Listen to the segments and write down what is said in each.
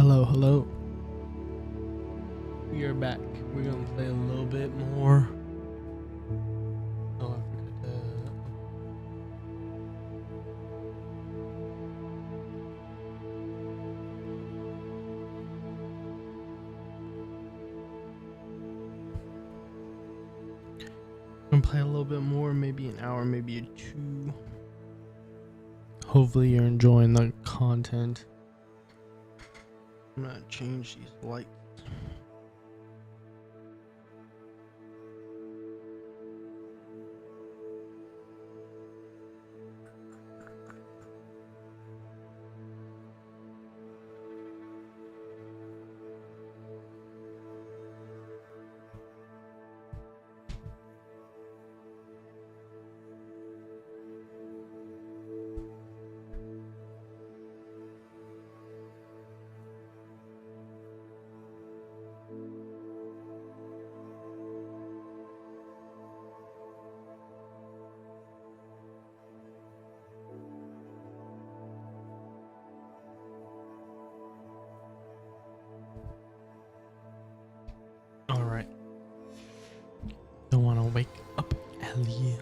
Hello. We are back. We're gonna play a little bit more. Oh, I forgot to. We're gonna play a little bit more, maybe an hour, maybe a two. Hopefully, you're enjoying the content. I'm gonna change these lights. All right. Don't want to wake up Ellie.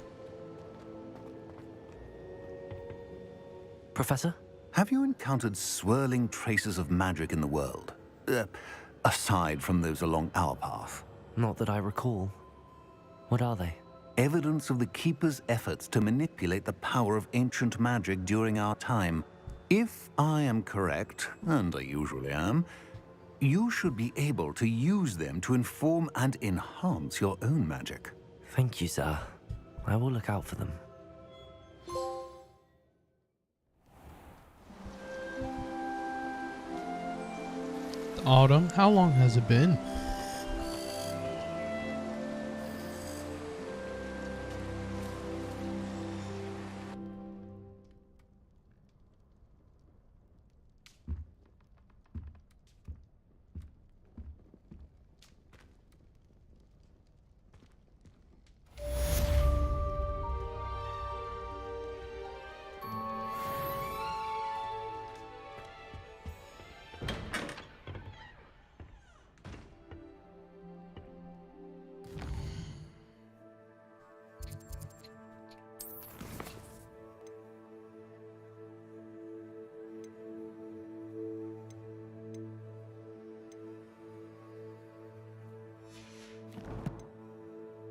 Professor? Have you encountered swirling traces of magic in the world? Aside from those along our path. Not that I recall. What are they? Evidence of the Keeper's efforts to manipulate the power of ancient magic during our time. If I am correct, and I usually am, you should be able to use them to inform and enhance your own magic. Thank you, sir. I will look out for them. Autumn, how long has it been?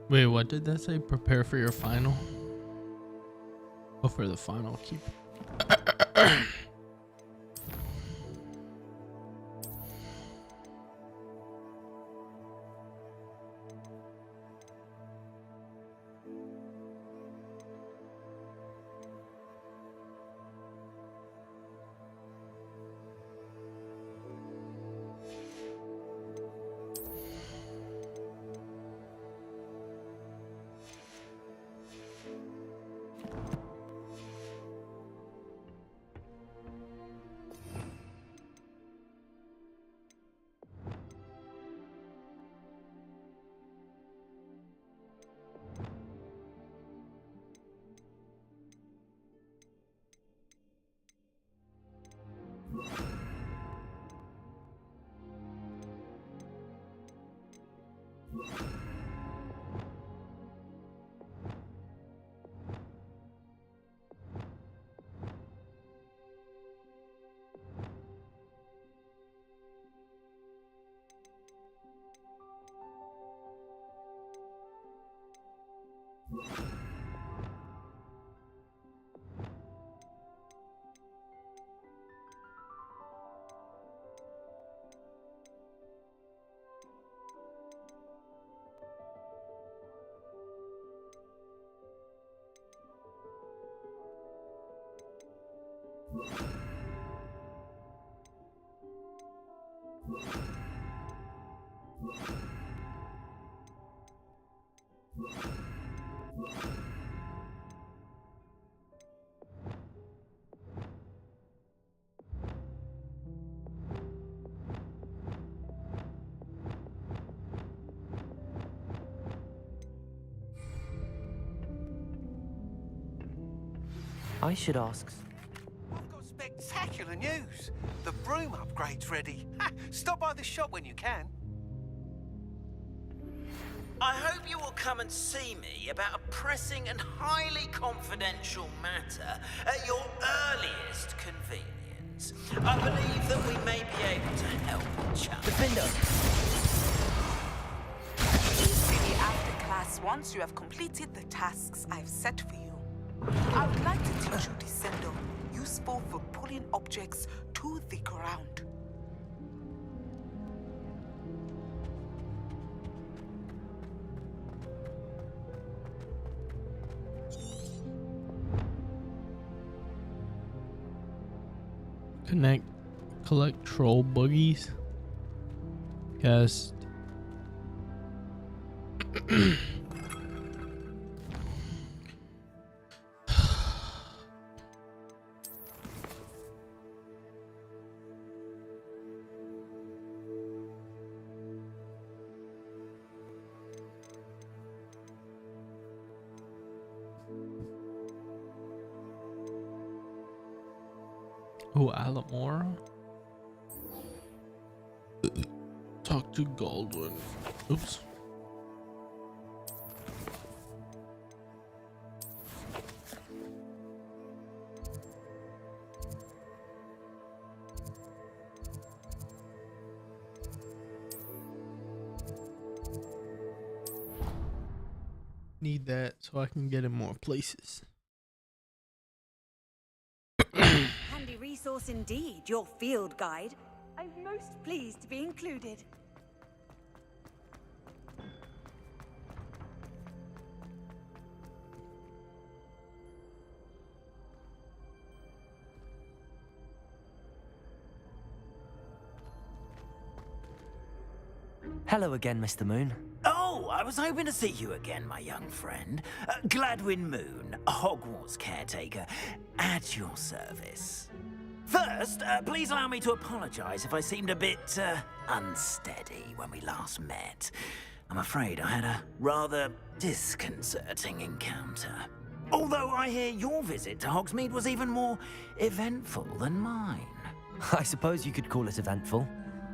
Wait, what did that say? Prepare for your final? Oh, for the final. Keep. I should ask. I've got spectacular Regular news. The broom upgrade's ready. Ha! Stop by the shop when you can. I hope you will come and see me about a pressing and highly confidential matter at your earliest convenience. I believe that we may be able to help each other. Defender! Please see me after class once you have completed the tasks I've set for you. I would like to teach you Descendo, useful for pulling objects to the ground. Collect troll boogies. Cast. Oh, Alamora. Talk to Goldwyn. Oops. Need that so I can get in more places. Handy resource indeed, your field guide. I'm most pleased to be included. Hello again, Mr. Moon. Oh, I was hoping to see you again, my young friend. Gladwin Moon, Hogwarts caretaker, at your service. First, please allow me to apologize if I seemed a bit unsteady when we last met. I'm afraid I had a rather disconcerting encounter. Although I hear your visit to Hogsmeade was even more eventful than mine. I suppose you could call it eventful.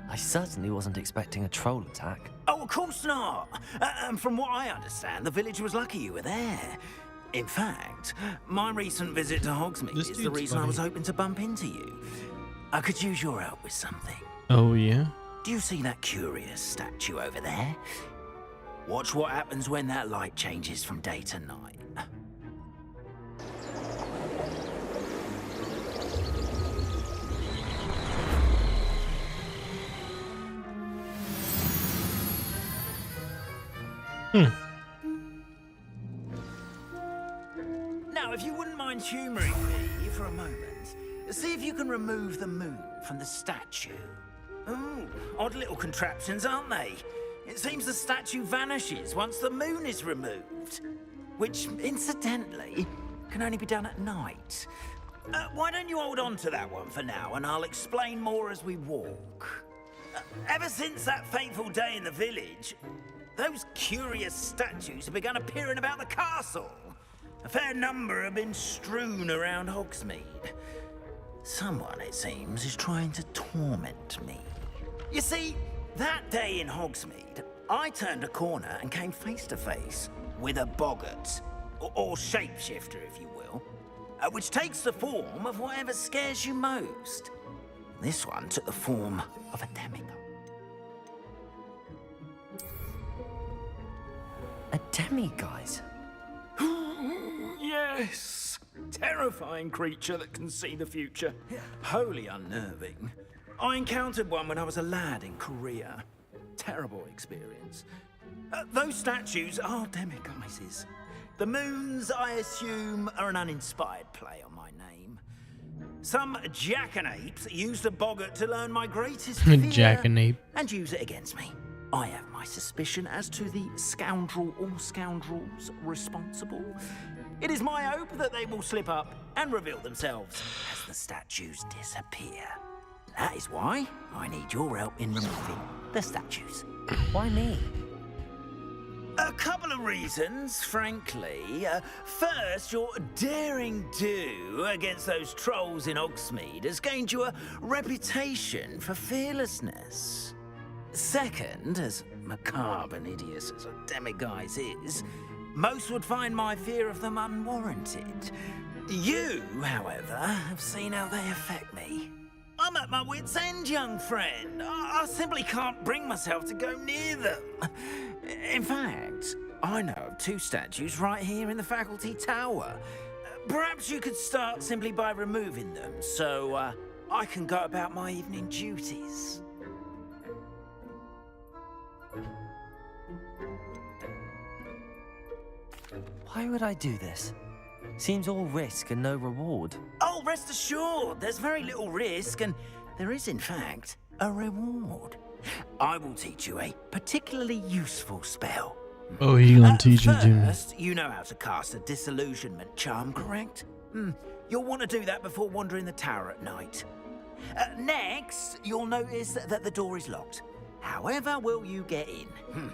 I certainly wasn't expecting a troll attack. Oh, of course not. And from what I understand, the village was lucky you were there. In fact, my recent visit to Hogsmeade is the reason I was hoping to bump into you. I could use your help with something. Oh, yeah? Do you see that curious statue over there? Watch what happens when that light changes from day to night. Now, if you wouldn't mind humouring me for a moment, see if you can remove the moon from the statue. Ooh, odd little contraptions, aren't they? It seems the statue vanishes once the moon is removed, which, incidentally, can only be done at night. Why don't you hold on to that one for now, and I'll explain more as we walk. Ever since that fateful day in the village, those curious statues have begun appearing about the castle. A fair number have been strewn around Hogsmeade. Someone, it seems, is trying to torment me. You see, that day in Hogsmeade, I turned a corner and came face to face with a boggart, or shapeshifter, if you will, which takes the form of whatever scares you most. This one took the form of a demigod. A demiguise? Yes! Terrifying creature that can see the future. Wholly unnerving. I encountered one when I was a lad in Korea. Terrible experience. Those statues are demiguises. The moons, I assume, are an uninspired play on my name. Some jackanapes used a boggart to learn my greatest fear Jackanape. and use it against me. I have my suspicion as to the scoundrel or scoundrels responsible. It is my hope that they will slip up and reveal themselves as the statues disappear. That is why I need your help in removing the statues. Why me? A couple of reasons, frankly. First, your daring do against those trolls in Hogsmeade has gained you a reputation for fearlessness. Second, as macabre and hideous as a demiguise is, most would find my fear of them unwarranted. You, however, have seen how they affect me. I'm at my wit's end, young friend. I simply can't bring myself to go near them. In fact, I know of 2 statues right here in the faculty tower. Perhaps you could start simply by removing them, so I can go about my evening duties. Why would I do this? Seems all risk and no reward. Oh, rest assured, there's very little risk, and there is, in fact, a reward. I will teach you a particularly useful spell. Oh, he gonna teach it to me. First, you know how to cast a disillusionment charm, correct? You'll want to do that before wandering the tower at night. Next, you'll notice that the door is locked. However will you get in?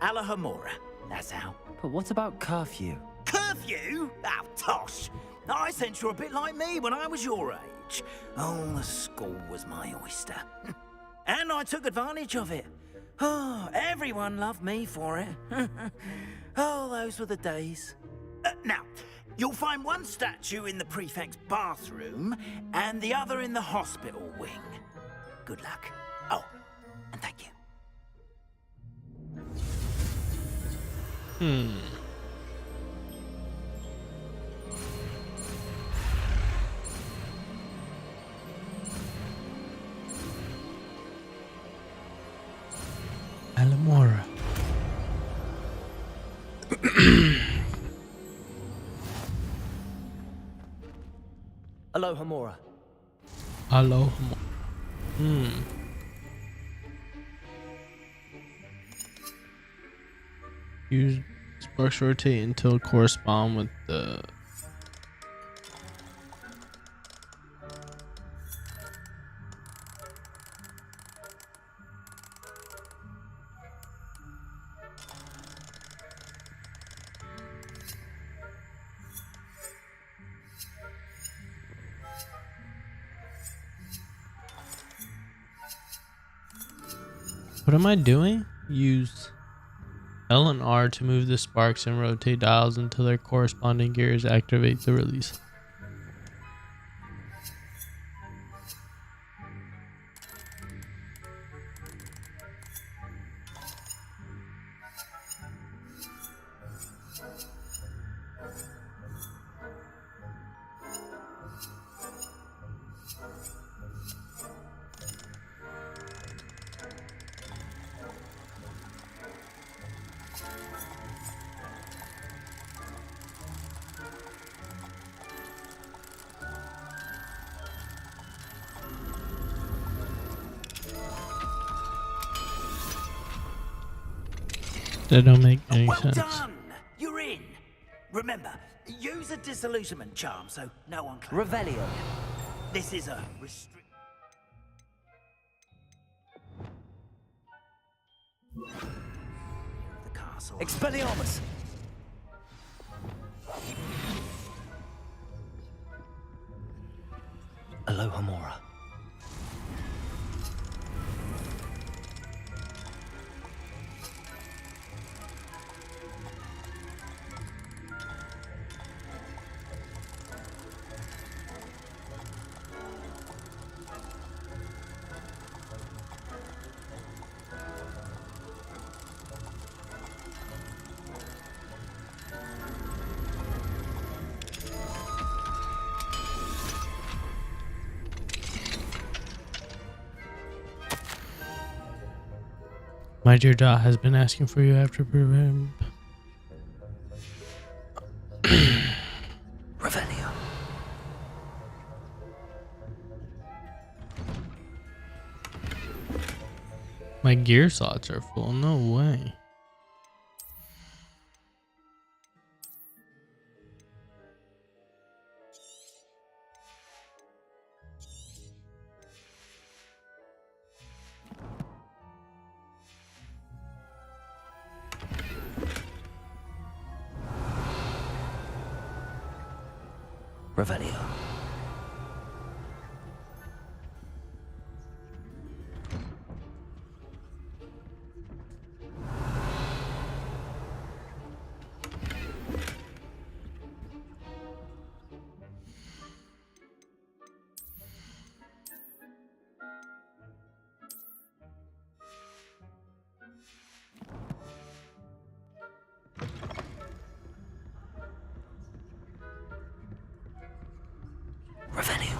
Alahomora, that's how. But what about curfew? Curfew? Oh, tosh. I sense you're a bit like me when I was your age. Oh, the school was my oyster. And I took advantage of it. Oh, everyone loved me for it. Oh, those were the days. Now, you'll find one statue in the prefect's bathroom and the other in the hospital wing. Good luck. Oh, and thank you. Alamora. Alohomora. Hello. Use sparks rotate until correspond with the. What am I doing? Use L and R to move the sparks and rotate dials until their corresponding gears activate the release. That don't make any Well sense. done! You're in. Remember, use a disillusionment charm so no one can. Revelio. This is a restrict. The castle. Expelliarmus. Alohomora. My dear Dot has been asking for you after prevent. Revelio. My gear slots are full. No way. Revelio. Revelio.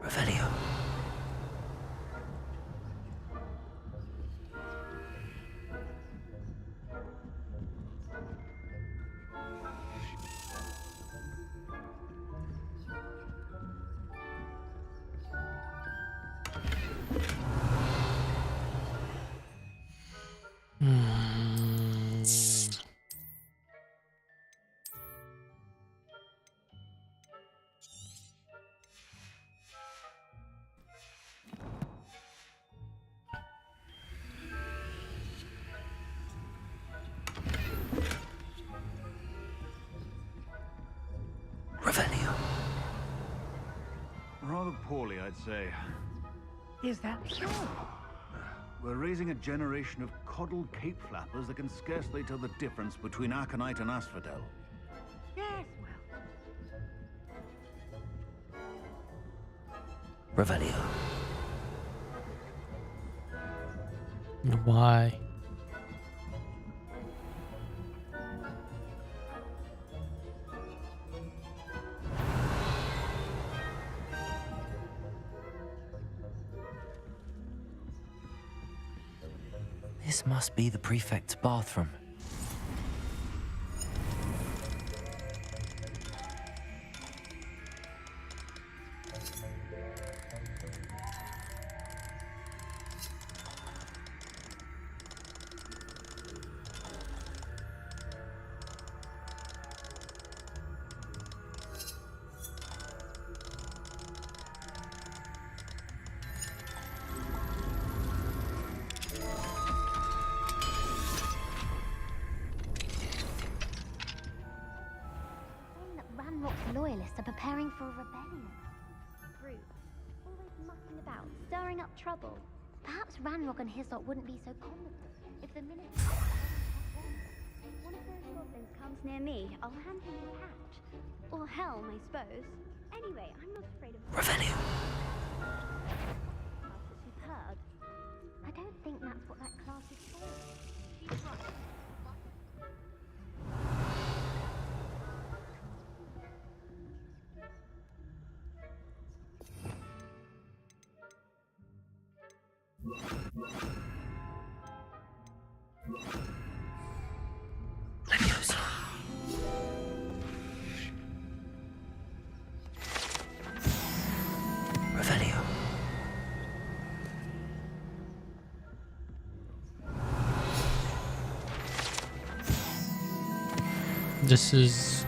Revelio. Revelio. Rather poorly, I'd say. Is that so? We're raising a generation of coddled cape flappers that can scarcely tell the difference between aconite and asphodel. Yes, well. Revelio. Why? This must be the prefect's bathroom. Loyalists are preparing for a rebellion. Rude. Always mucking about, stirring up trouble. Perhaps Ranrock and his lot wouldn't be so confident if the minute one of those goblins comes near me, I'll hand him his hat. Or helm, I suppose. Anyway, I'm not afraid of Revelio. class is superb. I don't think that's what that class is for. She's right. Leviosa. Revelio. This is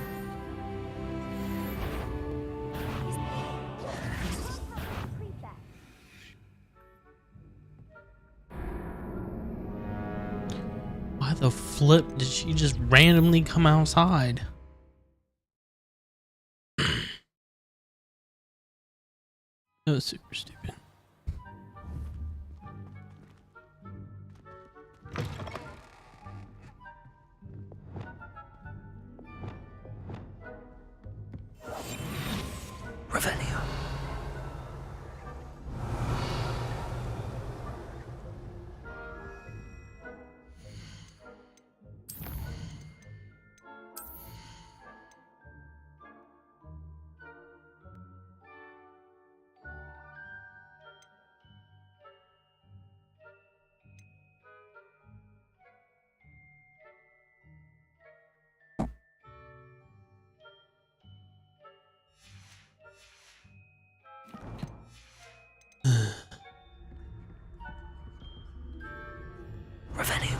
why the flip did she just randomly come outside? That was super stupid. Revelio. Revelio.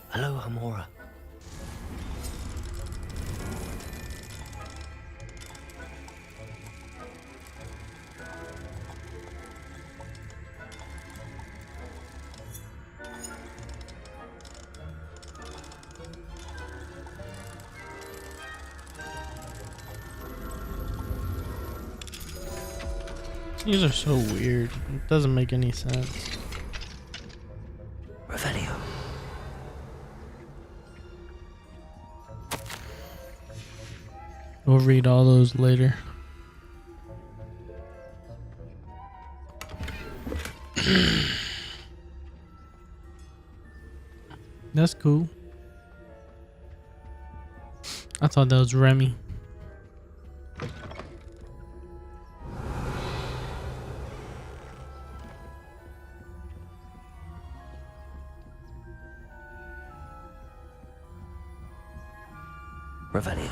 Hello, Hamora. These are so weird. It doesn't make any sense. Revelio. We'll read all those later. That's cool. I thought that was Remy. Revelio.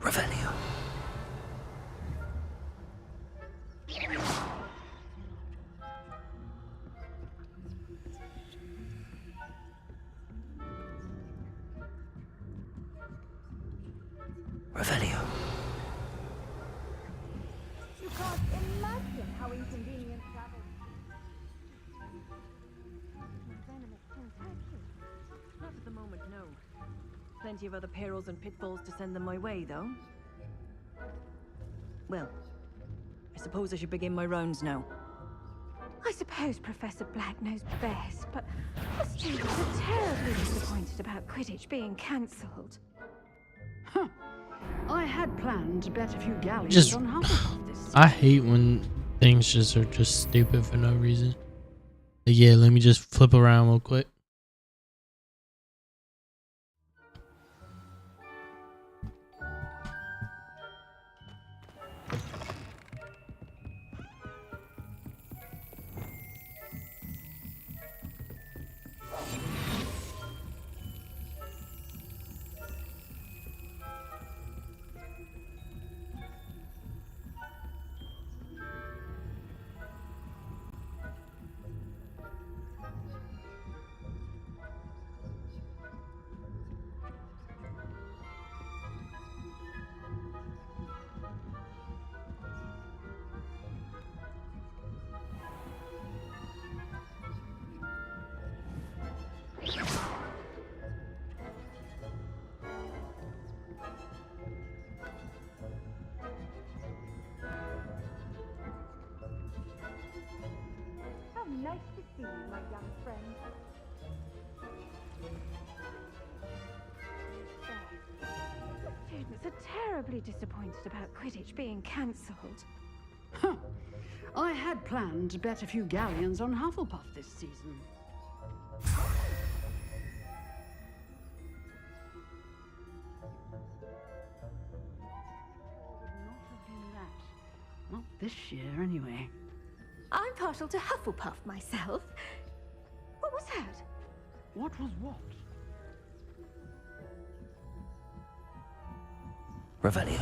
Revelio. Revelio. You can't imagine how inconvenient travel. Not at the moment, no. Plenty of other perils and pitfalls to send them my way, though. Well, I suppose I should begin my rounds now. I suppose Professor Black knows best, but the students are terribly disappointed about Quidditch being cancelled. I had planned to bet a few galleons Just, on Hufflepuff this I hate when things just are just stupid for no reason. Like, yeah, let me just flip around real quick. How nice to see you, my young friend. The students are terribly disappointed about Quidditch being cancelled. I had planned to bet a few galleons on Hufflepuff this season. Not this year, anyway. I'm partial to Hufflepuff myself. What was that? What was what? Revelio.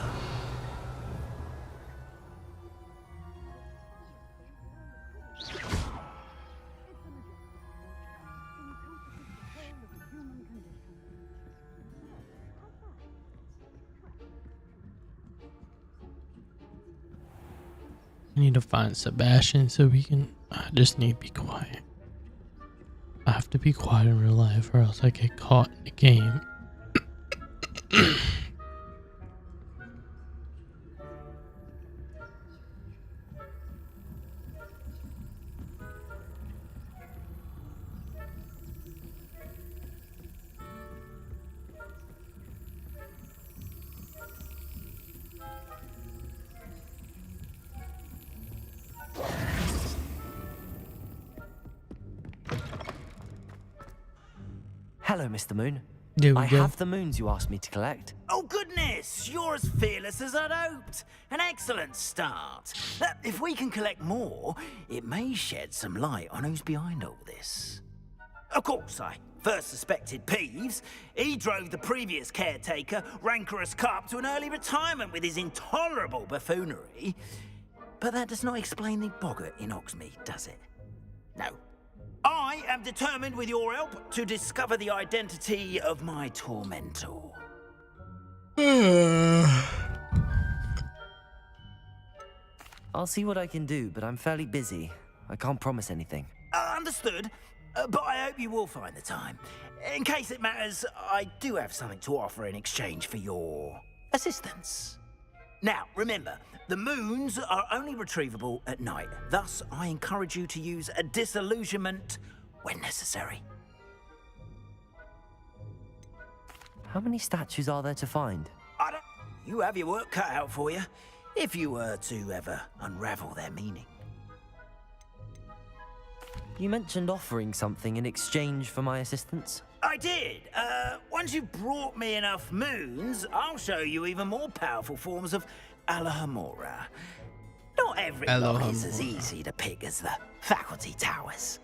I need to find Sebastian so we can. I just need to be quiet. I have to be quiet in real life or else I get caught in the game. Hello, Mr. Moon. There we I go. have the moons you asked me to collect. Oh, goodness! You're as fearless as I'd hoped. An excellent start. If we can collect more, it may shed some light on who's behind all this. Of course, I first suspected Peeves. He drove the previous caretaker, Rancorous Carp, to an early retirement with his intolerable buffoonery. But that does not explain the boggart in Hogsmeade, does it? No. I am determined, with your help, to discover the identity of my tormentor. I'll see what I can do, but I'm fairly busy. I can't promise anything. Understood, but I hope you will find the time. In case it matters, I do have something to offer in exchange for your assistance. Now, remember, the moons are only retrievable at night. Thus, I encourage you to use a disillusionment when necessary. How many statues are there to find? You have your work cut out for you, if you were to ever unravel their meaning. You mentioned offering something in exchange for my assistance? I did. Once you've brought me enough moons, I'll show you even more powerful forms of Alohomora. Not every lock is as easy to pick as the faculty towers.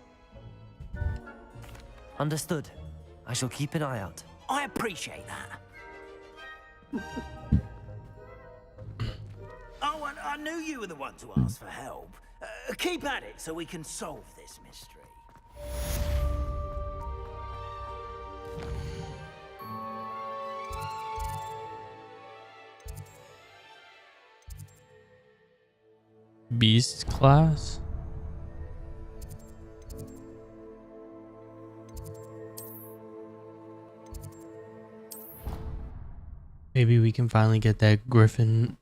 Understood. I shall keep an eye out. I appreciate that. Oh, and I knew you were the one to ask for help. Keep at it so we can solve this mystery. Beast class. Maybe we can finally get that griffin,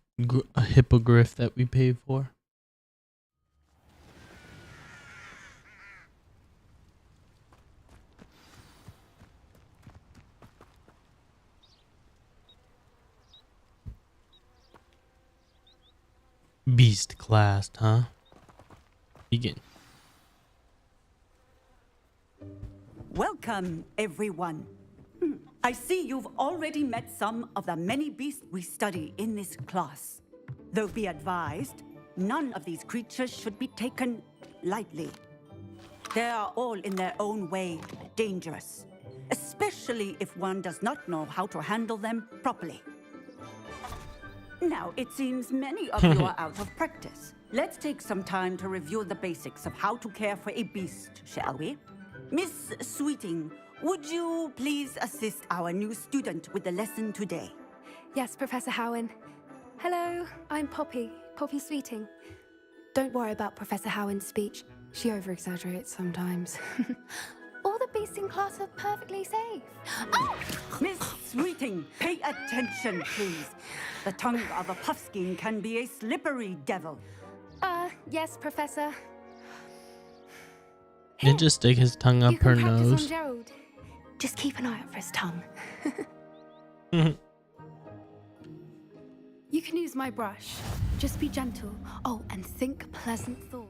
a hippogriff that we paid for. Beast class, huh? Begin. Welcome, everyone. I see you've already met some of the many beasts we study in this class. Though be advised, none of these creatures should be taken lightly. They are all in their own way dangerous, especially if one does not know how to handle them properly. Now, it seems many of you are out of practice. Let's take some time to review the basics of how to care for a beast, shall we? Miss Sweeting, would you please assist our new student with the lesson today? Yes, Professor Howen. Hello, I'm Poppy Sweeting. Don't worry about Professor Howen's speech. She over-exaggerates sometimes. All the beasts in class are perfectly safe. Oh! Miss Sweeting, pay attention, please. The tongue of a puffskein can be a slippery devil. Yes, Professor. Didn't just stick his tongue up her You can practice nose. on Gerald. Just keep an eye out for his tongue. You can use my brush. Just be gentle. Oh, and think pleasant thoughts.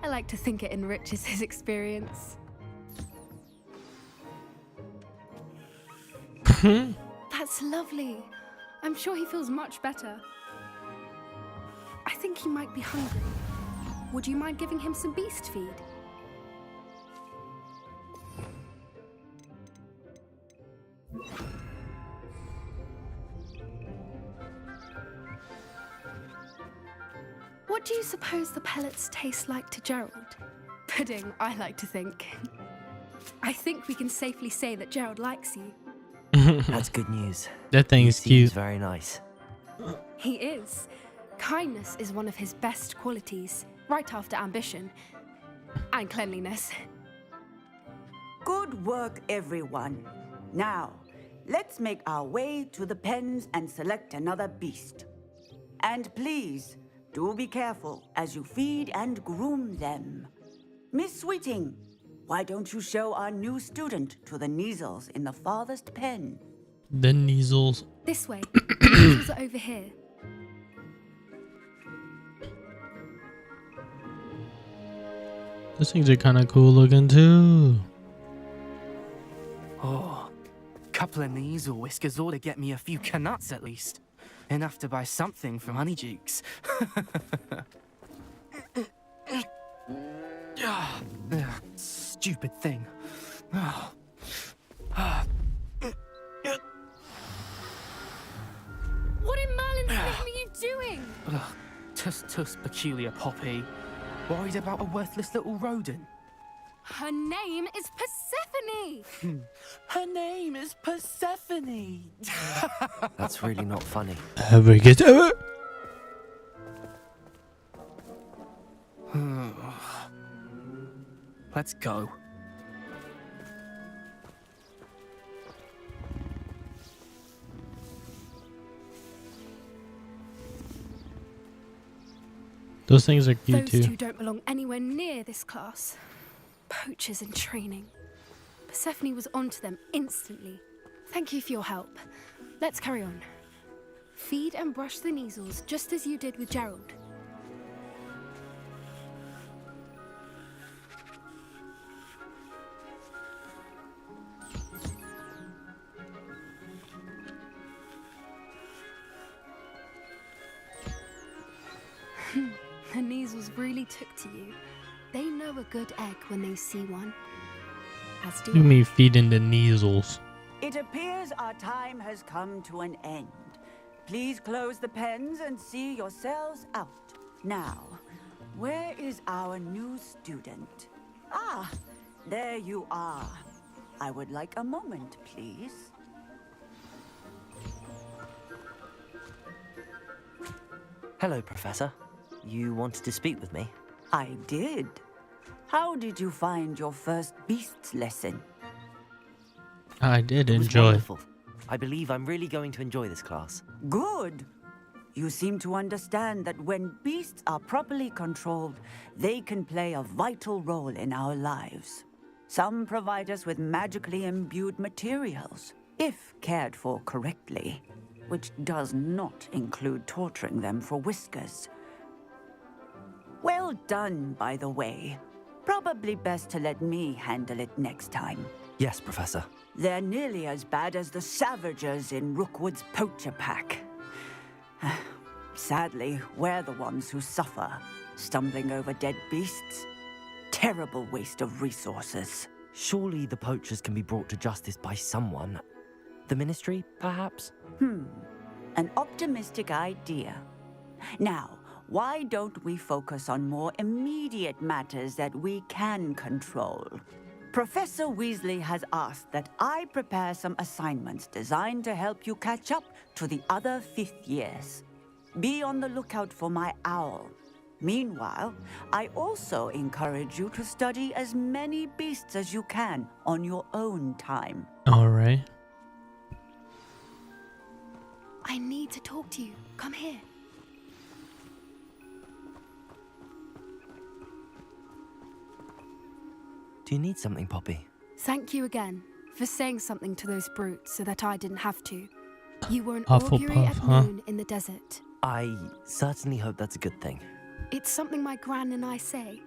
I like to think it enriches his experience. That's lovely. I'm sure he feels much better. I think he might be hungry. Would you mind giving him some beast feed? What do you suppose the pellets taste like to Gerald? Pudding, I like to think. I think we can safely say that Gerald likes you. That's good news. That thing's He cute. seems very nice. He is. Kindness is one of his best qualities, right after ambition. And cleanliness. Good work, everyone. Now, let's make our way to the pens and select another beast. And please, do be careful as you feed and groom them. Miss Sweeting, why don't you show our new student to the Kneazles in the farthest pen? The Neasels. This way. The measles are over here. Those things are kind of cool looking too. Oh, couple of Neasel whiskers ought to get me a few canuts at least. Enough to buy something from Honeydukes. Stupid thing. What in Merlin's name are you doing? Tuss peculiar Poppy. Worried about a worthless little rodent. Her name is Persephone. Her name is Persephone. That's really not funny. Ever get ever? Let's go. Those things are cute Those too. two don't belong anywhere near this class. Poachers in training. Persephone was onto them instantly. Thank you for your help. Let's carry on. Feed and brush the Neasels just as you did with Gerald. The Neasels really took to you. They know a good egg when they see one. As do You I. mean feeding the Neasels? It appears our time has come to an end. Please close the pens and see yourselves out. Now, where is our new student? Ah, there you are. I would like a moment, please. Hello, Professor. You wanted to speak with me? I did. How did you find your first beasts lesson? I did It was enjoy. wonderful. I believe I'm really going to enjoy this class. Good. You seem to understand that when beasts are properly controlled, they can play a vital role in our lives. Some provide us with magically imbued materials, if cared for correctly, which does not include torturing them for whiskers. Well done, by the way. Probably best to let me handle it next time. Yes, Professor. They're nearly as bad as the Savagers in Rookwood's poacher pack. Sadly, we're the ones who suffer, stumbling over dead beasts. Terrible waste of resources. Surely the poachers can be brought to justice by someone. The Ministry, perhaps? An optimistic idea. Now, why don't we focus on more immediate matters that we can control? Professor Weasley has asked that I prepare some assignments designed to help you catch up to the other fifth years. Be on the lookout for my owl. Meanwhile, I also encourage you to study as many beasts as you can on your own time. All right. I need to talk to you. Come here. Do you need something, Poppy? Thank you again for saying something to those brutes so that I didn't have to. You were an Hufflepuff, augury at huh? noon in the desert. I certainly hope that's a good thing. It's something my gran and I say.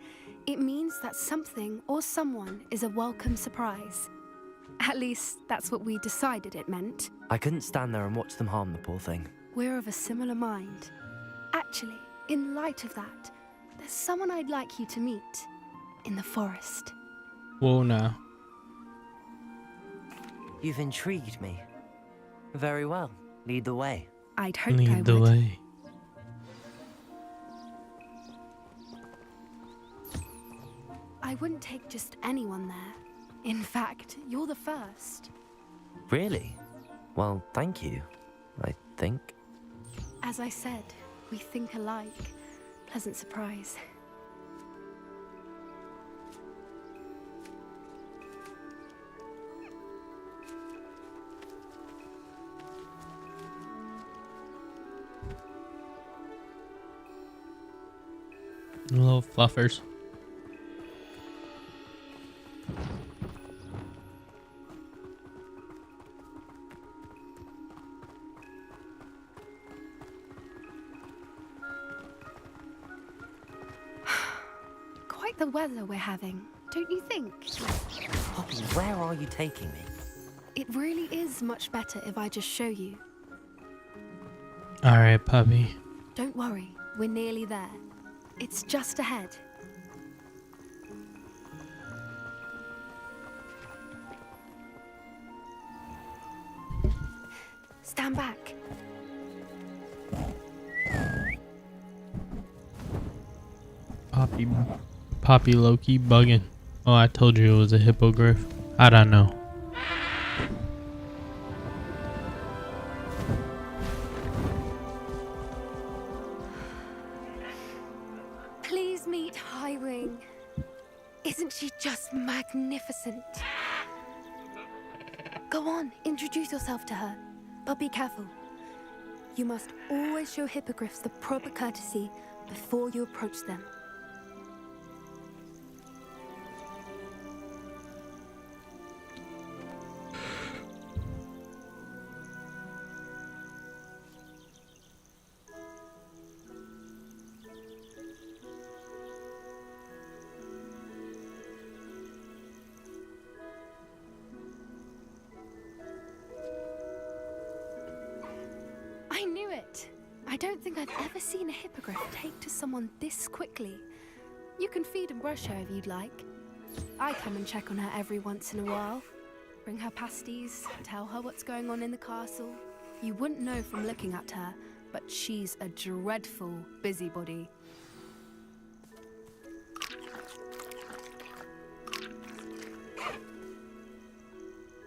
It means that something or someone is a welcome surprise. At least, that's what we decided it meant. I couldn't stand there and watch them harm the poor thing. We're of a similar mind. Actually, in light of that, there's someone I'd like you to meet. In the forest. Whoa now. You've intrigued me. Very well. Lead the way. I'd hoped I Lead would. the way. I wouldn't take just anyone there. In fact, you're the first. Really? Well, thank you, I think. As I said, we think alike. Pleasant surprise. Little fluffers. like the weather we're having, don't you think? Poppy, where are you taking me? It really is much better if I just show you. Alright, puppy. Don't worry, we're nearly there. It's just ahead. Stand back. Poppy low-key bugging. Oh, I told you it was a hippogriff. I don't know. Please meet Highwing. Isn't she just magnificent? Go on, introduce yourself to her. But be careful. You must always show hippogriffs the proper courtesy before you approach them. I knew it! I don't think I've ever seen a hippogriff take to someone this quickly. You can feed and brush her if you'd like. I come and check on her every once in a while. Bring her pasties, tell her what's going on in the castle. You wouldn't know from looking at her, but she's a dreadful busybody.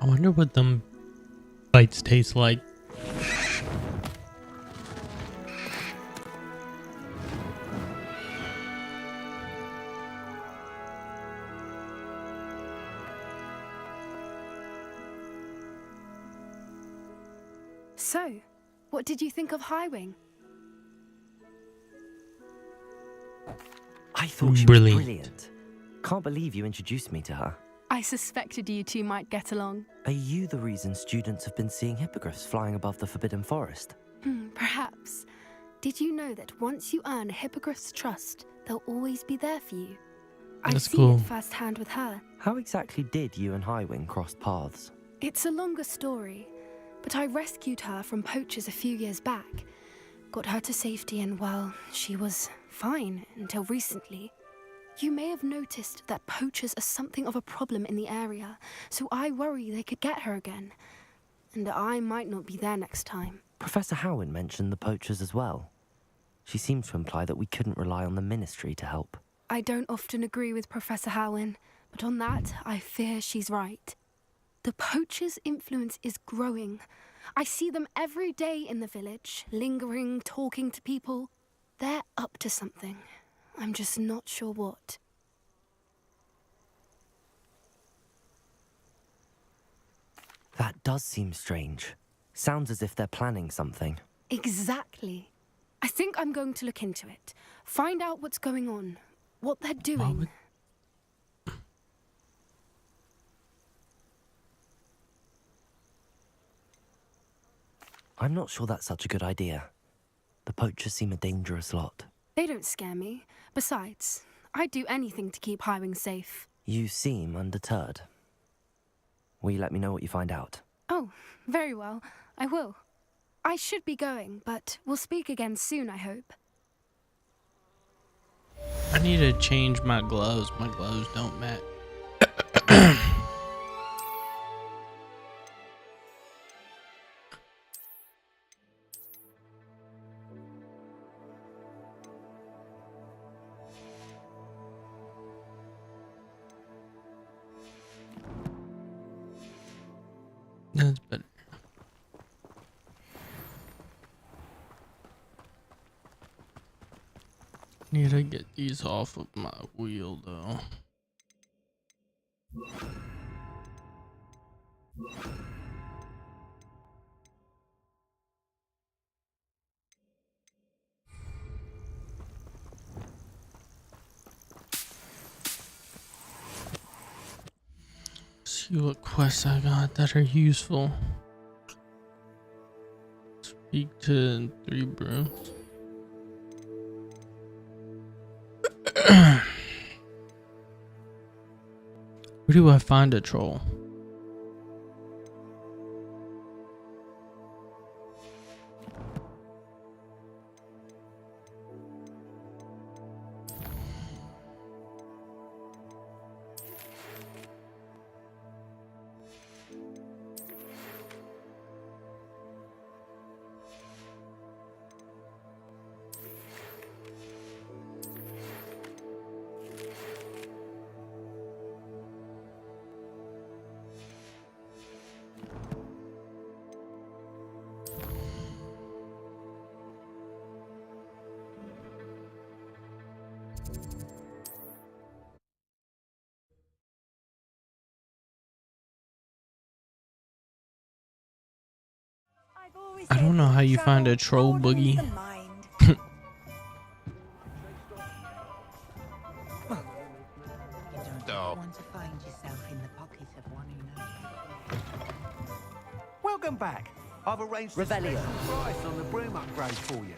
I wonder what them bites taste like. So, what did you think of Highwing? I thought she was Brilliant. brilliant. Can't believe you introduced me to her. I suspected you two might get along. Are you the reason students have been seeing hippogriffs flying above the Forbidden Forest? Perhaps. Did you know that once you earn a hippogriff's trust, they'll always be there for you? I've That's seen cool. it firsthand with her. How exactly did you and Highwing cross paths? It's a longer story, but I rescued her from poachers a few years back. Got her to safety and, well, she was fine until recently. You may have noticed that poachers are something of a problem in the area, so I worry they could get her again. And I might not be there next time. Professor Howen mentioned the poachers as well. She seemed to imply that we couldn't rely on the ministry to help. I don't often agree with Professor Howen, but on that, I fear she's right. The poachers' influence is growing. I see them every day in the village, lingering, talking to people. They're up to something. I'm just not sure what. That does seem strange. Sounds as if they're planning something. Exactly. I think I'm going to look into it. Find out what's going on, what they're doing. I'm not sure that's such a good idea. The poachers seem a dangerous lot. They don't scare me. Besides, I'd do anything to keep Highwing safe. You seem undeterred. Will you let me know what you find out? Oh, very well. I will. I should be going, but we'll speak again soon, I hope. I need to change my gloves. My gloves don't match. That's better. Need to get these off of my wheel though. See what quests I got that are useful. Speak to 3 brooms. Where do I find a troll? I don't know how you find a troll boogie. Welcome back. I've arranged a special price on the broom upgrade for you.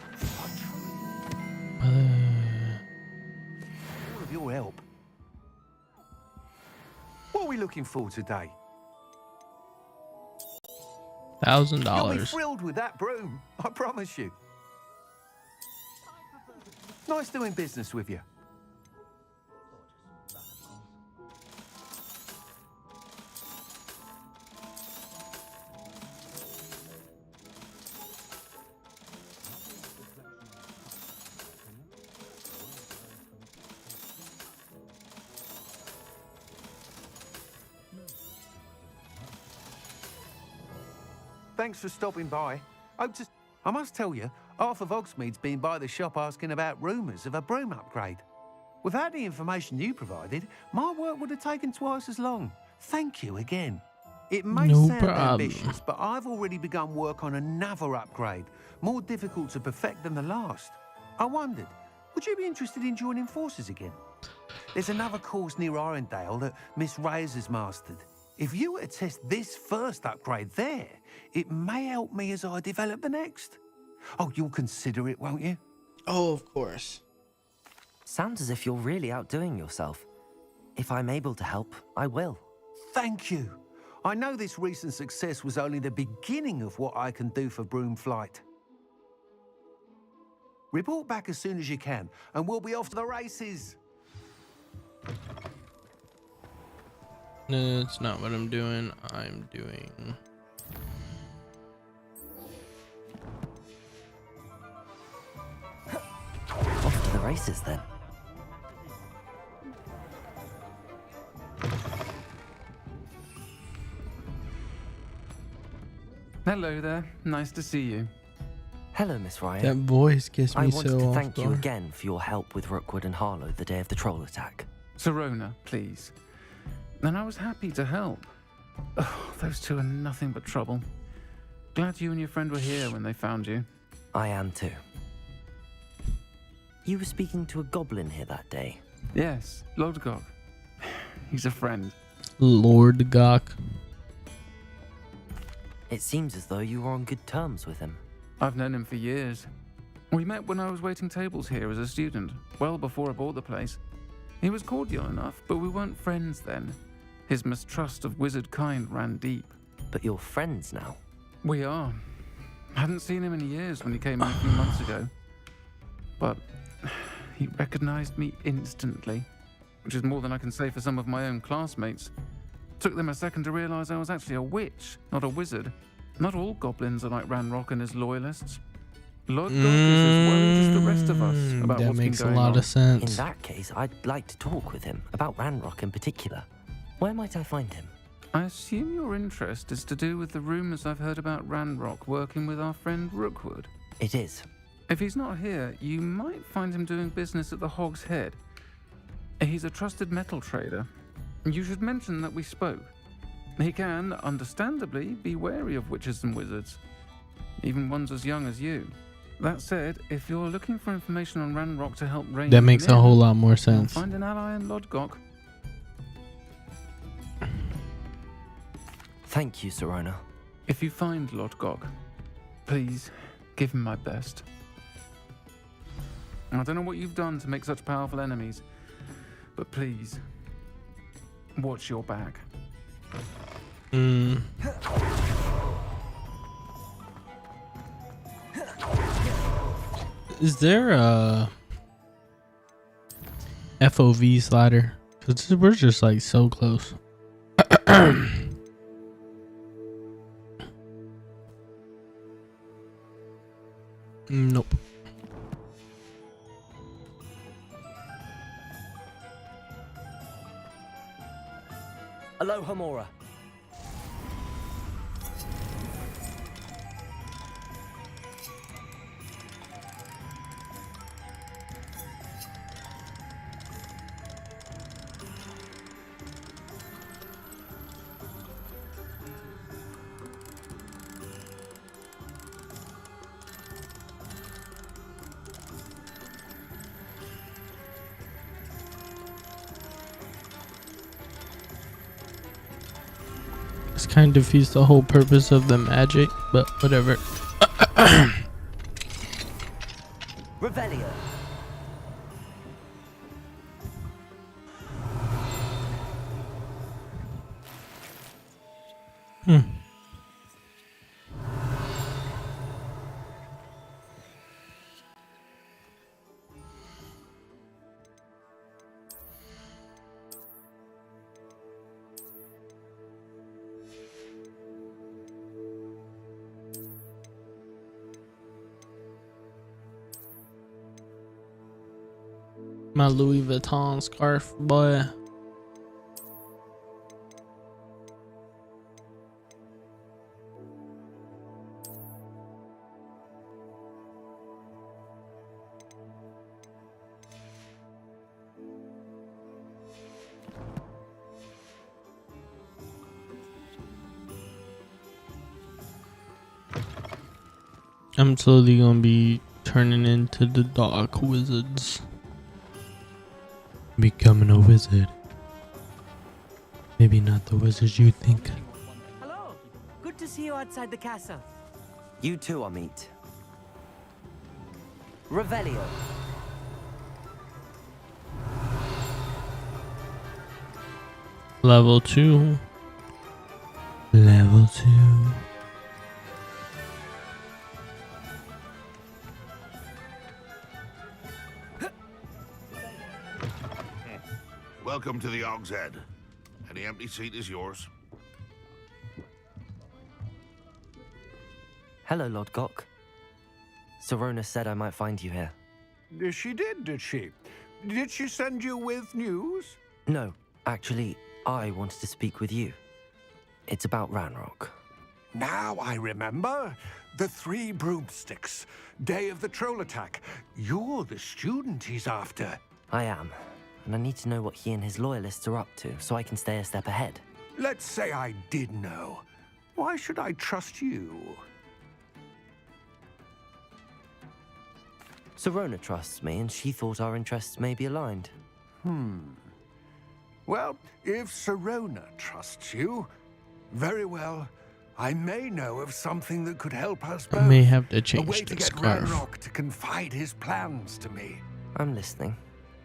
All of your help. What are we looking for today? You'll be $1,000. thrilled with that broom, I promise you. Nice doing business with you. Thanks for stopping by. I must tell you, Arthur Vogsmead's been by the shop asking about rumours of a broom upgrade. Without the information you provided, my work would have taken twice as long. Thank you again. It may No sound problem. ambitious, but I've already begun work on another upgrade, more difficult to perfect than the last. I wondered, would you be interested in joining forces again? There's another course near Arendale that Miss Reyes has mastered. If you were to test this first upgrade there, it may help me as I develop the next. Oh, you'll consider it, won't you? Oh, of course. Sounds as if you're really outdoing yourself. If I'm able to help, I will. Thank you. I know this recent success was only the beginning of what I can do for Broom Flight. Report back as soon as you can, and we'll be off to the races. No, that's not what I'm doing. I'm doing... Off to the races then. Hello there. Nice to see you. Hello, Miss Ryan. That voice gets me I so wanted to off thank you guard. again for your help with Rookwood and Harlow the day of the troll attack. Serona, please. And I was happy to help. Oh, those two are nothing but trouble. Glad you and your friend were here when they found you. I am too. You were speaking to a goblin here that day. Yes, Lodgok. He's a friend. Lord Gok. It seems as though you were on good terms with him. I've known him for years. We met when I was waiting tables here as a student, well before I bought the place. He was cordial enough, but we weren't friends then. His mistrust of wizard kind ran deep. But you're friends now? We are. Hadn't seen him in years when he came in a few months ago. But he recognized me instantly, which is more than I can say for some of my own classmates. Took them a second to realize I was actually a witch, not a wizard. Not all goblins are like Ranrock and his loyalists. Lodgok is as worried as the rest of us about that what's makes been a going lot on. of sense. In that case, I'd like to talk with him about Ranrock in particular. Where might I find him? I assume your interest is to do with the rumors I've heard about Ranrock working with our friend Rookwood. It is. If he's not here, you might find him doing business at the Hog's Head. He's a trusted metal trader. You should mention that we spoke. He can, understandably, be wary of witches and wizards, even ones as young as you. That said, if you're looking for information on Ranrock to help rein That him makes a in, whole lot more you'll sense. find an ally in Lodgok. Thank you, Serona. If you find Lodgok, please give him my best. I don't know what you've done to make such powerful enemies, but please, What's your bag? Is there a FOV slider? Because we're just like so close. Nope. Aloha Mora. This kind of defeats the whole purpose of the magic, but whatever. Revelio. My Louis Vuitton scarf, boy. I'm slowly gonna be turning into the Dark Wizards. Becoming a wizard. Maybe not the wizard you think. Hello. Good to see you outside the castle. You too, Amit. Revelio. Level 2. Level 2. Welcome to the Og's Head. Any empty seat is yours. Hello, Lord Gok. Sorona said I might find you here. She did she? Did she send you with news? No, actually, I wanted to speak with you. It's about Ranrock. Now I remember. The 3 broomsticks. Day of the troll attack. You're the student he's after. I am. And I need to know what he and his loyalists are up to, so I can stay a step ahead. Let's say I did know. Why should I trust you? Sorona trusts me, and she thought our interests may be aligned. Well, if Sorona trusts you, very well. I may know of something that could help us both. I may have to A change way to the get scarf. Ranrock to confide his plans to me. I'm listening.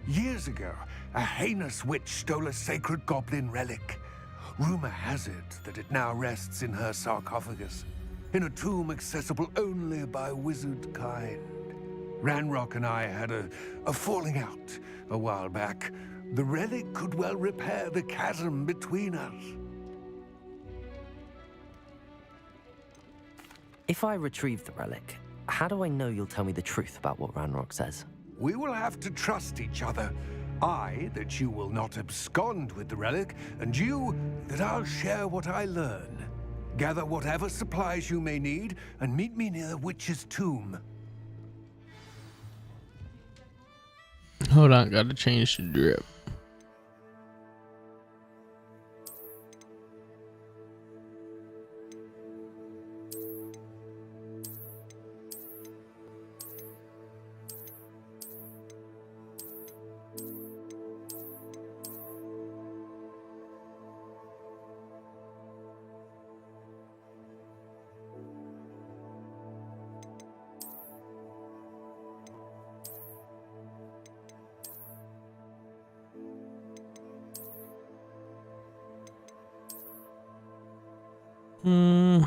Years ago, a heinous witch stole a sacred goblin relic. Rumor has it that it now rests in her sarcophagus, in a tomb accessible only by wizard kind. Ranrock and I had a falling out a while back. The relic could well repair the chasm between us. If I retrieve the relic, how do I know you'll tell me the truth about what Ranrock says? We will have to trust each other. I, that you will not abscond with the relic, and you, that I'll share what I learn. Gather whatever supplies you may need, and meet me near the witch's tomb. Hold on, gotta change the drip. Hmm.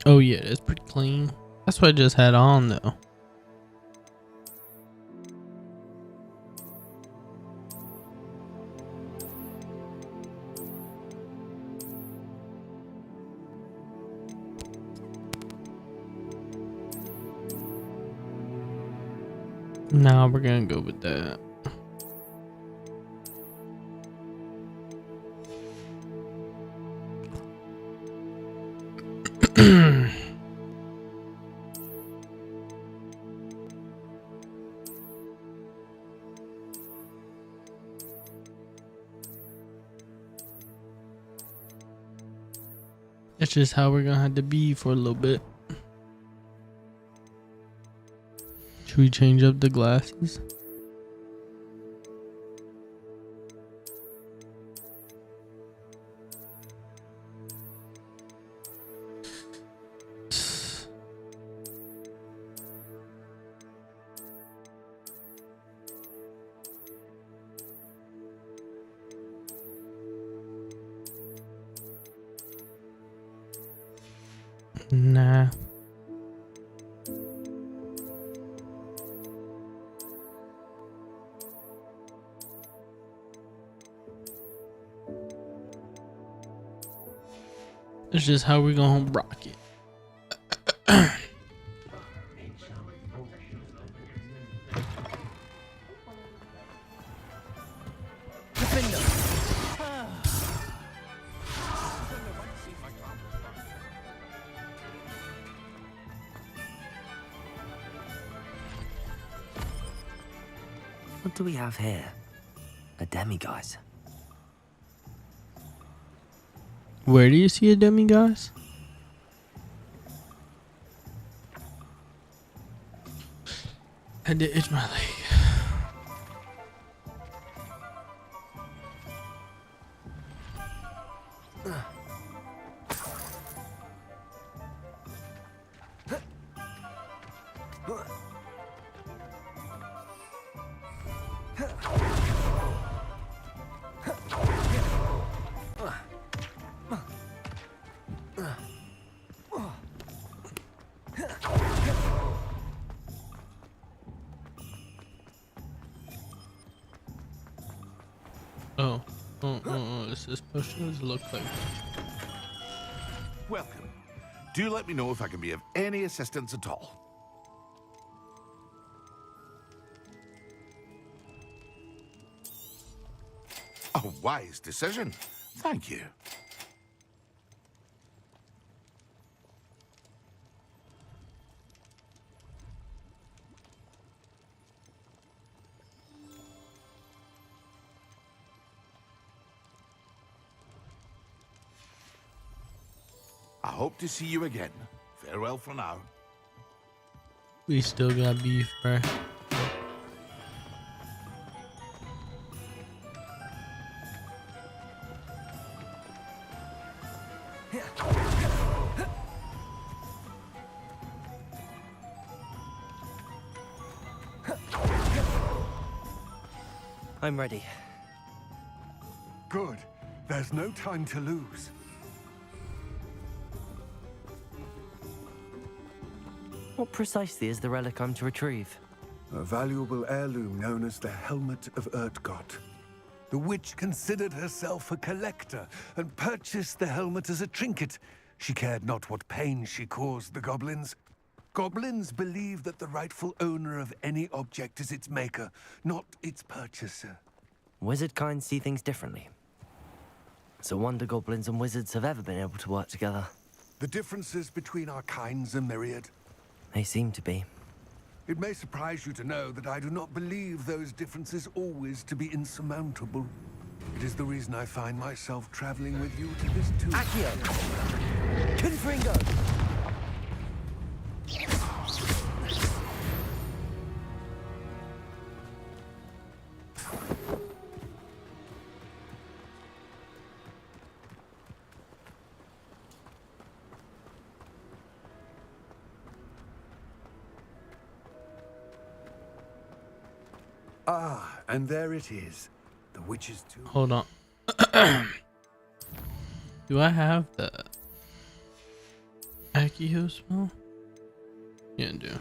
Oh yeah, it's pretty clean. That's what I just had on though. Now we're gonna go with that. That's just how we're gonna have to be for a little bit. Should we change up the glasses? Nah. It's just how we're gonna rock it. What do we have here? A demiguise. Where do you see a demiguise? I had to itch my leg. This potion look like. Welcome. Do let me know if I can be of any assistance at all. A wise decision. Thank you. I hope to see you again. Farewell for now. We still got beef, bruh. I'm ready. Good. There's no time to lose. What precisely is the relic I'm to retrieve? A valuable heirloom known as the Helmet of Urtgott. The witch considered herself a collector and purchased the helmet as a trinket. She cared not what pain she caused the goblins. Goblins believe that the rightful owner of any object is its maker, not its purchaser. Wizard kind see things differently. It's a wonder goblins and wizards have ever been able to work together. The differences between our kinds are myriad. They seem to be. It may surprise you to know that I do not believe those differences always to be insurmountable. It is the reason I find myself traveling with you to this tomb. Accio! Confringo! Ah, and there it is. The witch's tomb. Hold on. Do I have the Akio spell? Yeah, I do.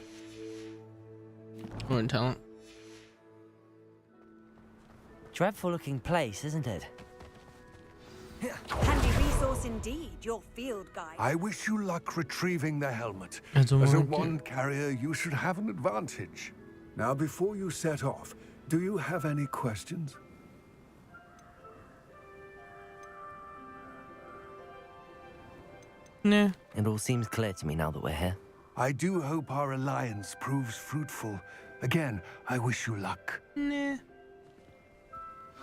Or in talent. Dreadful looking place, isn't it? Handy resource indeed, your field guide. I wish you luck retrieving the helmet. As a As a wand wand carrier, you should have an advantage. Now, before you set off, do you have any questions? Nah. It all seems clear to me now that we're here. I do hope our alliance proves fruitful. Again, I wish you luck. Nah.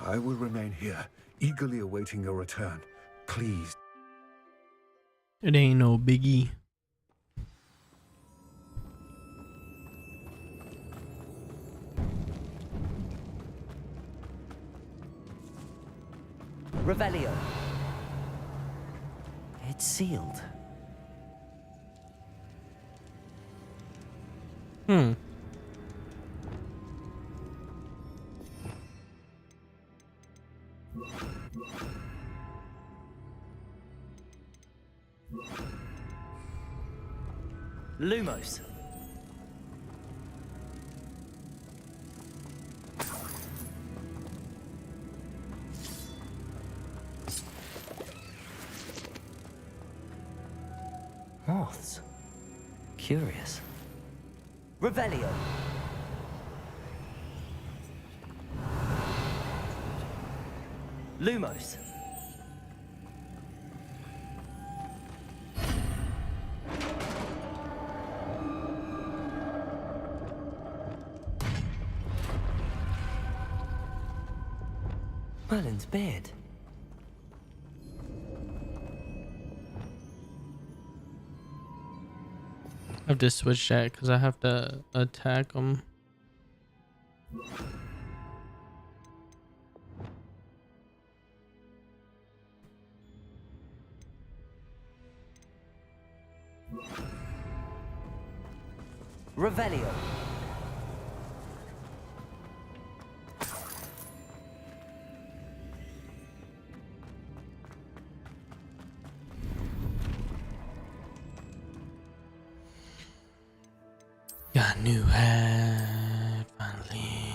I will remain here, eagerly awaiting your return. Please. It ain't no biggie. Revelio. It's sealed. Hmm. Lumos. Moths. Curious. Revelio. Lumos. Merlin's beard. I have to switch that because I have to attack them. Revelio. Got a new hat finally.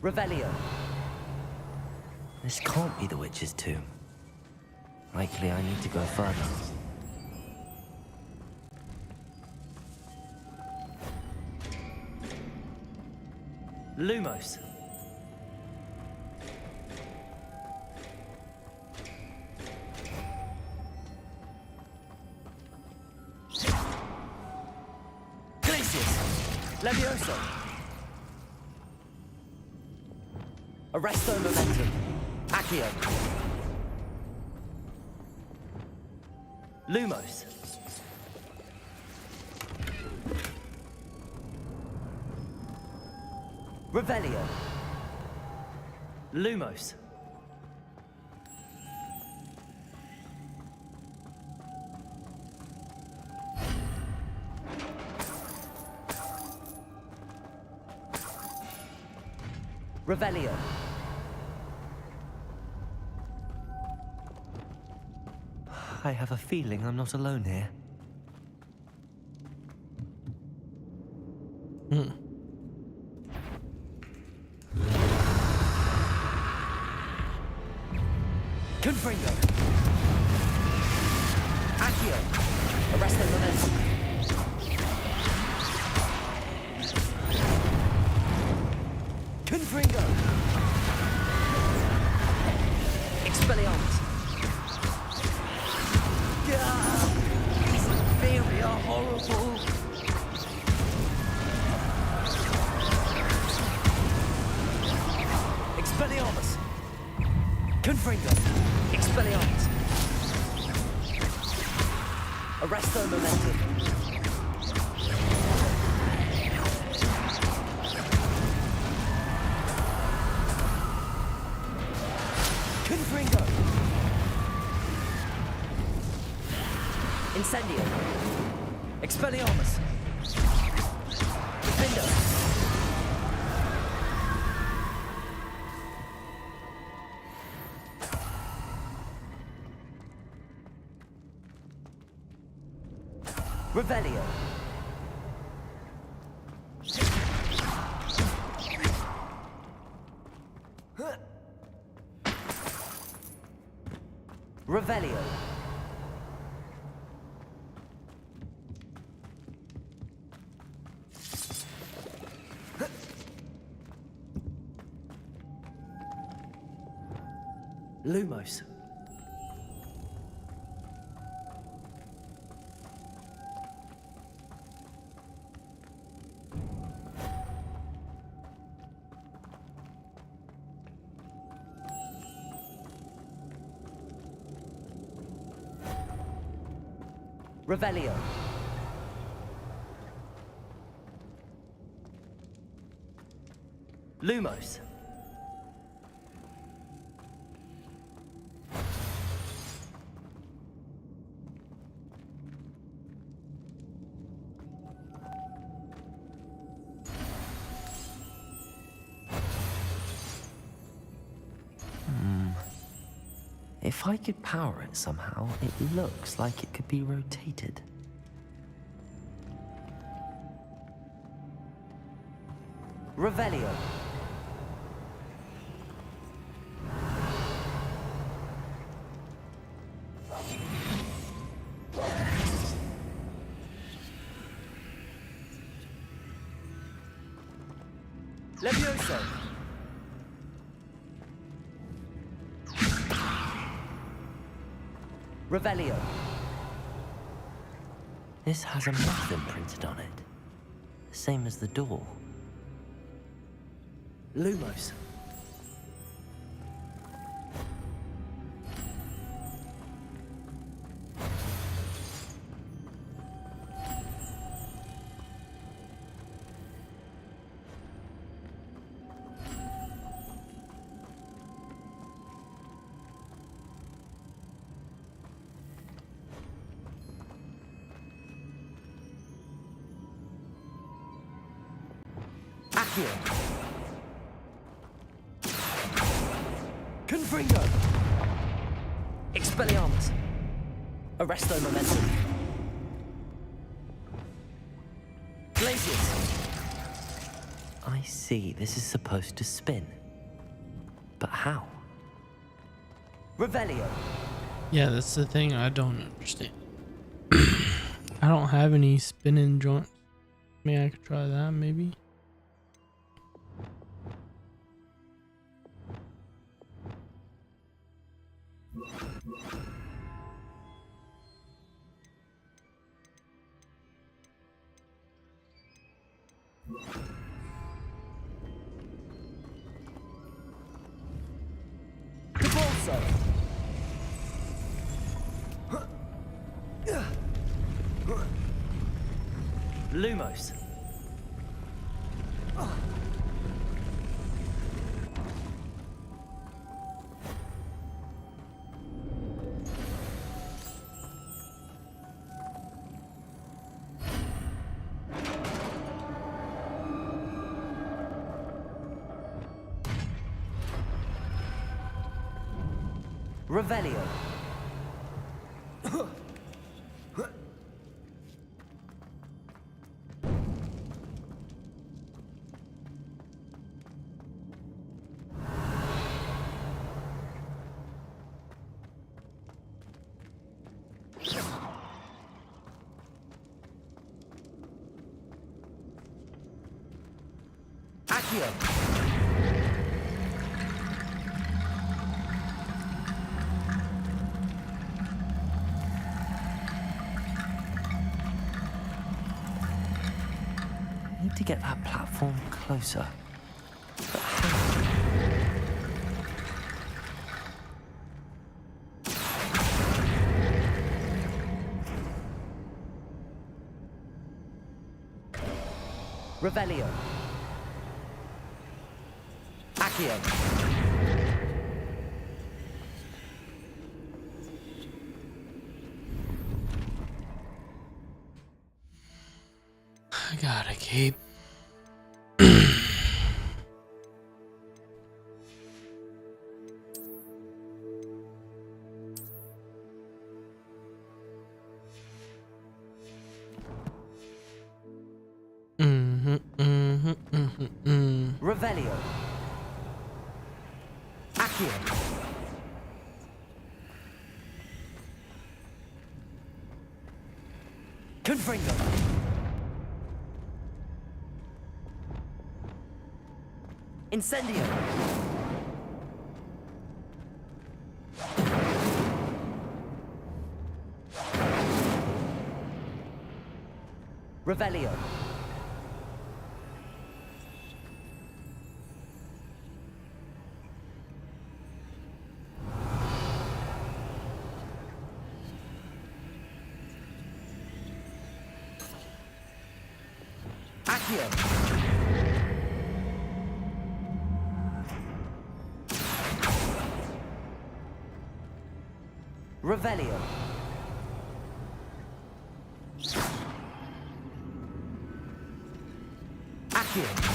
Revelio. This can't be the witch's tomb. Likely I need to go further. Lumos. Glacius. Levioso. Arresto momentum. Accio. Lumos. Revelio. Lumos. Revelio. I have a feeling I'm not alone here. Confringo. Accio. Arresto momentum. Confringo. Expelliarmus. These inferior horrible. Expelliarmus. Confringo. Expelliarmus. Arresto momentum. Confringo! Incendio! Expelliarmus! Defender! Revelio! Revelio! Lumos. Revelio. Lumos. If I could power it somehow, it looks like it could be rotated. Revelio. Levioso. Revelio. This has a mouth imprinted on it. The same as the door. Lumos. Accio. Confringo. Expelliarmus. Arresto momentum. Glacius. I see, this is supposed to spin. But how? Revelio. Yeah, that's the thing I don't understand. I don't have any spinning joints. Maybe I could try that, maybe. Convulso. Lumos. Revelio. Accio. Need to get that platform closer. But how? Revelio. Accio. cape. Revelio. Accio. Confringo. Incendio. Revelio. Accio. Revelio. Accio.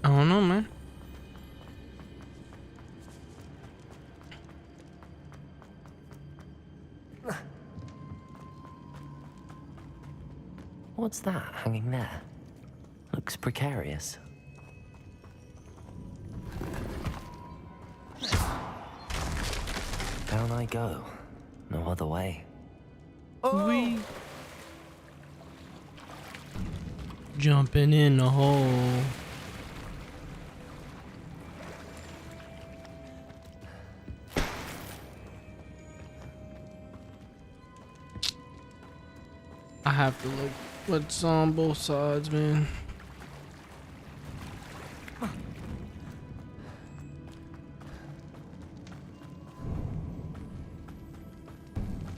I don't know, man. What's that hanging there? Looks precarious. Down I go. No other way. We jumping in the hole. I have to look what's on both sides, man.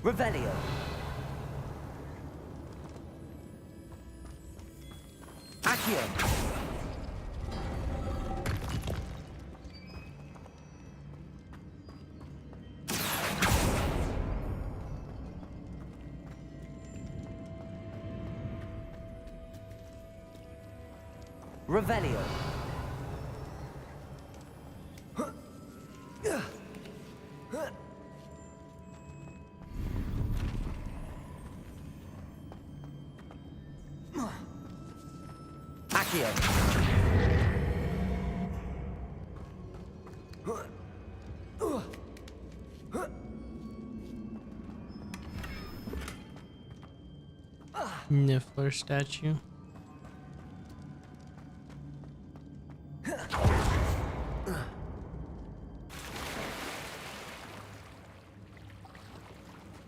Revelio. Accio. Revelio. Accio. Niffler statue.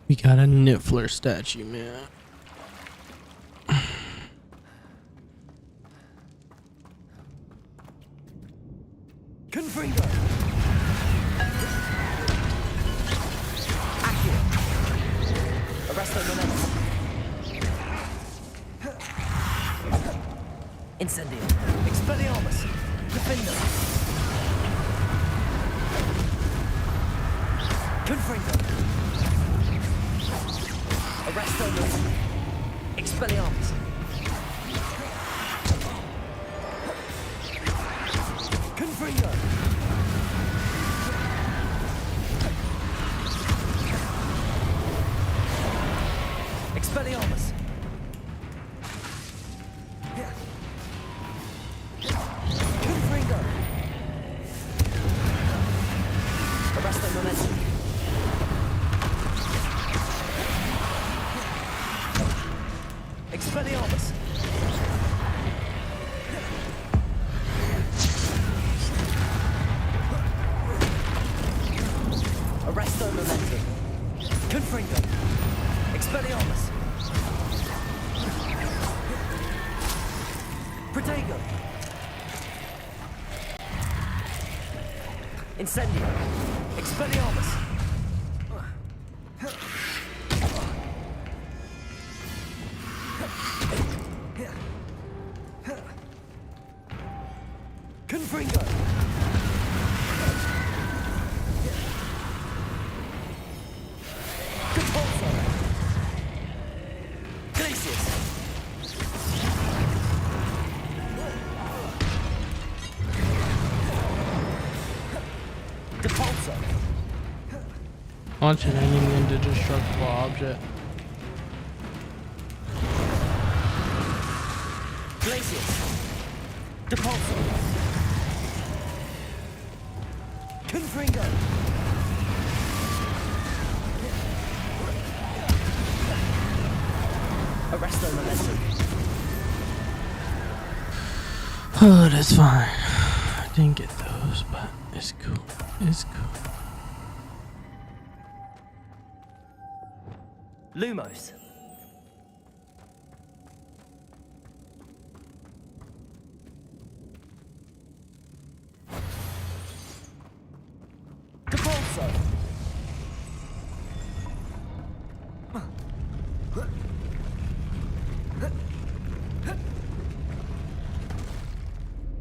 We got a Niffler statue, man. Confringo. Accio. Arresto momentum. Incendio. Expelliarmus. Defender. Confringo. Arresto momentum. Expelliarmus. Confringo. Expelliarmus. Confringo. Arresto momentum. Expelliarmus. Arresto momentum. Confringo. Expelliarmus. Protego. Incendio. Expelliarmus! Confringo! Compulso! Glacius! Depulso! Launch an enemy into destructible object. Glacius! Depulso! Confringo! Arresto Molestum! Oh, that's fine. I didn't get those, but it's cool. It's cool. Lumos! Depulso!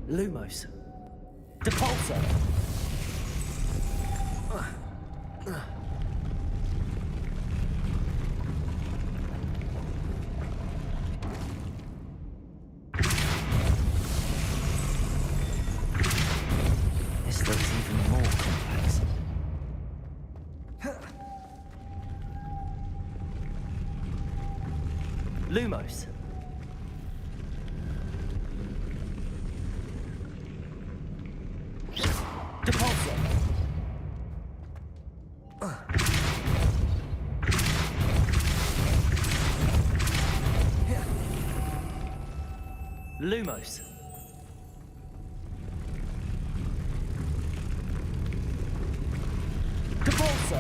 Lumos! Depulso! This looks even more complex. Lumos. Depulso. Lumos. Depulso.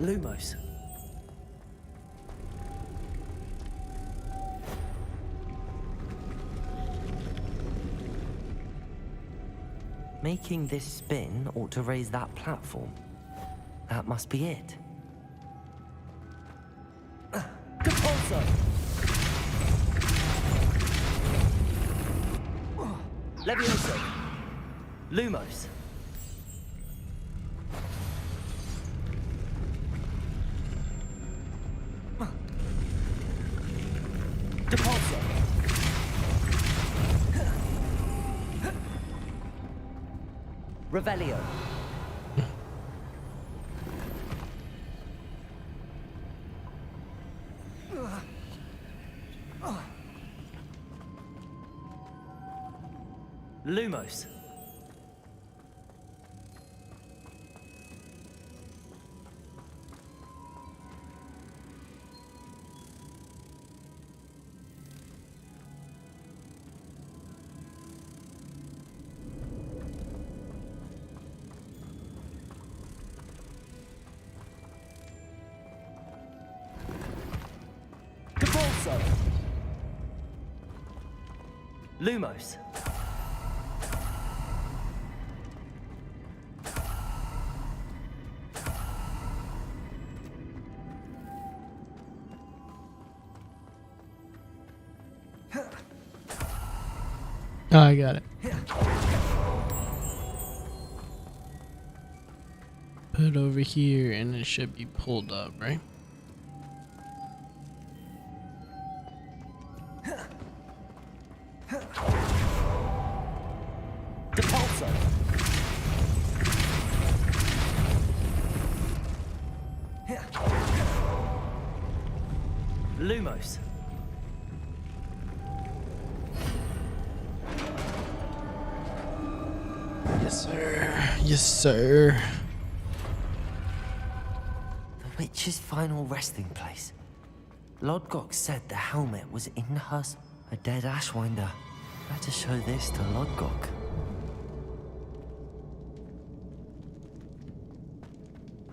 Lumos. Making this spin ought to raise that platform. That must be it. Depulso! Levioso! Lumos! Depulso! Revelio! Lumos. Depulso. Lumos. Oh, I got it. Put it over here and it should be pulled up, right? Depulso. Lumos. Yes, sir. Yes, sir. The witch's final resting place. Lodgok said the helmet was in her... A dead Ashwinder. Better show this to Lodgok.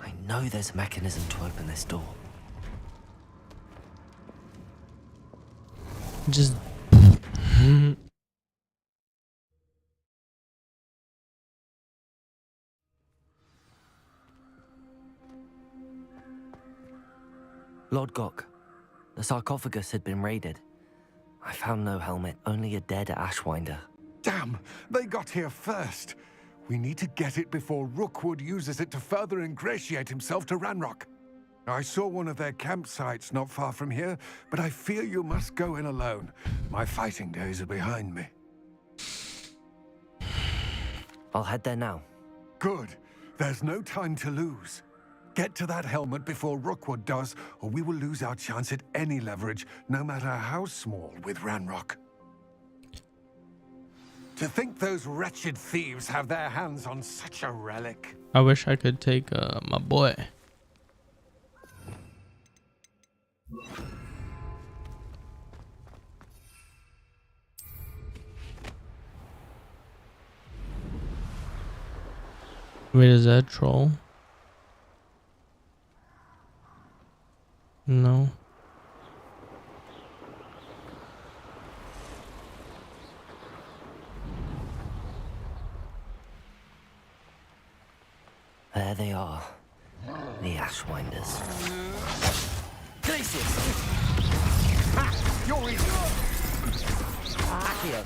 I know there's a mechanism to open this door. Just Lodgok. The sarcophagus had been raided. I found no helmet, only a dead Ashwinder. Damn! They got here first. We need to get it before Rookwood uses it to further ingratiate himself to Ranrock. I saw one of their campsites not far from here, but I fear you must go in alone. My fighting days are behind me. I'll head there now. Good. There's no time to lose. Get to that helmet before Rookwood does, or we will lose our chance at any leverage, no matter how small, with Ranrock. To think those wretched thieves have their hands on such a relic. I wish I could take my boy. Wait, is that a troll? No. There they are. The Ashwinders. Glacius! Ha! You're in! Accio!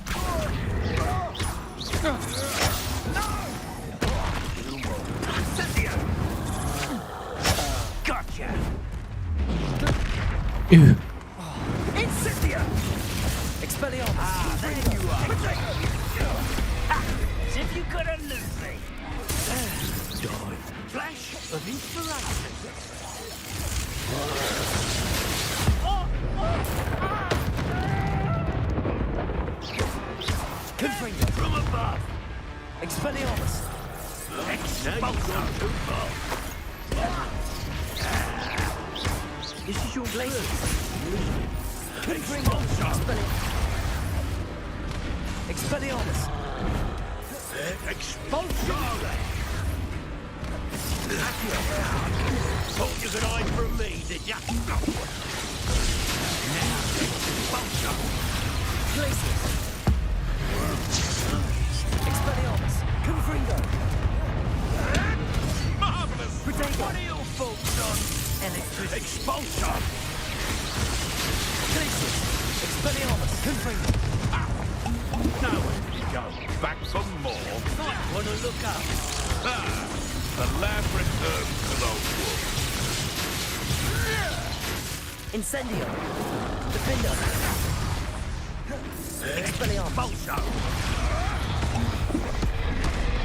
Gotcha! Ew. Incendia! Expelliarmus! Ah, there you are! As if you couldn't lose me! Die. Flash of inspiration! Confringo! From above! Expelliarmus! Expulsion! This is your Glacius! Confringo! Expelliarmus! Expulsion! Thought you could hide from me, did ya? Now, expulsion! Glacius! Expelliarmus! Confringo! Marvelous! Protego! What are your thoughts on electricity? Expulsion! Glacius! Expelliarmus! Confringo! Now where do you go? Back for more? Might want to look up. The lab returns to the wood. Incendio! Defender! Expulsion!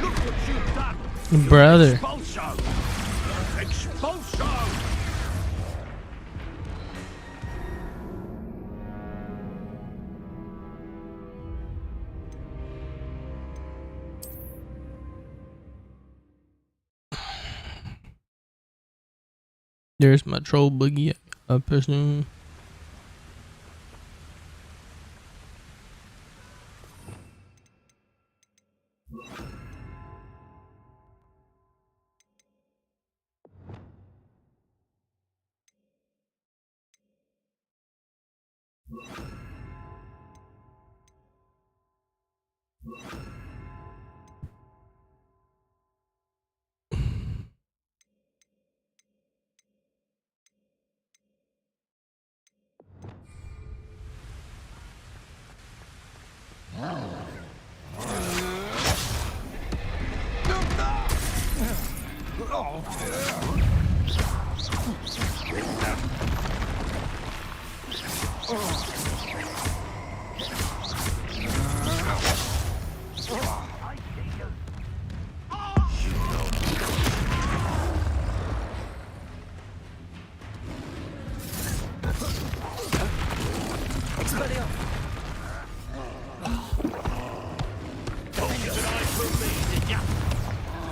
Look what you've done! Brother. Expulsion! Expulsion! There's my troll boogie, I presume.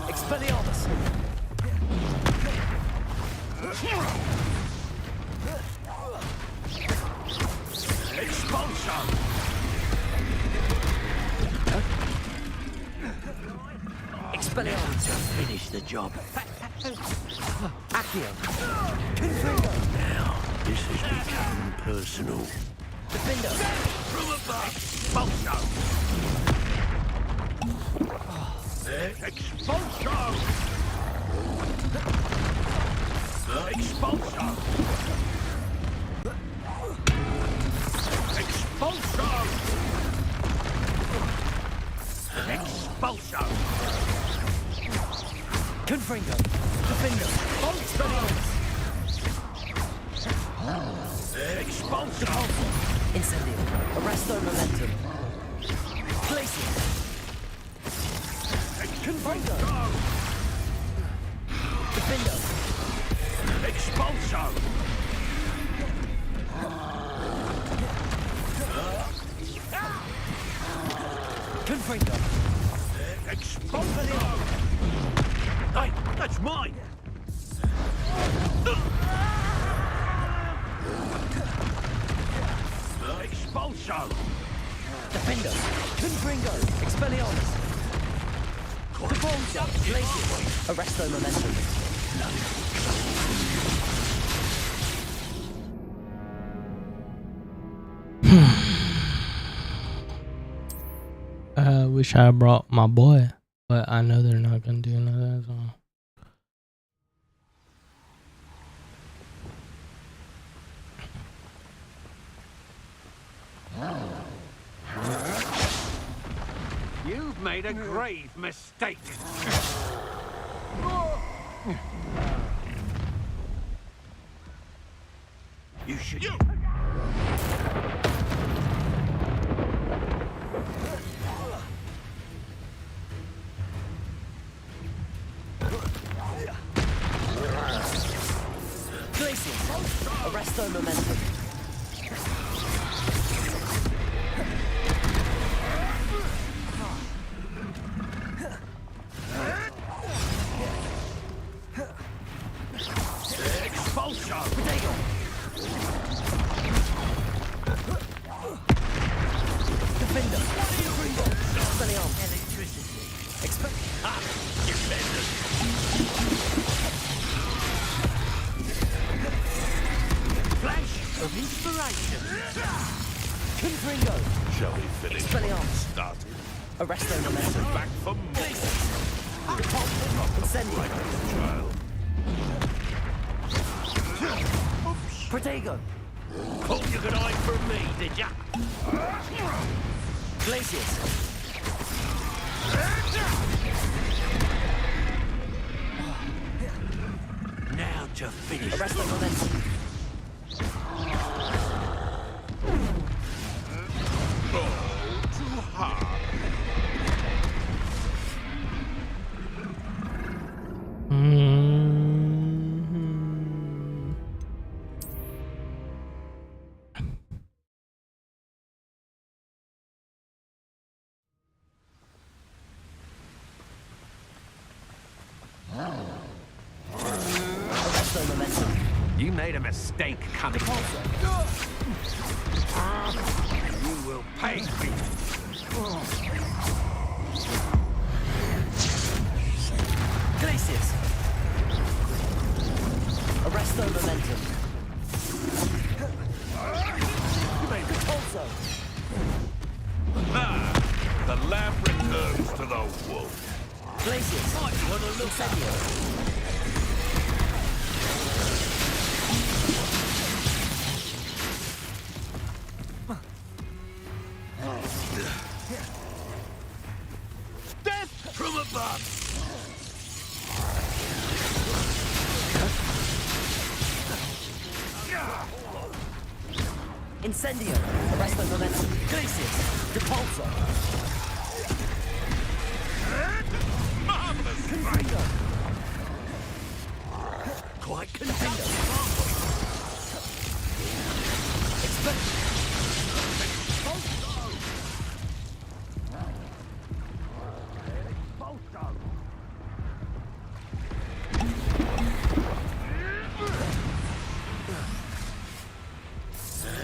Expelliarmus! Expulsion! Expelliarmus! Finish the job. Accio! Confringo! Now, this has become personal. Defender! From above! Expulsion! Expulsion! Expulsion! Incendio. Arresto momentum. Glacius. Confundo. Defendo. Expulso. Confringo. Expulso. Hey, that's mine. Expulso. Defendo. Confringo. Expelliarmus. Deformso. Glacius. Arresto momentum. I wish I brought my boy, but I know they're not gonna do none of that. So. You've made a grave mistake. You should. Glacius. Arresto momentum. Expulso. Defender. Expelliarmus. Electricity. Defenders. Flash of inspiration. Confringo. Shall we finish Expelliarmus. started? Arresto momentum. Back for more. Incendio. Child. Protego. Thought you could hide from me, did ya? Glacius. Now to finish. Arresto momentum. Too hard. Arresto momentum. You made a mistake coming here. You will pay me. Glacius. Arresto momentum. You made it also. The lamb returns to the wolf. Glacius. Incendio. Death from above. Incendio. Arresto momentum. Glacius. Depulso. Marvelous. Confringo. Quite convinced.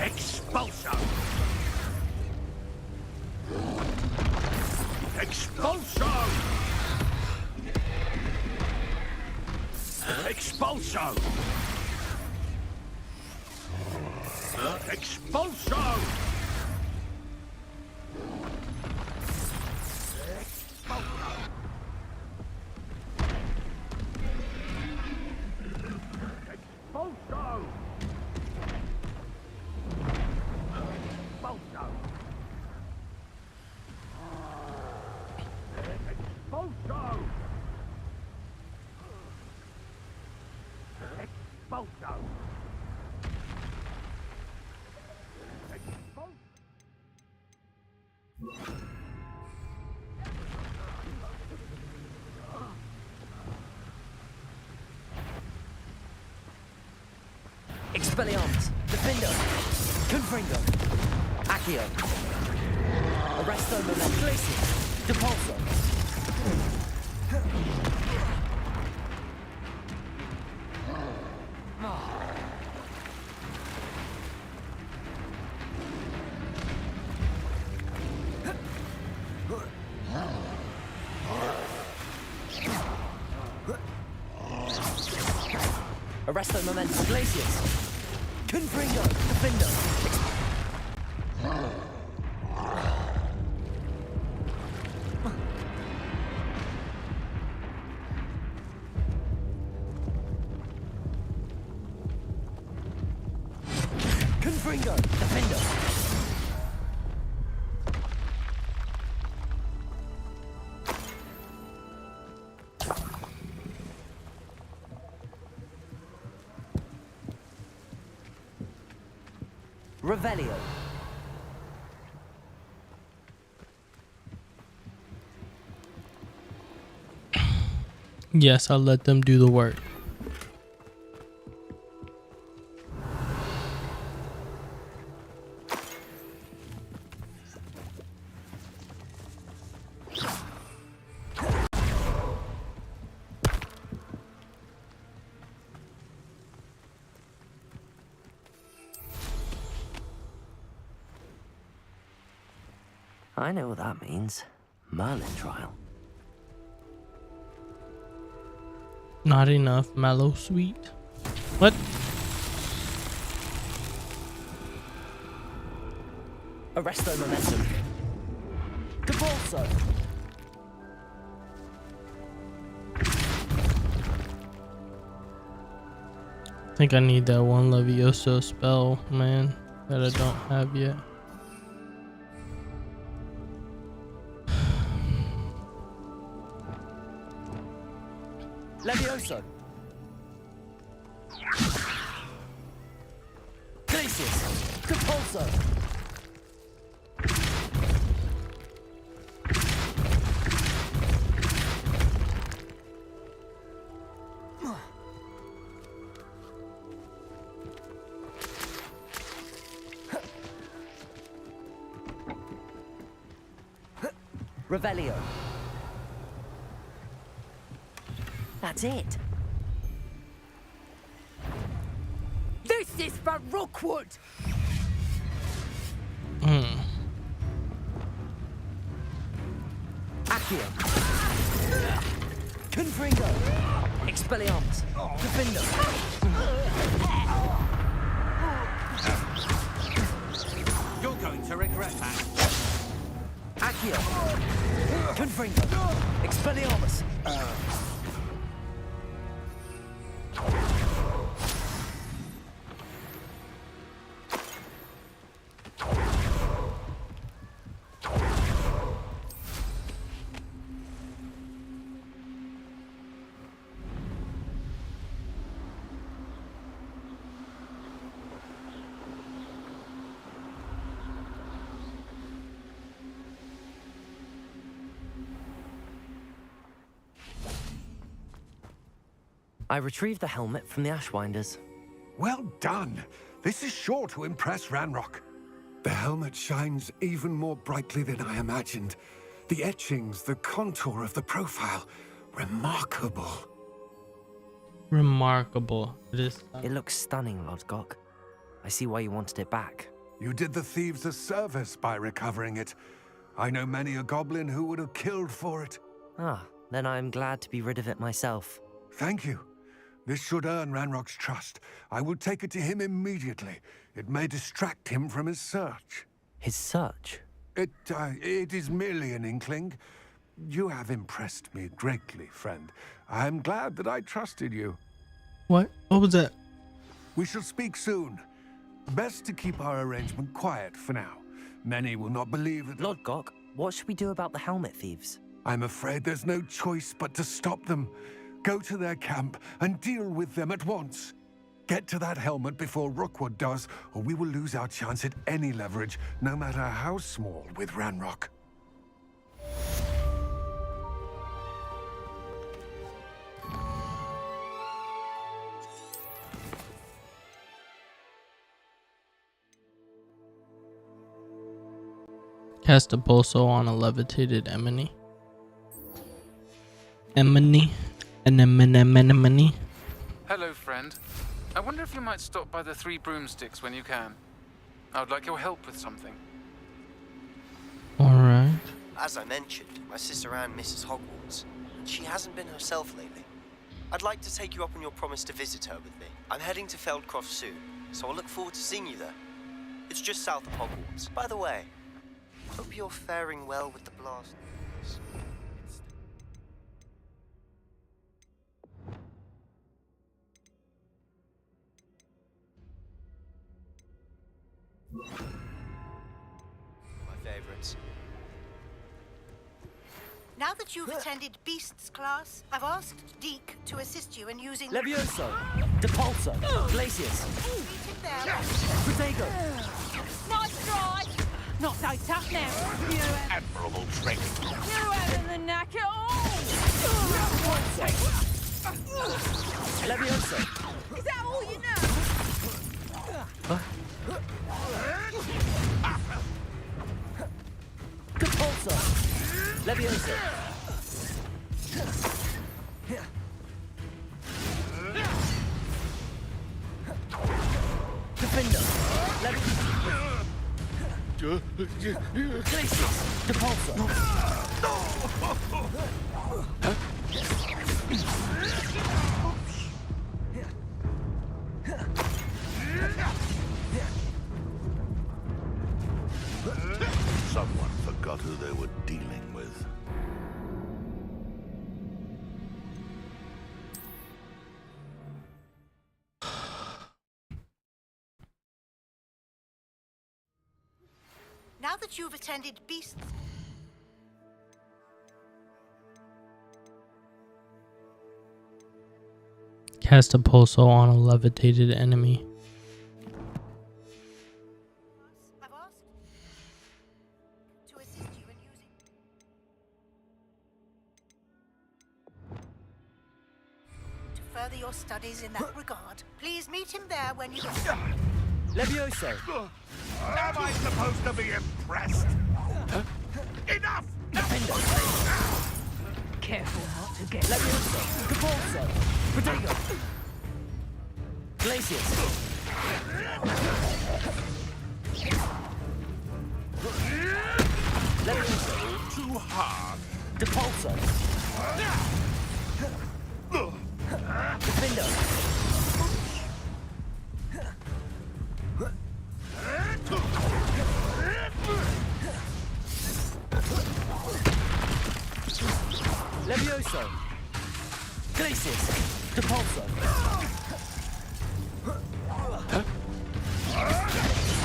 Expulso! Expulso! Expulso! Expulso! Expulso! Expulso! Expelliarmus. Defendo. Confringo. Accio. Arresto Moment. Glacius. Depulso. Arresto Momentum. Glacius. Confringo. Defendo. Confringo. Defendo. Revelio. Yes, I'll let them do the work. I know what that means. Merlin trial. Not enough mellow sweet. What? Arresto Momentum. Depulso. I think I need that one Levioso spell, man, that I don't have yet. Levioso. Glacius. Depulso. Revelio. That's it. This is for Rookwood! Accio. Confringo. Expelliarmus. Defendo. You're going to regret that. Accio. Confringo. Expelliarmus. I retrieved the helmet from the Ashwinders. Well done. This is sure to impress Ranrock. The helmet shines even more brightly than I imagined. The etchings, the contour of the profile, remarkable. Remarkable. It looks stunning, Lodgok. I see why you wanted it back. You did the thieves a service by recovering it. I know many a goblin who would have killed for it. Ah, then I am glad to be rid of it myself. Thank you. This should earn Ranrock's trust. I will take it to him immediately. It may distract him from his search. His search? It is merely an inkling. You have impressed me greatly, friend. I am glad that I trusted you. What? What was that? We shall speak soon. Best to keep our arrangement quiet for now. Many will not believe it. Lodgok, what should we do about the helmet thieves? I'm afraid there's no choice but to stop them. Go to their camp and deal with them at once. Get to that helmet before Rookwood does, or we will lose our chance at any leverage, no matter how small, with Ranrock. Cast a pulso on a levitated enemy. Anemone. Hello, friend. I wonder if you might stop by the Three Broomsticks when you can. I would like your help with something. Alright. As I mentioned, my sister Anne misses Hogwarts, and she hasn't been herself lately. I'd like to take you up on your promise to visit her with me. I'm heading to Feldcroft soon, so I'll look forward to seeing you there. It's just south of Hogwarts. By the way, hope you're faring well with the blast. My favorites. Now that you've attended Beasts class, I've asked Deke to assist you in using... Levioso! Depulso! Glacius! Protego! Nice try! Not so tough now. Admirable trick. You haven't the knack at all! Levioso! Is that all you know? Depulso! Levioso! Defender! Glacius! Depulso! Someone forgot who they were dealing with. Now that you've attended Beasts... Cast a pulso on a levitated enemy. I've asked to assist you in using... To further your studies in that regard, please meet him there when you... Levioso! Am I supposed to be impressed? Enough! Careful not to get... Levioso! Depulso! Protego! Glacius! Levioso! Too hard. Depulso! Defender! Levioso! Glacius! Depulso!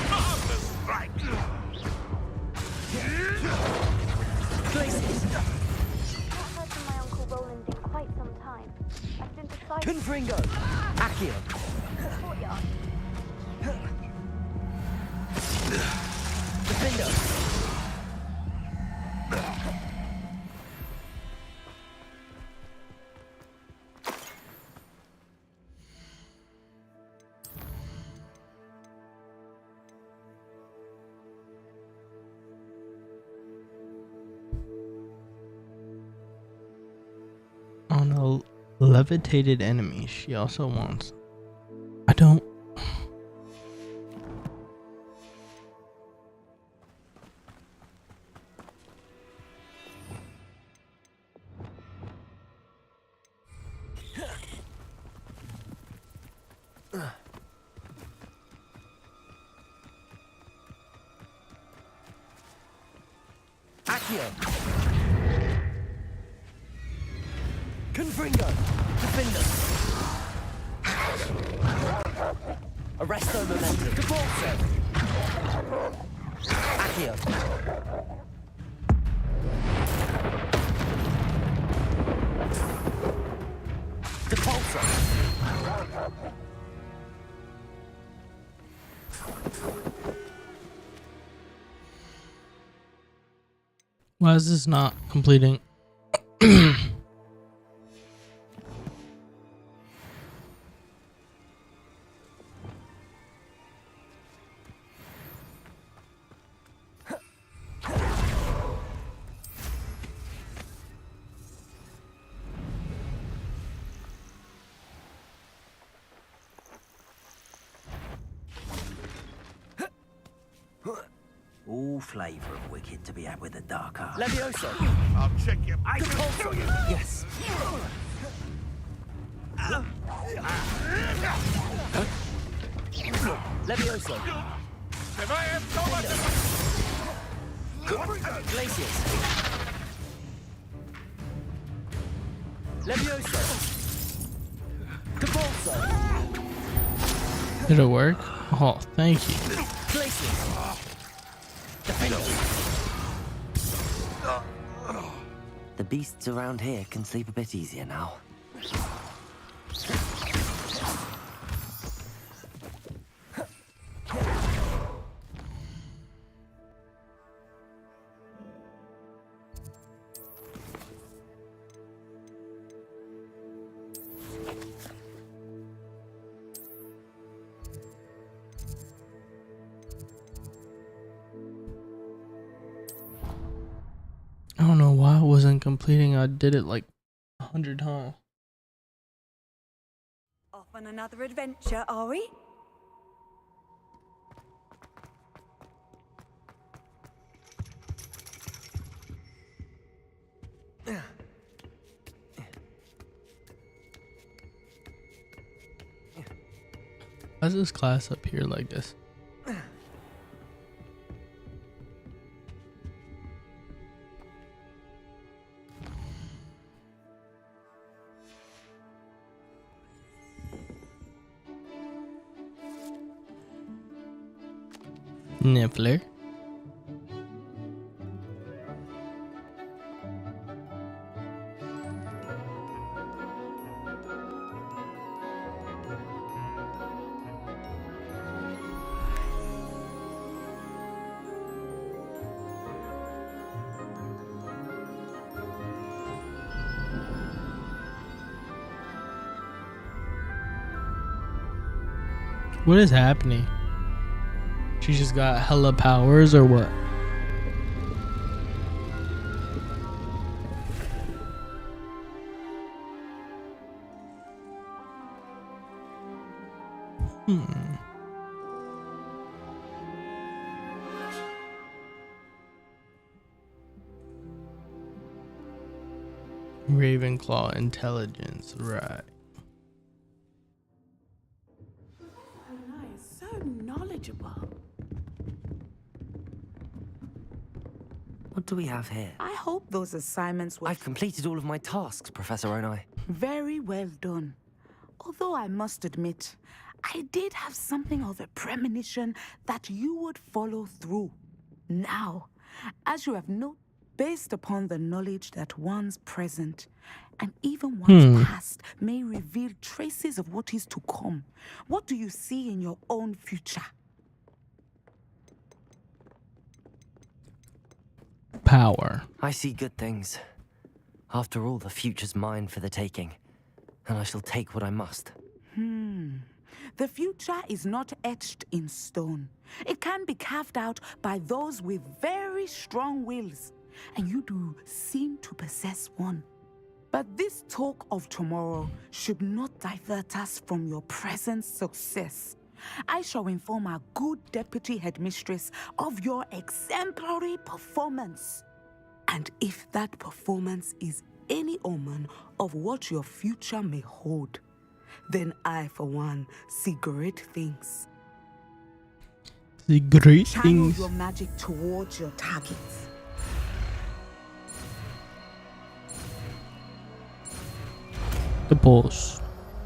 Marvelous strike. Glacius! I've not heard from my Uncle Roland in quite some time. I've been beside Confringo! Accio! courtyard. Defender! On a levitated enemy, she also wants. I don't. Accio! Confringo! Defender! Arresto Momentum! Depulso! Accio! Depulso! Why is this not completing? All flavour of wicked to be had with the dark arts. Levioso! I'll check you. I can kill you! Yes. Levioso! If I have so much Glacius! Levioso! Capulso! Did it work? Oh, thank you. Glacius! Defender! The beasts around here can sleep a bit easier now. I don't know why it wasn't completing. I did it like 100 times. Off on another adventure, are we? Why is this class up here like this? Niffler. What is happening? She just got hella powers or what? Ravenclaw intelligence, right. Nice, so knowledgeable. What do we have here? I hope those assignments were I've completed all of my tasks, Professor Onai. very well done. Although I must admit, I did have something of a premonition that you would follow through. Now, as you have noted, based upon the knowledge that one's present and even one's past may reveal traces of what is to come, what do you see in your own future? Power. I see good things. After all, the future's mine for the taking, and I shall take what I must. The future is not etched in stone. It can be carved out by those with very strong wills, and you do seem to possess one. But this talk of tomorrow should not divert us from your present success. I shall inform our good deputy headmistress of your exemplary performance. And if that performance is any omen of what your future may hold, then I, for one, see great things. The great Channel things. your magic towards your targets. The pulse.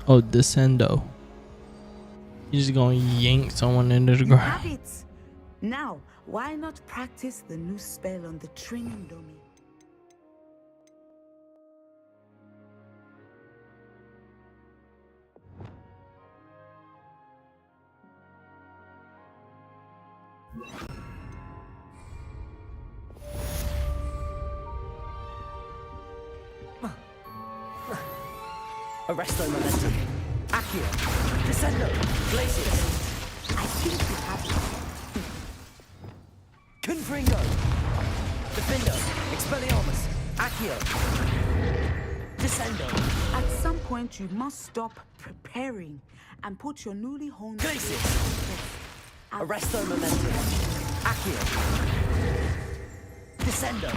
Oh, descendo. You're just gonna yank someone into the You ground. have it. Now, why not practice the new spell on the training dummy? Arresto momentum. Accio. Descendo. Glacius. I think you have it. Confringo. Defendo. Expelliarmus. Accio. Descendo. At some point, you must stop preparing and put your newly honed Glacius. skills to test. Arresto momentum. Accio. Descendo.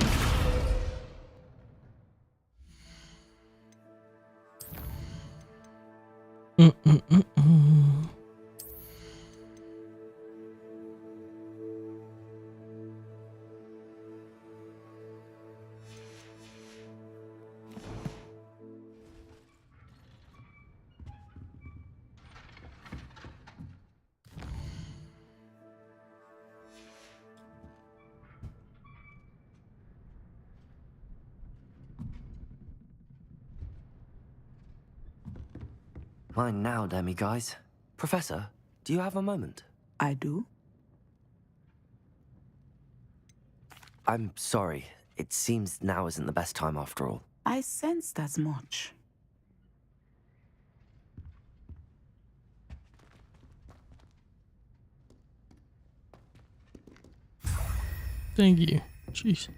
Mine now, demi-guys. Professor, do you have a moment? I do. I'm sorry. It seems now isn't the best time after all. I sensed as much. Thank you. Jeez.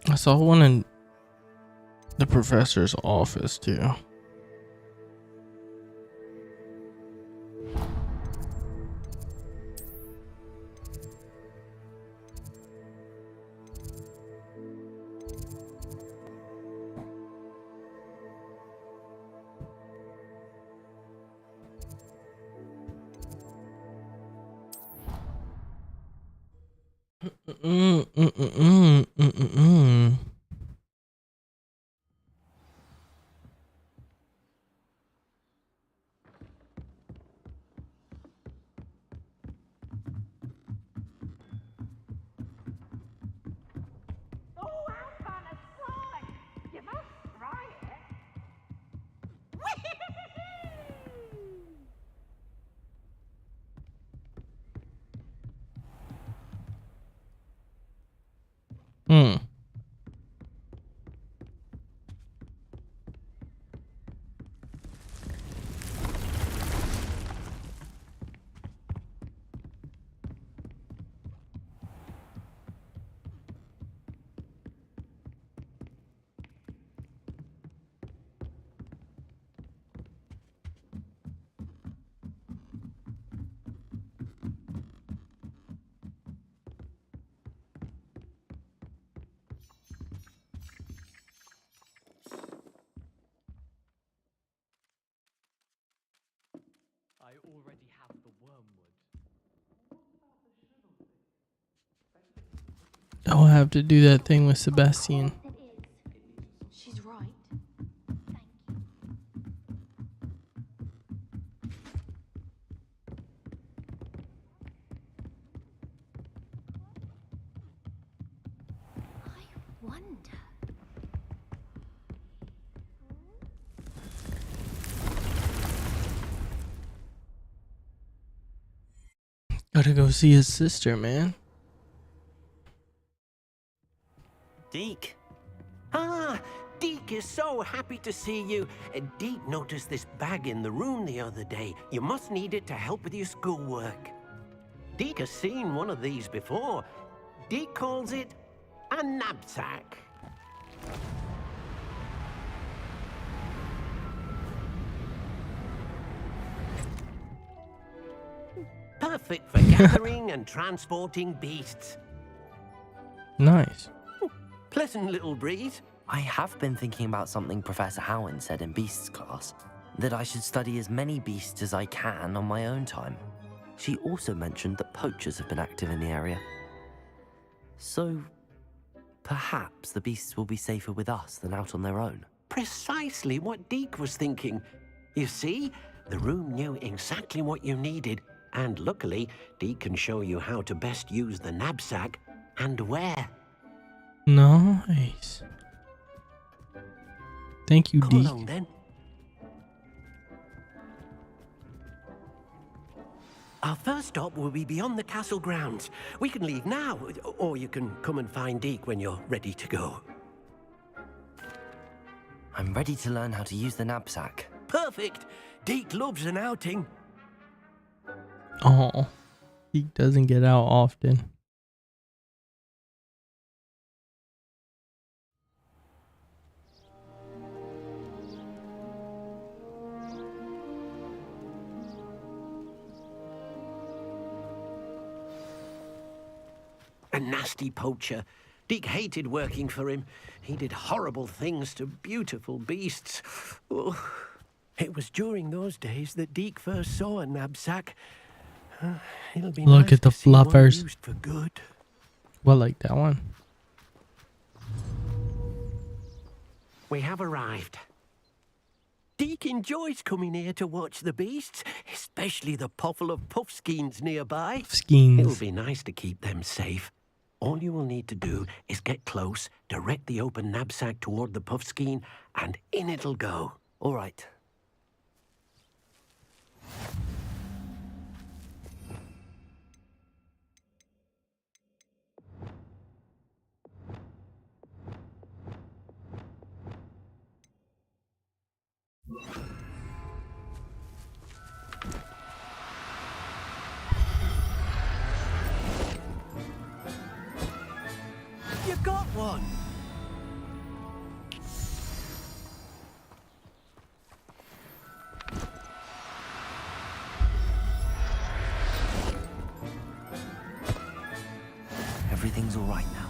I saw one in the professor's office too. I already have the wormwood. I'll have to do that thing with Sebastian. She's right. Gotta go see his sister, man. Deke. Ah, Deke is so happy to see you. Deke noticed this bag in the room the other day. You must need it to help with your schoolwork. Deke has seen one of these before. Deke calls it a knapsack. Perfect for gathering and transporting beasts. Nice. Pleasant little breeze. I have been thinking about something Professor Howin said in Beasts class, that I should study as many beasts as I can on my own time. She also mentioned that poachers have been active in the area. So, perhaps the beasts will be safer with us than out on their own. Precisely what Deke was thinking. You see, the room knew exactly what you needed, and luckily, Deke can show you how to best use the knapsack and where. Nice. Thank you, Come Deke. along, then. Our first stop will be beyond the castle grounds. We can leave now, or you can come and find Deke when you're ready to go. I'm ready to learn how to use the knapsack. Perfect! Deke loves an outing. Oh, he doesn't get out often. A nasty poacher. Deke hated working for him. He did horrible things to beautiful beasts. Oh. It was during those days that Deke first saw a knapsack. It'll be Look nice at the to see one fluffers. used for good. Well, like that one. We have arrived. Deke enjoys coming here to watch the beasts, especially the potful of puffskeins nearby. Puffskeins. It'll be nice to keep them safe. All you will need to do is get close, direct the open knapsack toward the puffskein, and in it'll go. All right. You got one! Everything's all right now.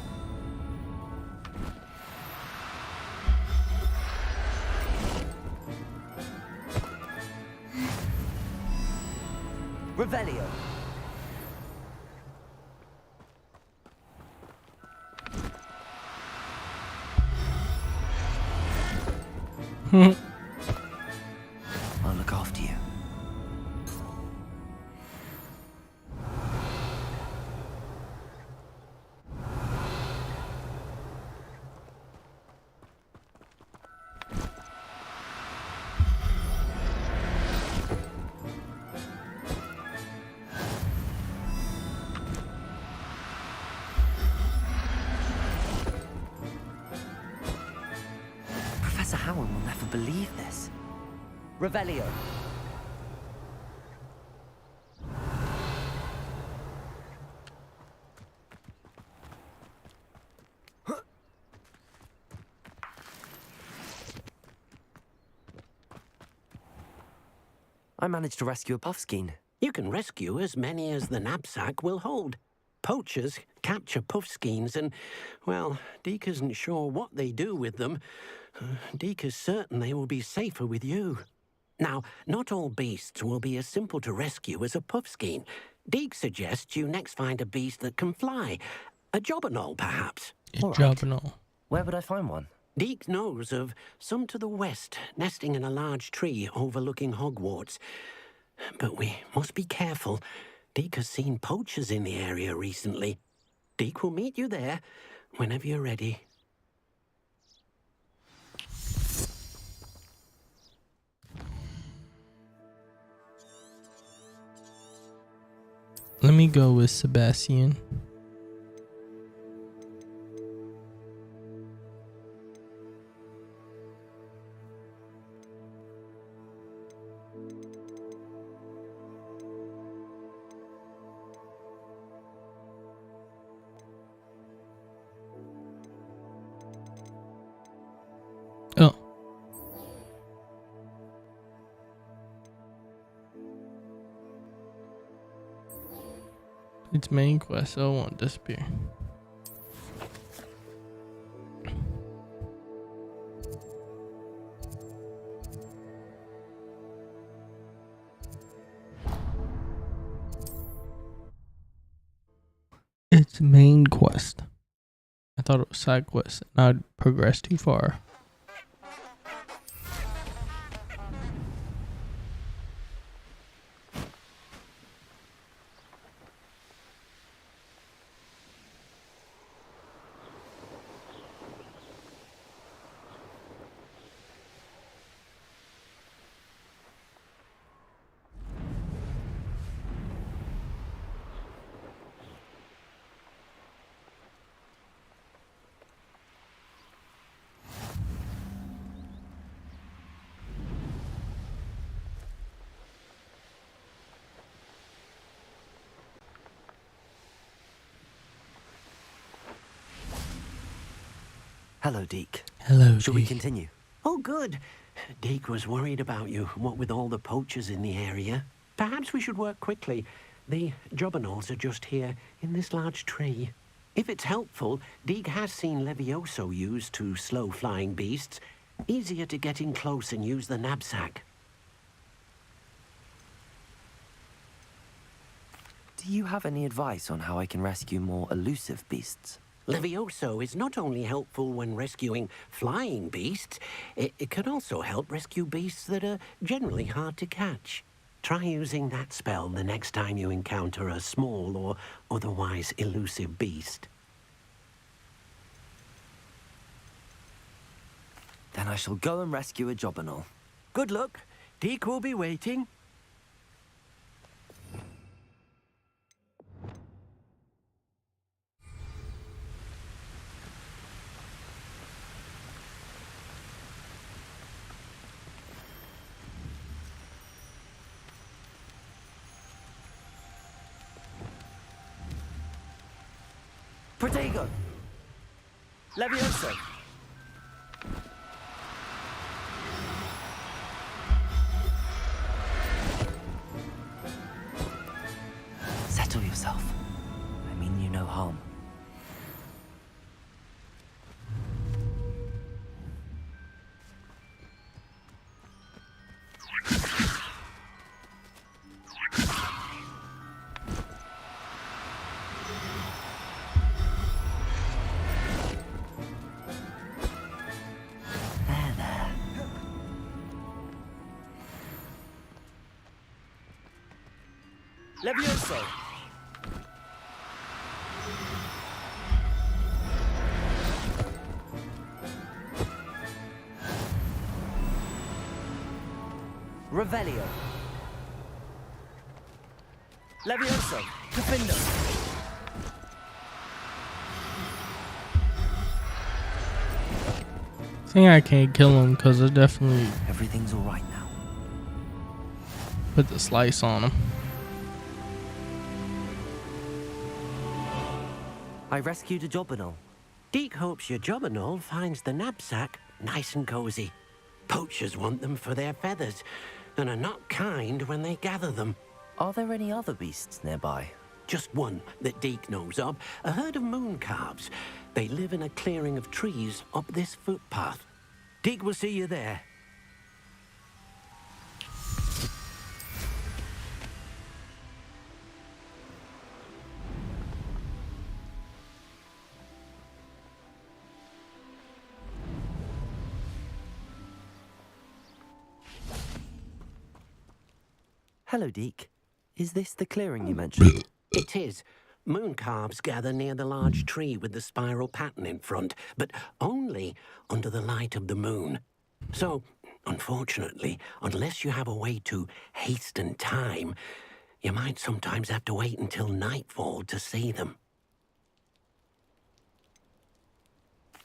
Revelio. I'll look after you. Professor Howard will never believe this. Revelio. I managed to rescue a puffskein. You can rescue as many as the knapsack will hold. Poachers capture puffskeins and, well, Deke isn't sure what they do with them. Deke is certain they will be safer with you. Now, not all beasts will be as simple to rescue as a puffskein. Deke suggests you next find a beast that can fly. A jobberknoll, perhaps. Jobberknoll. Where would I find one? Deke knows of some to the west, nesting in a large tree overlooking Hogwarts. But we must be careful. Deke has seen poachers in the area recently. Deke will meet you there whenever you're ready. Let me go with Sebastian. Oh. Its main quest, so it won't disappear. Its main quest. I thought it was side quest, and I'd progressed too far. Hello, Deke. Hello, Shall we continue? Oh, good. Deke was worried about you, what with all the poachers in the area. Perhaps we should work quickly. The jobberknolls are just here, in this large tree. If it's helpful, Deeg has seen Levioso used to slow flying beasts. Easier to get in close and use the knapsack. Do you have any advice on how I can rescue more elusive beasts? Levioso is not only helpful when rescuing flying beasts, it can also help rescue beasts that are generally hard to catch. Try using that spell the next time you encounter a small or otherwise elusive beast. Then I shall go and rescue a Jobberknoll. Good luck. Deek will be waiting. Protego! Levioso! Settle yourself. I mean you no harm. Levioso! Revelio. Levioso. Defendo. I think I can't kill him because I definitely Everything's all right now. put the slice on him. I rescued a Jobberknoll. Deek hopes your Jobberknoll finds the knapsack nice and cozy. Poachers want them for their feathers and are not kind when they gather them. Are there any other beasts nearby? Just one that Deek knows of, a herd of moon calves. They live in a clearing of trees up this footpath. Deek will see you there. Hello, Deek. Is this the clearing you mentioned? It is. Moon calves gather near the large tree with the spiral pattern in front, but only under the light of the moon. So, unfortunately, unless you have a way to hasten time, you might sometimes have to wait until nightfall to see them.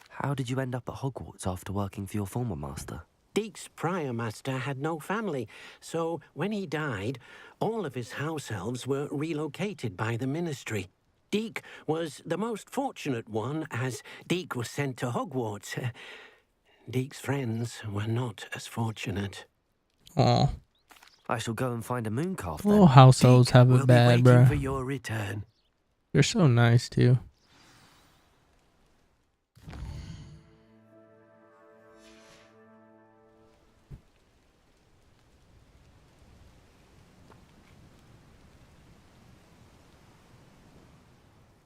How did you end up at Hogwarts after working for your former master? Deek's prior master had no family, so when he died, all of his house elves were relocated by the ministry. Deek was the most fortunate one, as Deek was sent to Hogwarts. Deek's friends were not as fortunate. Aw. I shall go and find a moon calf then. Little house elves have it bad, bro. For your return. You're so nice too.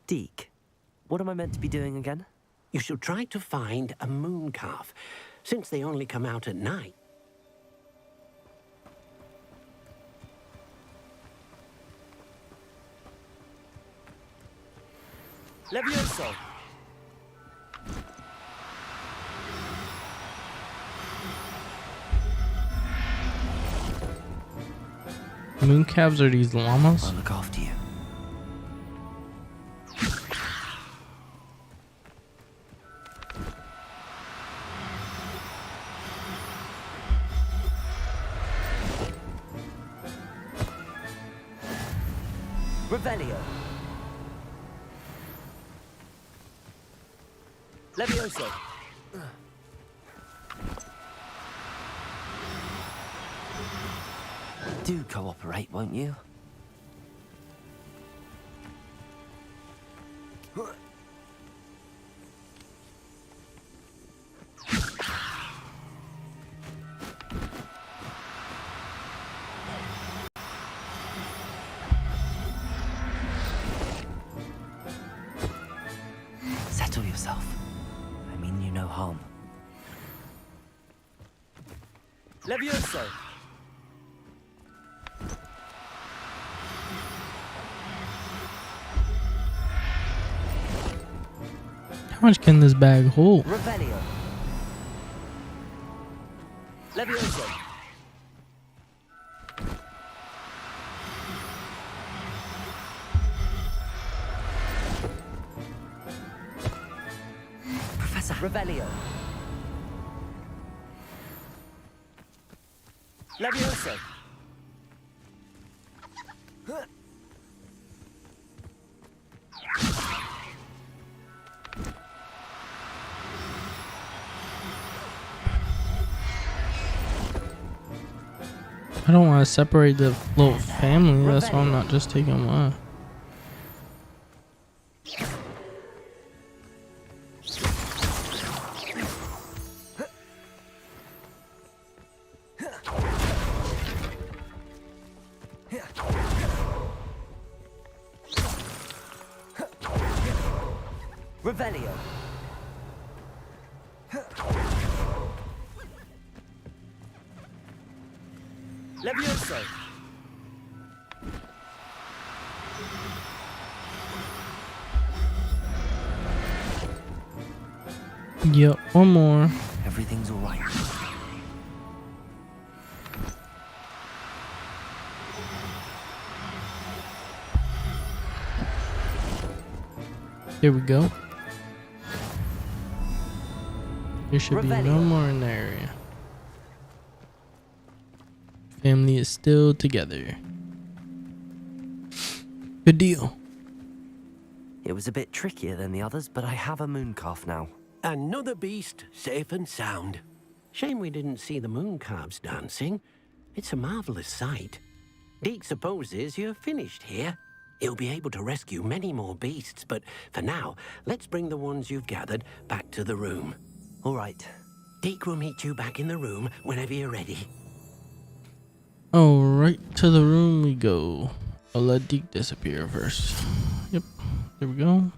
Deek, what am I meant to be doing again? You should try to find a moon calf, since they only come out at night. Levioso! Moon calves are these llamas? I'll look after you. Revelio. Levioso. Do cooperate, won't you? Levioso. How much can this bag hold? Revelio. Levioso. Professor Revelio. Levioso. I don't want to separate the little family. That's why I'm not just taking one. Revelio. Levioso. Yep, one more. Everything's all right. Here we go. There should be no more in the area. Family is still together. Good deal. It was a bit trickier than the others, but I have a mooncalf now. Another beast, safe and sound. Shame we didn't see the mooncalves dancing. It's a marvelous sight. Deke supposes you're finished here. He'll be able to rescue many more beasts, but for now, let's bring the ones you've gathered back to the room. All right. Deke will meet you back in the room whenever you're ready. Alright, to the room we go. I'll let Deke disappear first. Yep, there we go.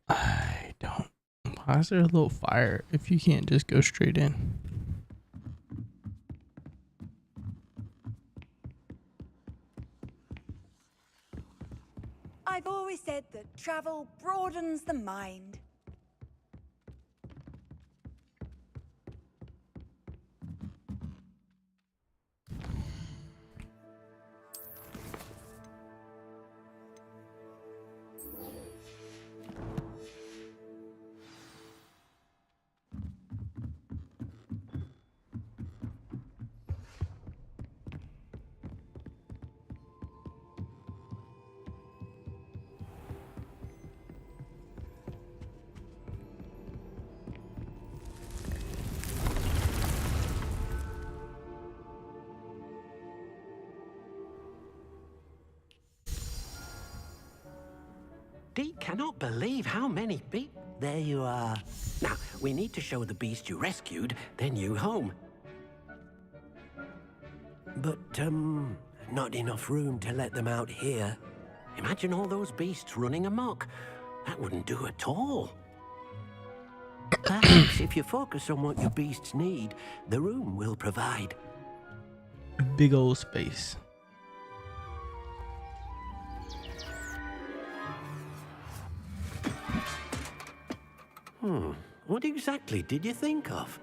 I don't. Why is there a little fire if you can't just go straight in? I've always said that travel broadens the mind. Deke cannot believe how many There you are. Now, we need to show the beast you rescued their new home. But, not enough room to let them out here. Imagine all those beasts running amok. That wouldn't do at all. Perhaps if you focus on what your beasts need, the room will provide. Big old space. What exactly did you think of?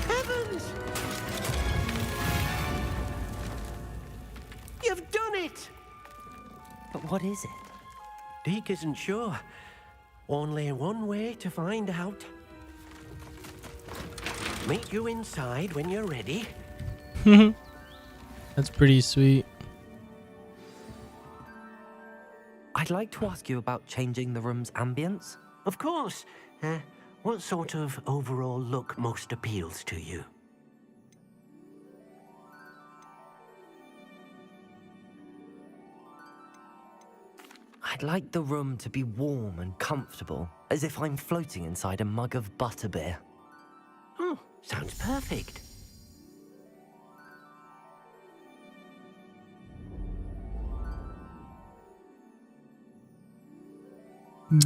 Heavens! You've done it! But what is it? Deke isn't sure. Only one way to find out. Meet you inside when you're ready. That's pretty sweet. I'd like to ask you about changing the room's ambience. Of course. What sort of overall look most appeals to you? I'd like the room to be warm and comfortable, as if I'm floating inside a mug of butterbeer. Oh, sounds perfect.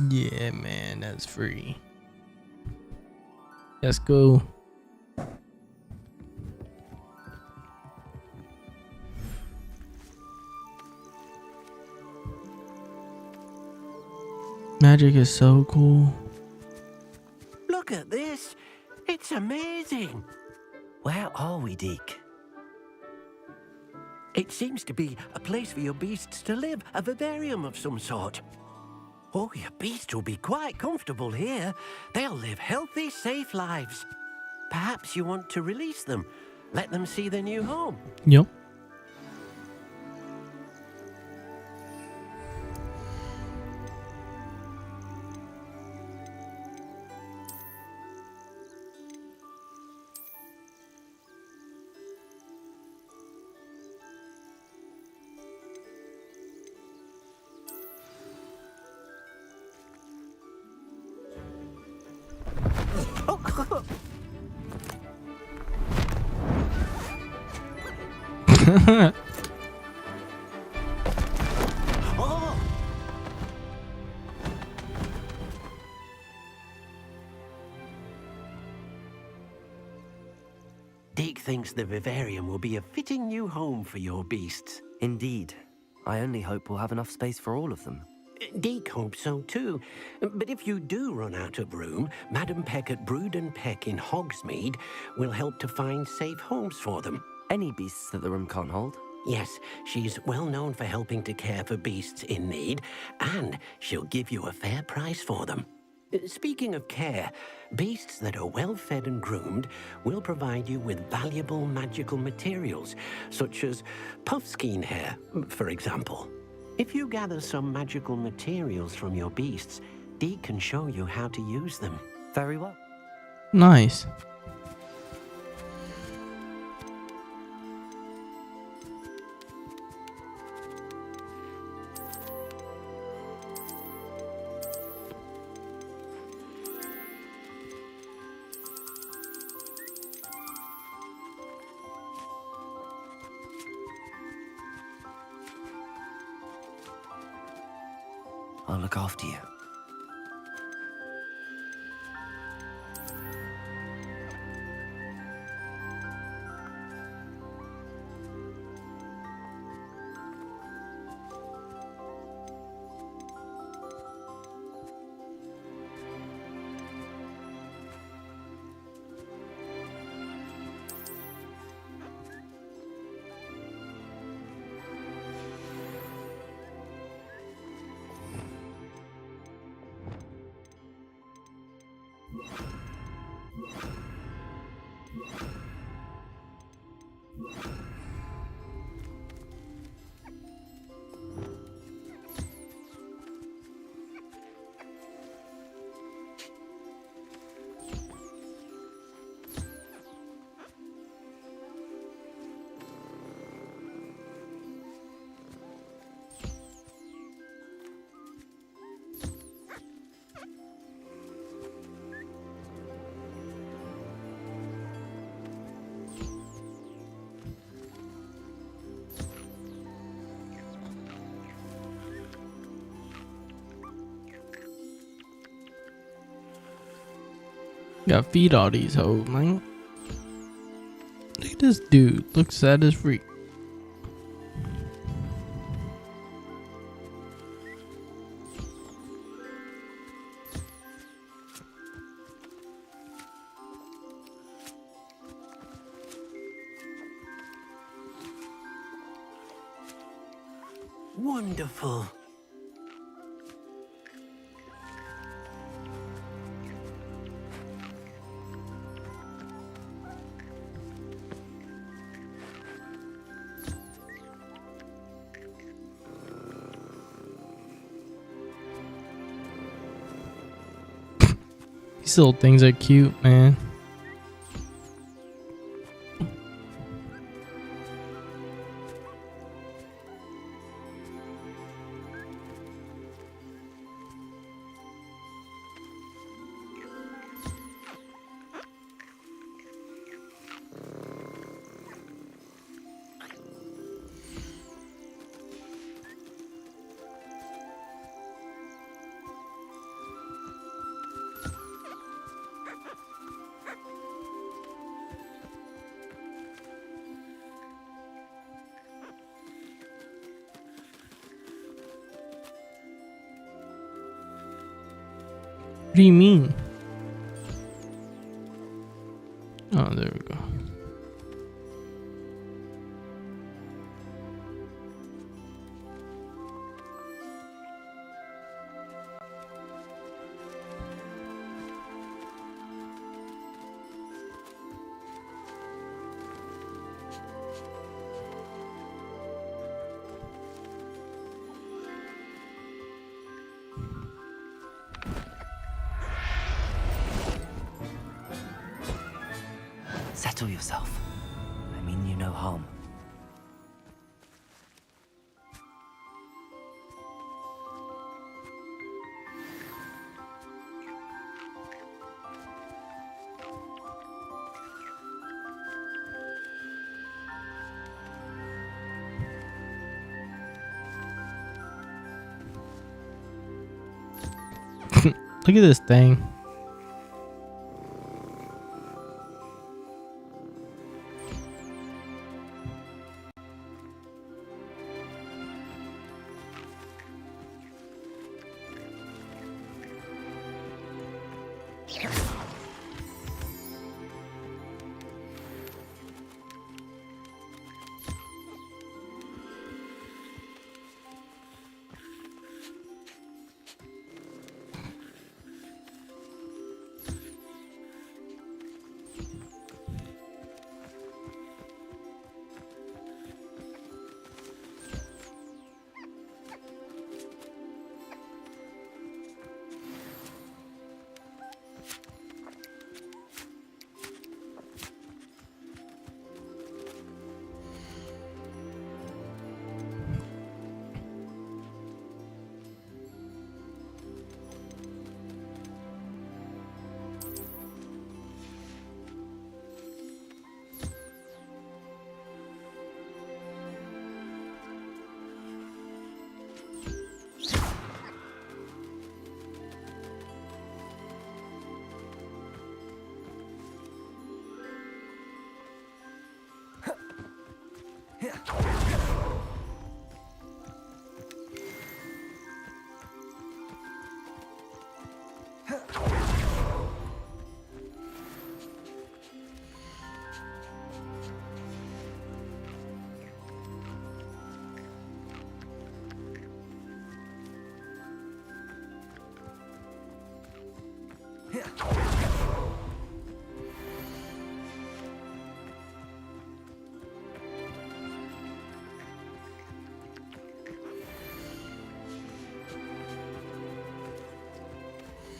Yeah, man, that's free. Let's go. Magic is so cool. Look at this. It's amazing. Where are we, Deke? It seems to be a place for your beasts to live, a vivarium of some sort. Oh, your beasts will be quite comfortable here. They'll live healthy, safe lives. Perhaps you want to release them, let them see their new home. Yep. Oh! Deke thinks the vivarium will be a fitting new home for your beasts. Indeed. I only hope we'll have enough space for all of them. Deke hopes so too. But if you do run out of room, Madam Peck at Brood and Peck in Hogsmeade will help to find safe homes for them. Any beasts that the room can't hold? Yes, she's well known for helping to care for beasts in need, and she'll give you a fair price for them. Speaking of care, beasts that are well fed and groomed will provide you with valuable magical materials, such as puffskein hair, for example. If you gather some magical materials from your beasts, Deke can show you how to use them. Very well. Nice. I'll look after you. Gotta feed all these hoes, man. Look at this dude. Looks sad as freak. Wonderful. These little things are cute, man. What do you mean? Oh, there we go. Settle yourself. I mean you no harm. Look at this thing.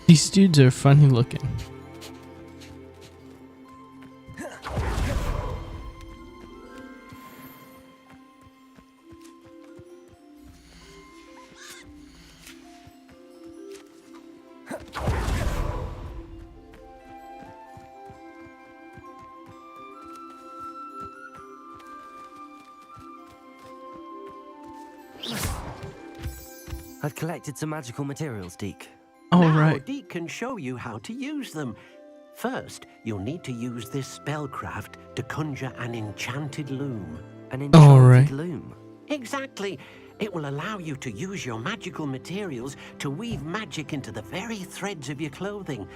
These dudes are funny looking. I've collected some magical materials, Deke. Now, Deke can show you how to use them. First, you'll need to use this spellcraft to conjure an enchanted loom. An enchanted loom? Exactly. It will allow you to use your magical materials to weave magic into the very threads of your clothing,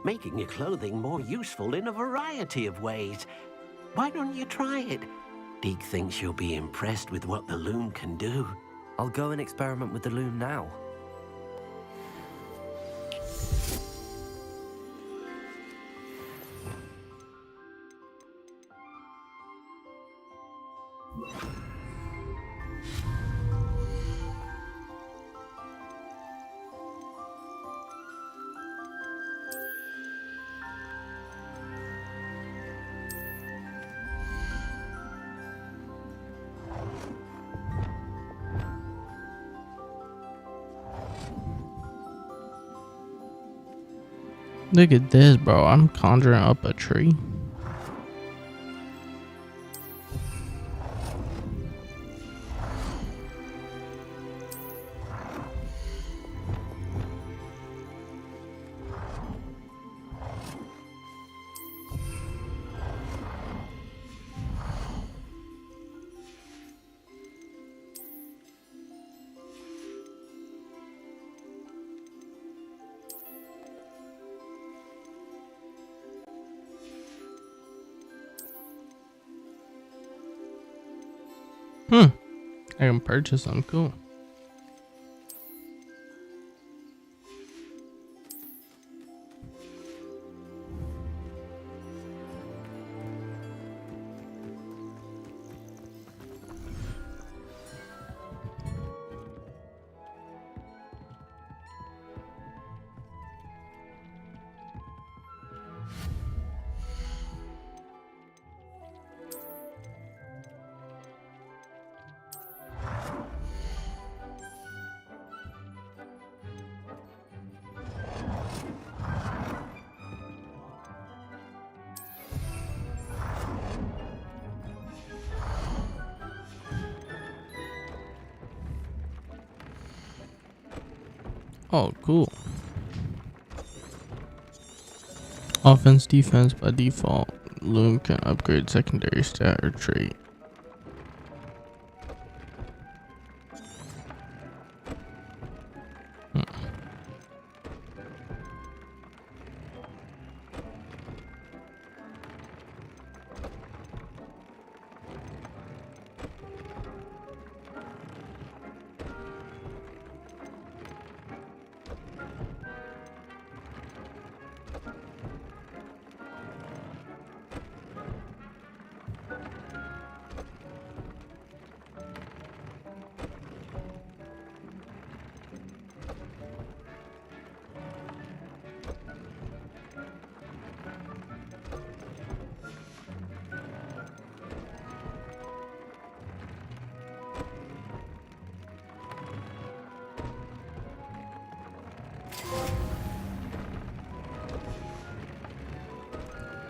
making your clothing more useful in a variety of ways. Why don't you try it? Deke thinks you'll be impressed with what the loom can do. I'll go and experiment with the loom now. Look at this, bro. I'm conjuring up a tree. I can purchase them. Cool. Oh, cool. Offense, defense by default. Loom can upgrade secondary stat or trait.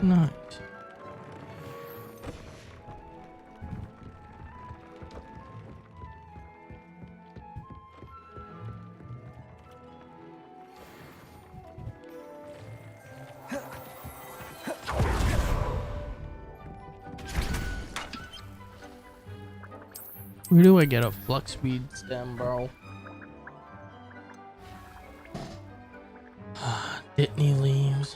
Nice. Where do I get a flux speed stem, bro? Dittany leaves.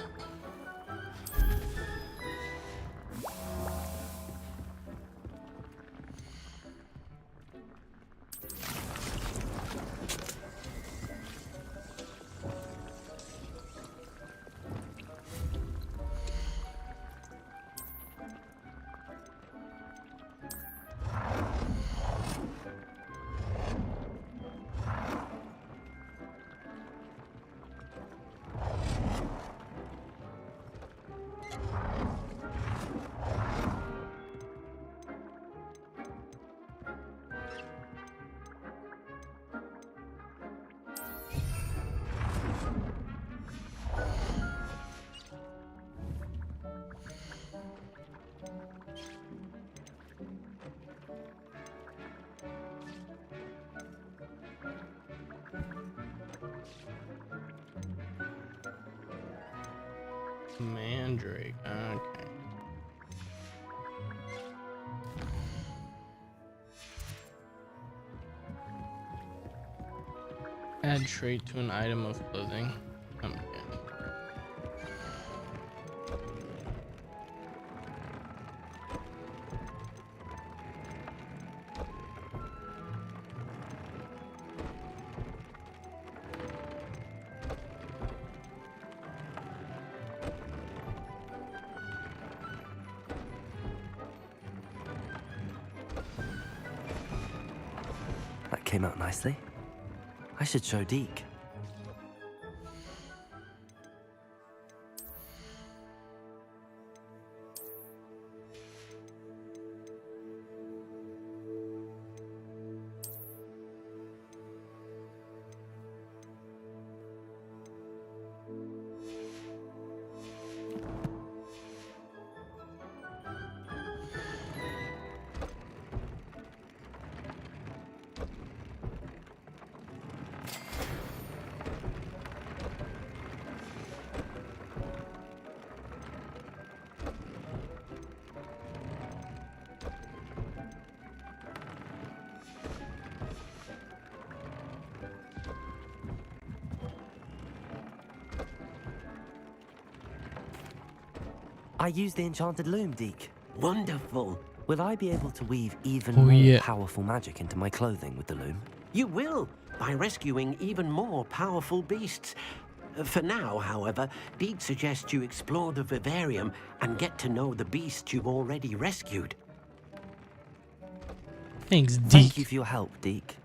Mandrake. Okay. Add trait to an item of clothing. Okay. That came out nicely. I should show Deke. I used the enchanted loom, Deke. Wonderful. Will I be able to weave even Oh, more yeah. powerful magic into my clothing with the loom? You will, by rescuing even more powerful beasts. For now, however, Deke suggests you explore the vivarium and get to know the beasts you've already rescued. Thanks, Deke. Thank you for your help, Deke.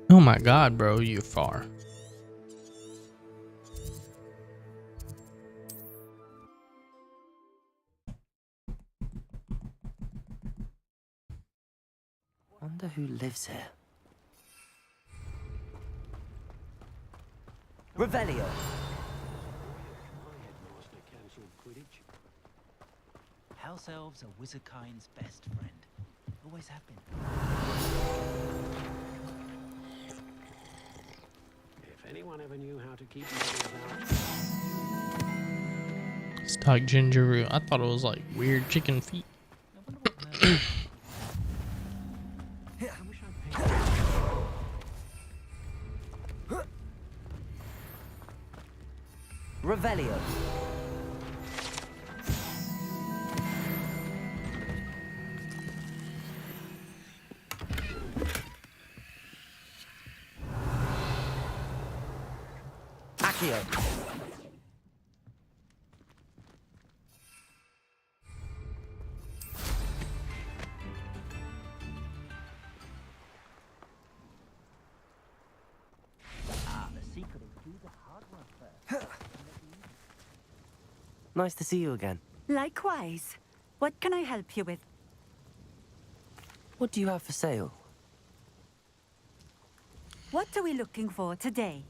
Oh my god, bro, you're far. Wonder who lives here. Revelio. House elves are wizardkind's best friend. Always have been. If anyone ever knew how to keep Stock ginger root. I thought it was like weird chicken feet. Revelio. Accio. The secret is do the hard work first. Nice to see you again. Likewise. What can I help you with? What do you have for sale? What are we looking for today?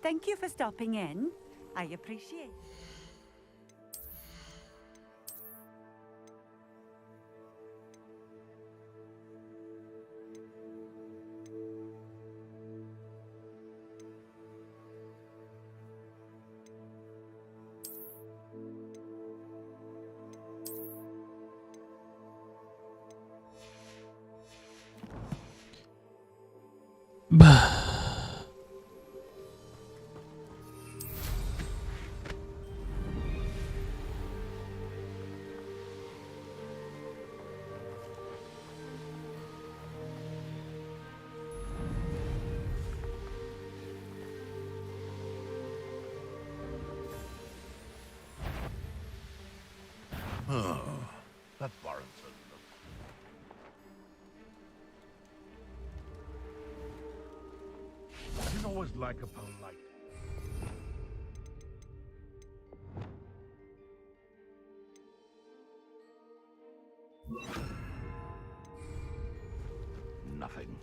Thank you for stopping in. I appreciate it. Oh, that Barrington. I didn't always like a polite. Nothing.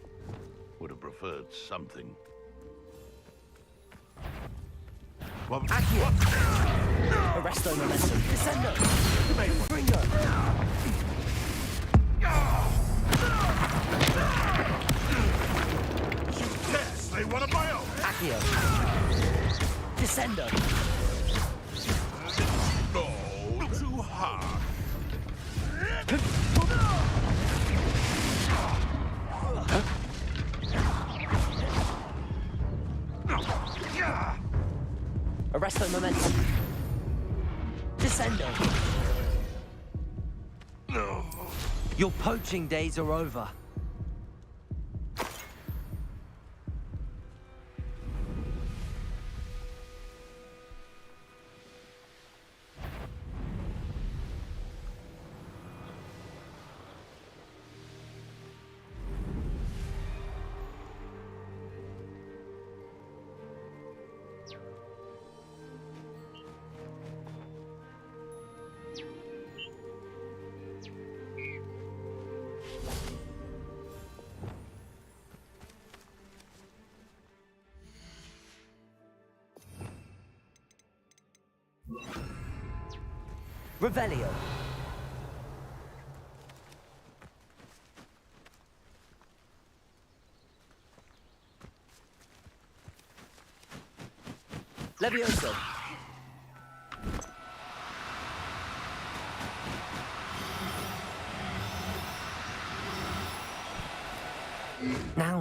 Would have preferred something. What? Arresto momentum. Descendo. Bringer. You dare slay one of my own? Accio. Descendo. No, too hard. Arresto momentum. Descendo. Your poaching days are over. Revelio. Levioso. Now.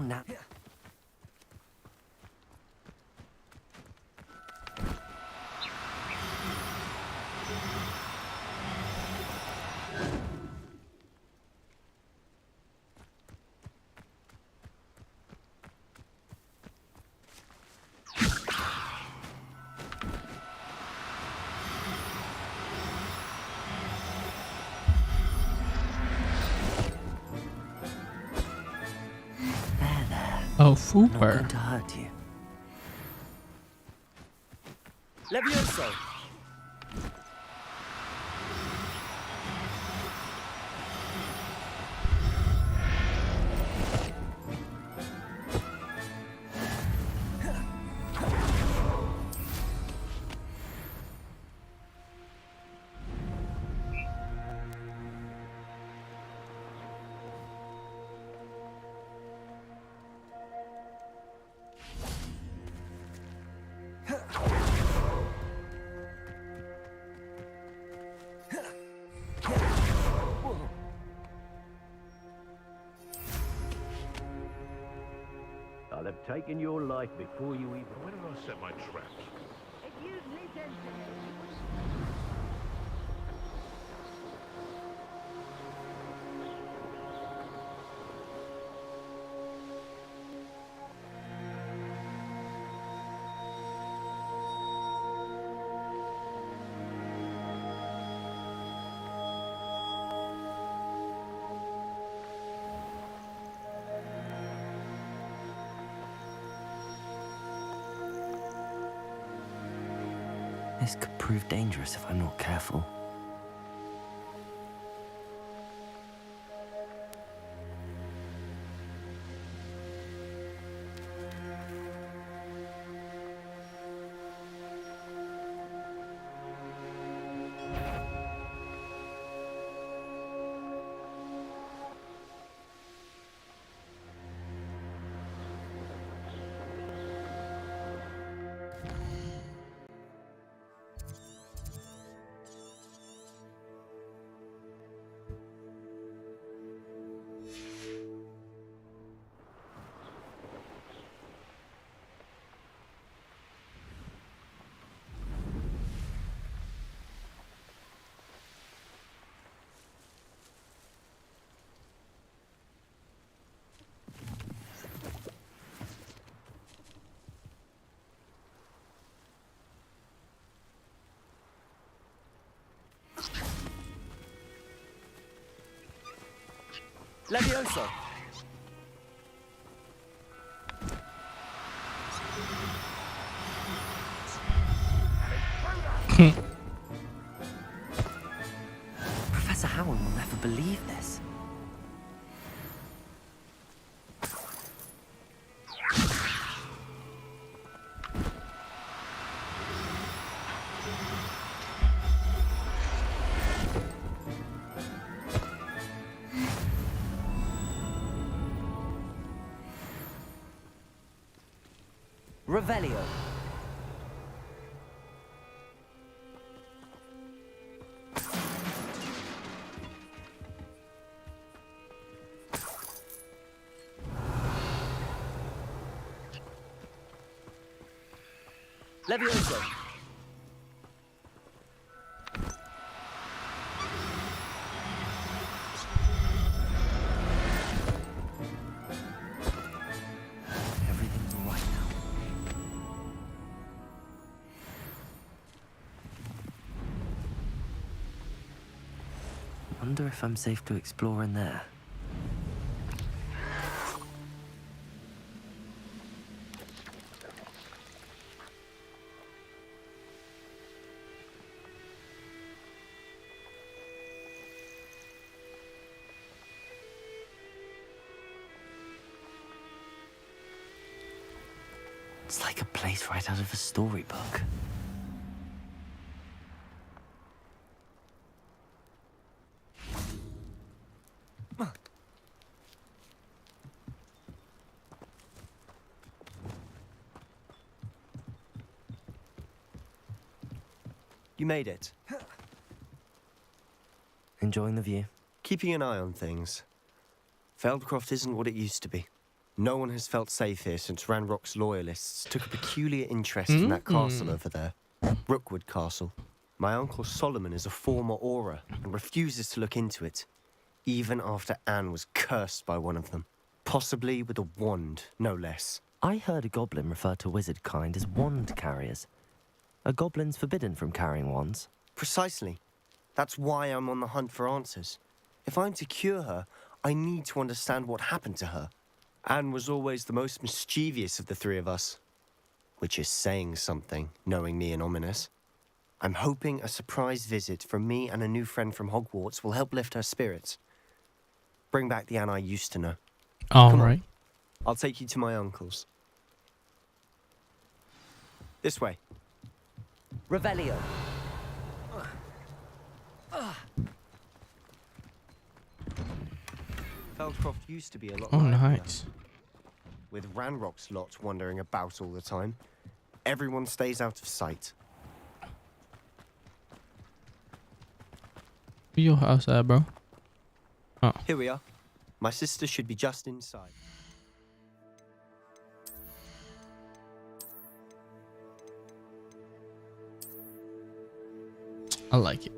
Oh, Not Fooper. going to hurt you. Levioso. I'll have taken your life before you even... Where did I set my traps? If you'd listen to me. This could prove dangerous if I'm not careful. Levioso. Professor Howard. one will never believe this. Revelio. Levioso. Everything's all right now. Wonder if I'm safe to explore in there. It's like a place right out of a storybook. You made it. Enjoying the view? Keeping an eye on things. Feldcroft isn't what it used to be. No one has felt safe here since Ranrock's loyalists took a peculiar interest in that castle over there. Rookwood Castle. My uncle Solomon is a former Auror and refuses to look into it, even after Anne was cursed by one of them. Possibly with a wand, no less. I heard a goblin refer to wizard kind as wand carriers. Are goblins forbidden from carrying wands? Precisely. That's why I'm on the hunt for answers. If I'm to cure her, I need to understand what happened to her. Anne was always the most mischievous of the three of us. Which is saying something, knowing me and Ominous. I'm hoping a surprise visit from me and a new friend from Hogwarts will help lift her spirits. Bring back the Anne I used to know. All right. I'll take you to my uncle's. This way. Revelio. Feldcroft used to be a lot Oh, livelier. nice. With Ranrock's lot wandering about all the time, everyone stays out of sight. Where your house at, bro? Oh. Here we are. My sister should be just inside. I like it.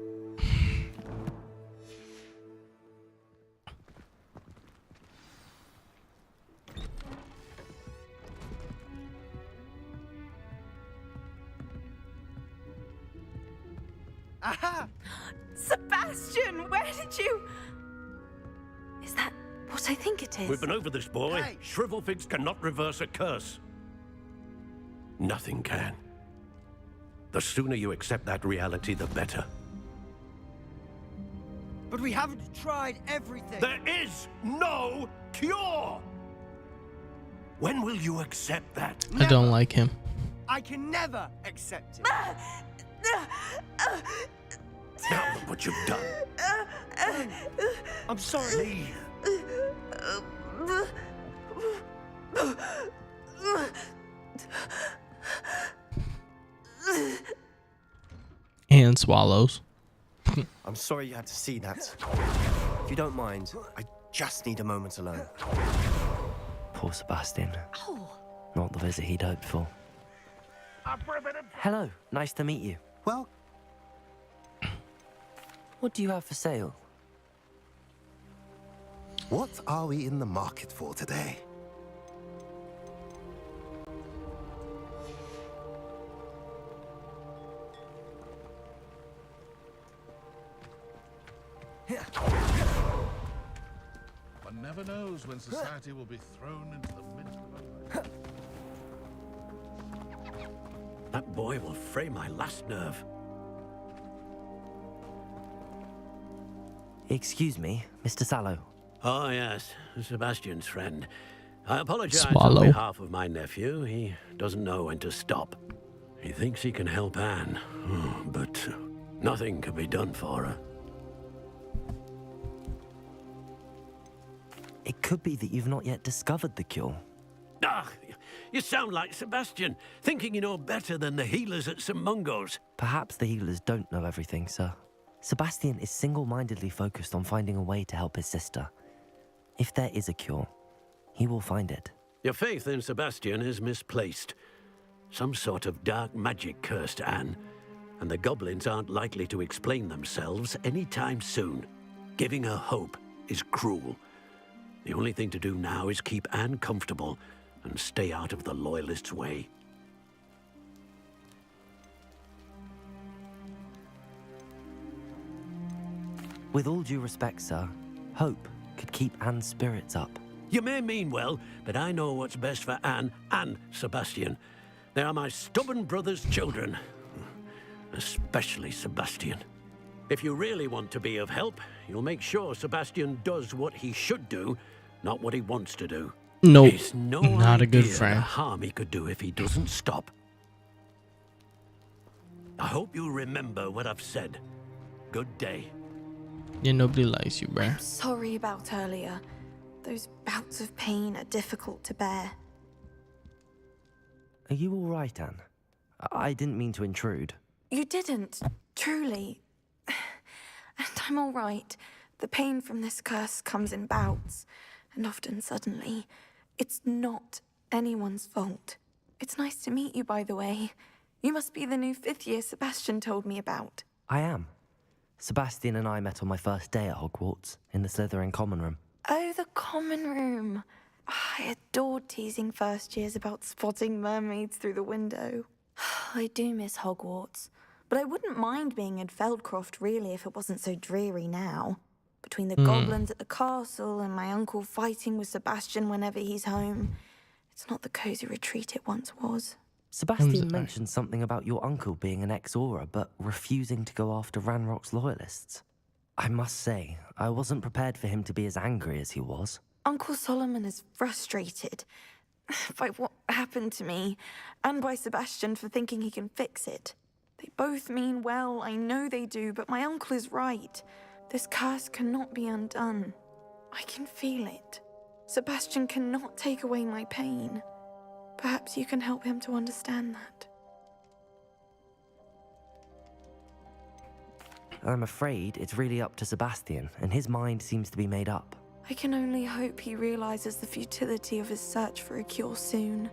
Aha! Sebastian, where did you... Is that what I think it is? We've been over this, boy. Hey. Shrivelfigs cannot reverse a curse. Nothing can. The sooner you accept that reality, the better. But we haven't tried everything. There is no cure! When will you accept that? I don't like him. I can never accept it. Now look what you've done. I'm sorry. And swallows. I'm sorry you had to see that. If you don't mind, I just need a moment alone. Poor Sebastian. Not the visit he'd hoped for. Hello, nice to meet you. Well, what do you have for sale? What are we in the market for today? One never knows when society will be thrown into the midst of a... That boy will fray my last nerve. Excuse me, Mr. Sallow. Oh, yes, Sebastian's friend. I apologize Swallow. on behalf of my nephew. He doesn't know when to stop. He thinks he can help Anne, but nothing can be done for her. It could be that you've not yet discovered the cure. Ah, you sound like Sebastian, thinking you know better than the healers at St. Mungo's. Perhaps the healers don't know everything, sir. Sebastian is single-mindedly focused on finding a way to help his sister. If there is a cure, he will find it. Your faith in Sebastian is misplaced. Some sort of dark magic cursed Anne, and the goblins aren't likely to explain themselves anytime soon. Giving her hope is cruel. The only thing to do now is keep Anne comfortable and stay out of the Loyalists' way. With all due respect, sir, hope could keep Anne's spirits up. You may mean well, but I know what's best for Anne and Sebastian. They are my stubborn brother's children. Especially Sebastian. If you really want to be of help, you'll make sure Sebastian does what he should do, not what he wants to do. Nope, It's no not a good idea friend. the harm he could do if he doesn't stop. I hope you remember what I've said. Good day. Yeah, nobody likes you, bruh. Sorry about earlier. Those bouts of pain are difficult to bear. Are you all right, Anne? I didn't mean to intrude. You didn't, truly. And I'm all right. The pain from this curse comes in bouts, and often suddenly. It's not anyone's fault. It's nice to meet you, by the way. You must be the new 5th year Sebastian told me about. I am. Sebastian and I met on my first day at Hogwarts, in the Slytherin common room. Oh, the common room. I adored teasing first years about spotting mermaids through the window. I do miss Hogwarts, but I wouldn't mind being in Feldcroft really if it wasn't so dreary now. Between the goblins at the castle and my uncle fighting with Sebastian whenever he's home, it's not the cozy retreat it once was. Sebastian mentioned something about your uncle being an ex-Auror, but refusing to go after Ranrock's loyalists. I must say, I wasn't prepared for him to be as angry as he was. Uncle Solomon is frustrated by what happened to me, and by Sebastian for thinking he can fix it. They both mean well, I know they do, but my uncle is right. This curse cannot be undone. I can feel it. Sebastian cannot take away my pain. Perhaps you can help him to understand that. I'm afraid it's really up to Sebastian, and his mind seems to be made up. I can only hope he realizes the futility of his search for a cure soon.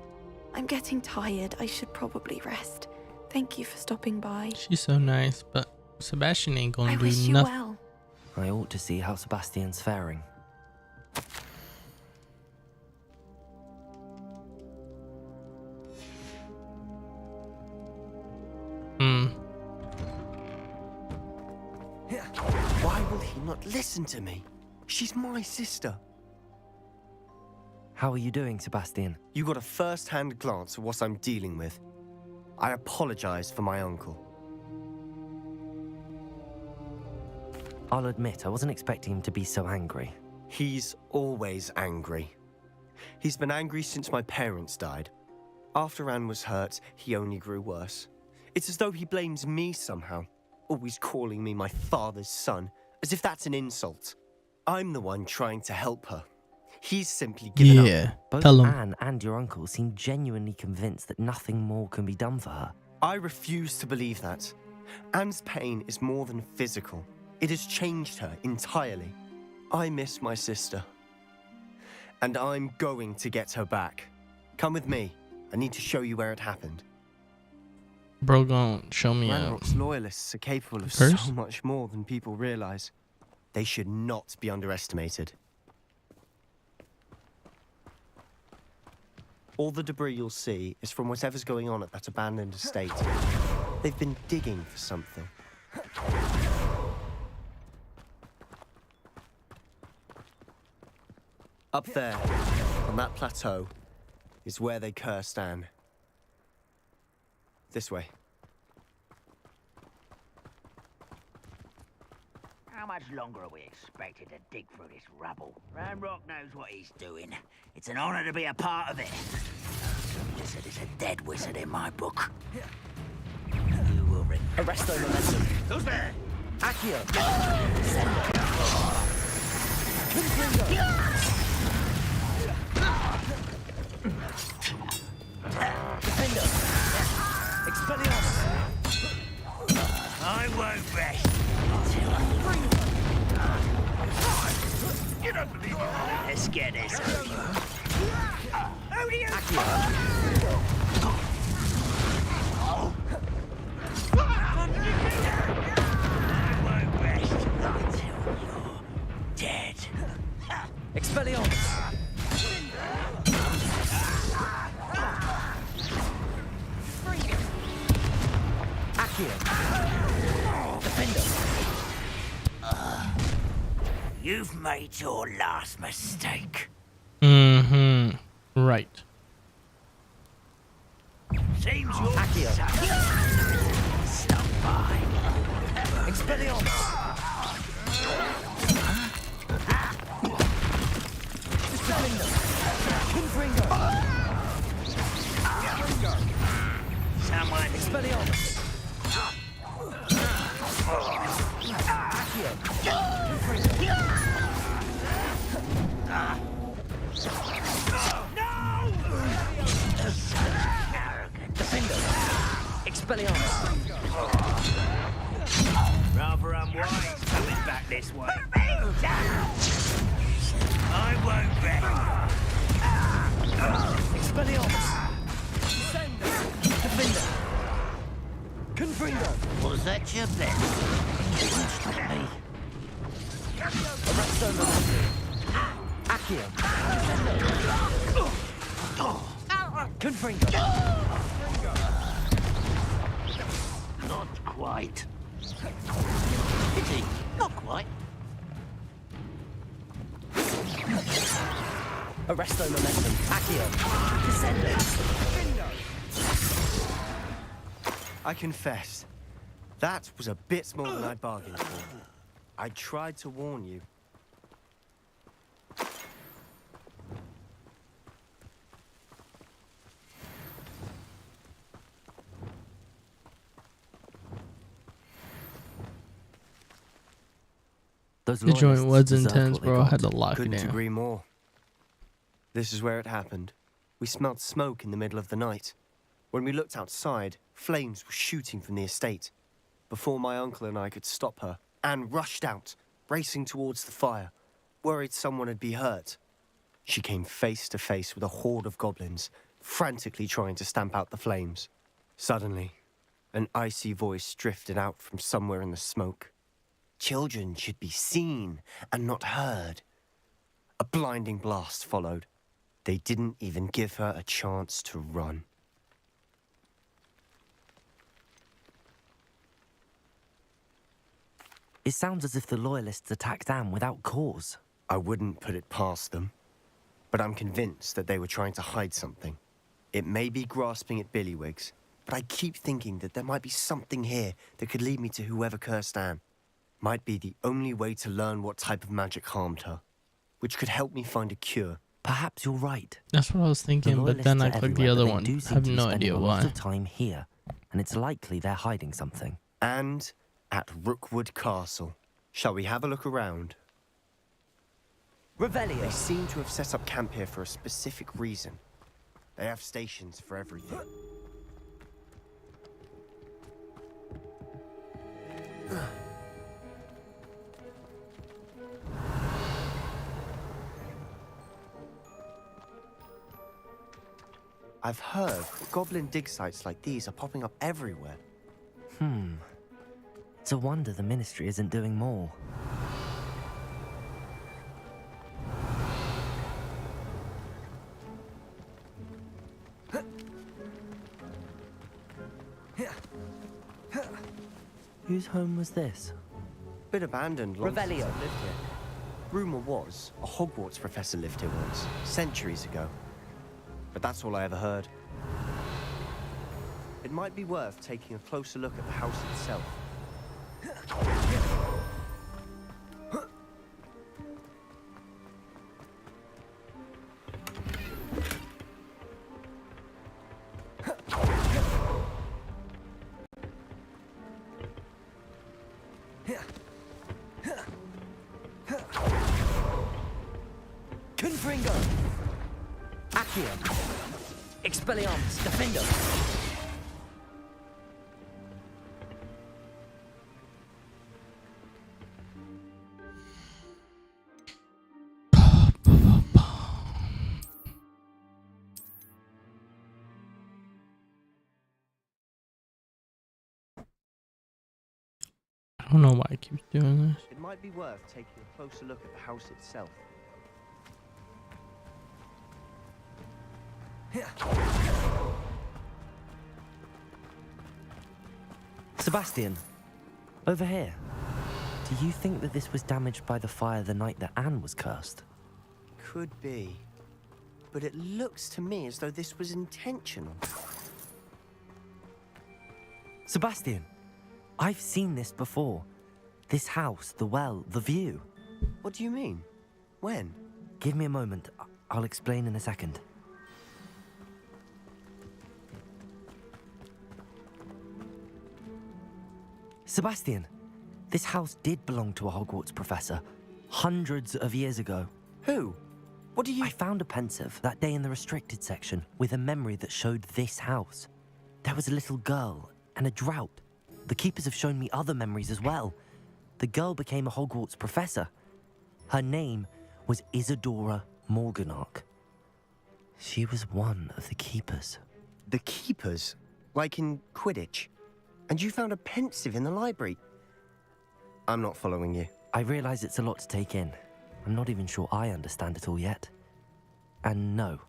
I'm getting tired. I should probably rest. Thank you for stopping by. She's so nice, but Sebastian ain't gonna I do wish you nothing. well. I ought to see how Sebastian's faring. Why will he not listen to me? She's my sister. How are you doing, Sebastian? You got a first-hand glance at what I'm dealing with. I apologize for my uncle. I'll admit, I wasn't expecting him to be so angry. He's always angry. He's been angry since my parents died. After Anne was hurt, he only grew worse. It's as though he blames me somehow, always calling me my father's son, as if that's an insult. I'm the one trying to help her. He's simply given up. Both tell him. Anne and your uncle seem genuinely convinced that nothing more can be done for her. I refuse to believe that. Anne's pain is more than physical. It has changed her entirely. I miss my sister. And I'm going to get her back. Come with me. I need to show you where it happened. Bro, gon' show me out. Ranrock's loyalists are capable of Curse? so much more than people realize. They should not be underestimated. All the debris you'll see is from whatever's going on at that abandoned estate. They've been digging for something. Up there, on that plateau, is where they cursed Anne. This way. How much much longer are we expected to dig through this rubble? Ranrock knows what he's doing. It's an honor to be a part of it. A wizard is a dead wizard in my book. You will Arrest the momentum. Who's there? Accio. Confringo. Defender. Expelliarmus. I won't rest until you don't believe me. Let's get this over. Who do you? I won't rest until you're dead. Expelliarmus. Accio. Defender. You've made your last mistake. Mm-hmm. Right. Seems you're stop by. Expelliarmus. Defender. Confringo. Someone. Expelliarmus. Accio. Confringo. Defender. Expelliarmus. Rather unwise coming back this way. I won't rest. Expelliarmus. Defender. Confringo. Was that your best? Don't stop me. Arresto momentum. Accio. Confringo. Not quite. Pity. Not quite. Arresto momentum. Accio. Descendo. I confess, that was a bit more than I'd bargained for. I tried to warn you. Those The joint was deserved intense, what they bro. I got. had to lock it Couldn't down. agree more. This is where it happened. We smelled smoke in the middle of the night. When we looked outside, flames were shooting from the estate. Before my uncle and I could stop her, Anne rushed out, racing towards the fire, worried someone had been hurt. She came face to face with a horde of goblins, frantically trying to stamp out the flames. Suddenly, an icy voice drifted out from somewhere in the smoke. Children should be seen and not heard. A blinding blast followed. They didn't even give her a chance to run. It sounds as if the Loyalists attacked Anne without cause. I wouldn't put it past them, but I'm convinced that they were trying to hide something. It may be grasping at Billywigs, but I keep thinking that there might be something here that could lead me to whoever cursed Anne. Might be the only way to learn what type of magic harmed her, which could help me find a cure. Perhaps you're right. That's what I was thinking, but then I clicked the other one. I have no idea A lot why. of time here, and it's likely they're hiding something. And at Rookwood Castle. Shall we have a look around? Revelio. They seem to have set up camp here for a specific reason. They have stations for everything. I've heard that goblin dig sites like these are popping up everywhere. It's a wonder the Ministry isn't doing more. Whose home was this? Been abandoned long since Revelio. I've lived here. Rumour was a Hogwarts professor lived here once, centuries ago. But that's all I ever heard. It might be worth taking a closer look at the house itself. Confringo! Accio! Expelliarmus! Defendo! I don't know why it keeps doing this. It might be worth taking a closer look at the house itself. Sebastian, over here. Do you think that this was damaged by the fire the night that Anne was cursed? Could be. But it looks to me as though this was intentional. Sebastian, I've seen this before. This house, the well, the view. What do you mean? When? Give me a moment. I'll explain in a second. Sebastian, this house did belong to a Hogwarts professor hundreds of years ago. Who? What do you... I found a pensive that day in the restricted section with a memory that showed this house. There was a little girl and a drought. The keepers have shown me other memories as well. The girl became a Hogwarts professor. Her name was Isadora Morganach. She was one of the keepers. The keepers? Like in Quidditch? And you found a pensive in the library? I'm not following you. I realize it's a lot to take in. I'm not even sure I understand it all yet. And no,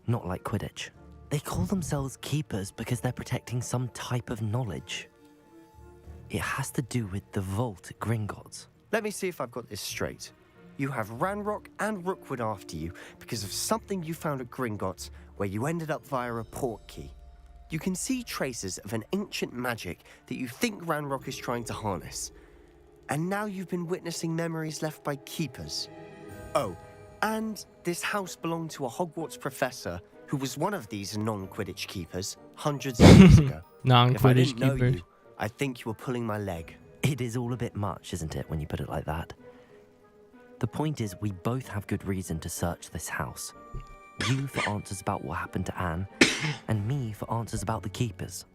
not like Quidditch. They call themselves keepers because they're protecting some type of knowledge. It has to do with the vault at Gringotts. Let me see if I've got this straight. You have Ranrock and Rookwood after you because of something you found at Gringotts where you ended up via a port key. You can see traces of an ancient magic that you think Ranrock is trying to harness. And now you've been witnessing memories left by keepers. Oh, and this house belonged to a Hogwarts professor who was one of these non-Quidditch keepers hundreds of years ago. Non-Quidditch keepers. I think you were pulling my leg. It is all a bit much, isn't it, when you put it like that? The point is, we both have good reason to search this house. You for answers about what happened to Anne, and me for answers about the keepers.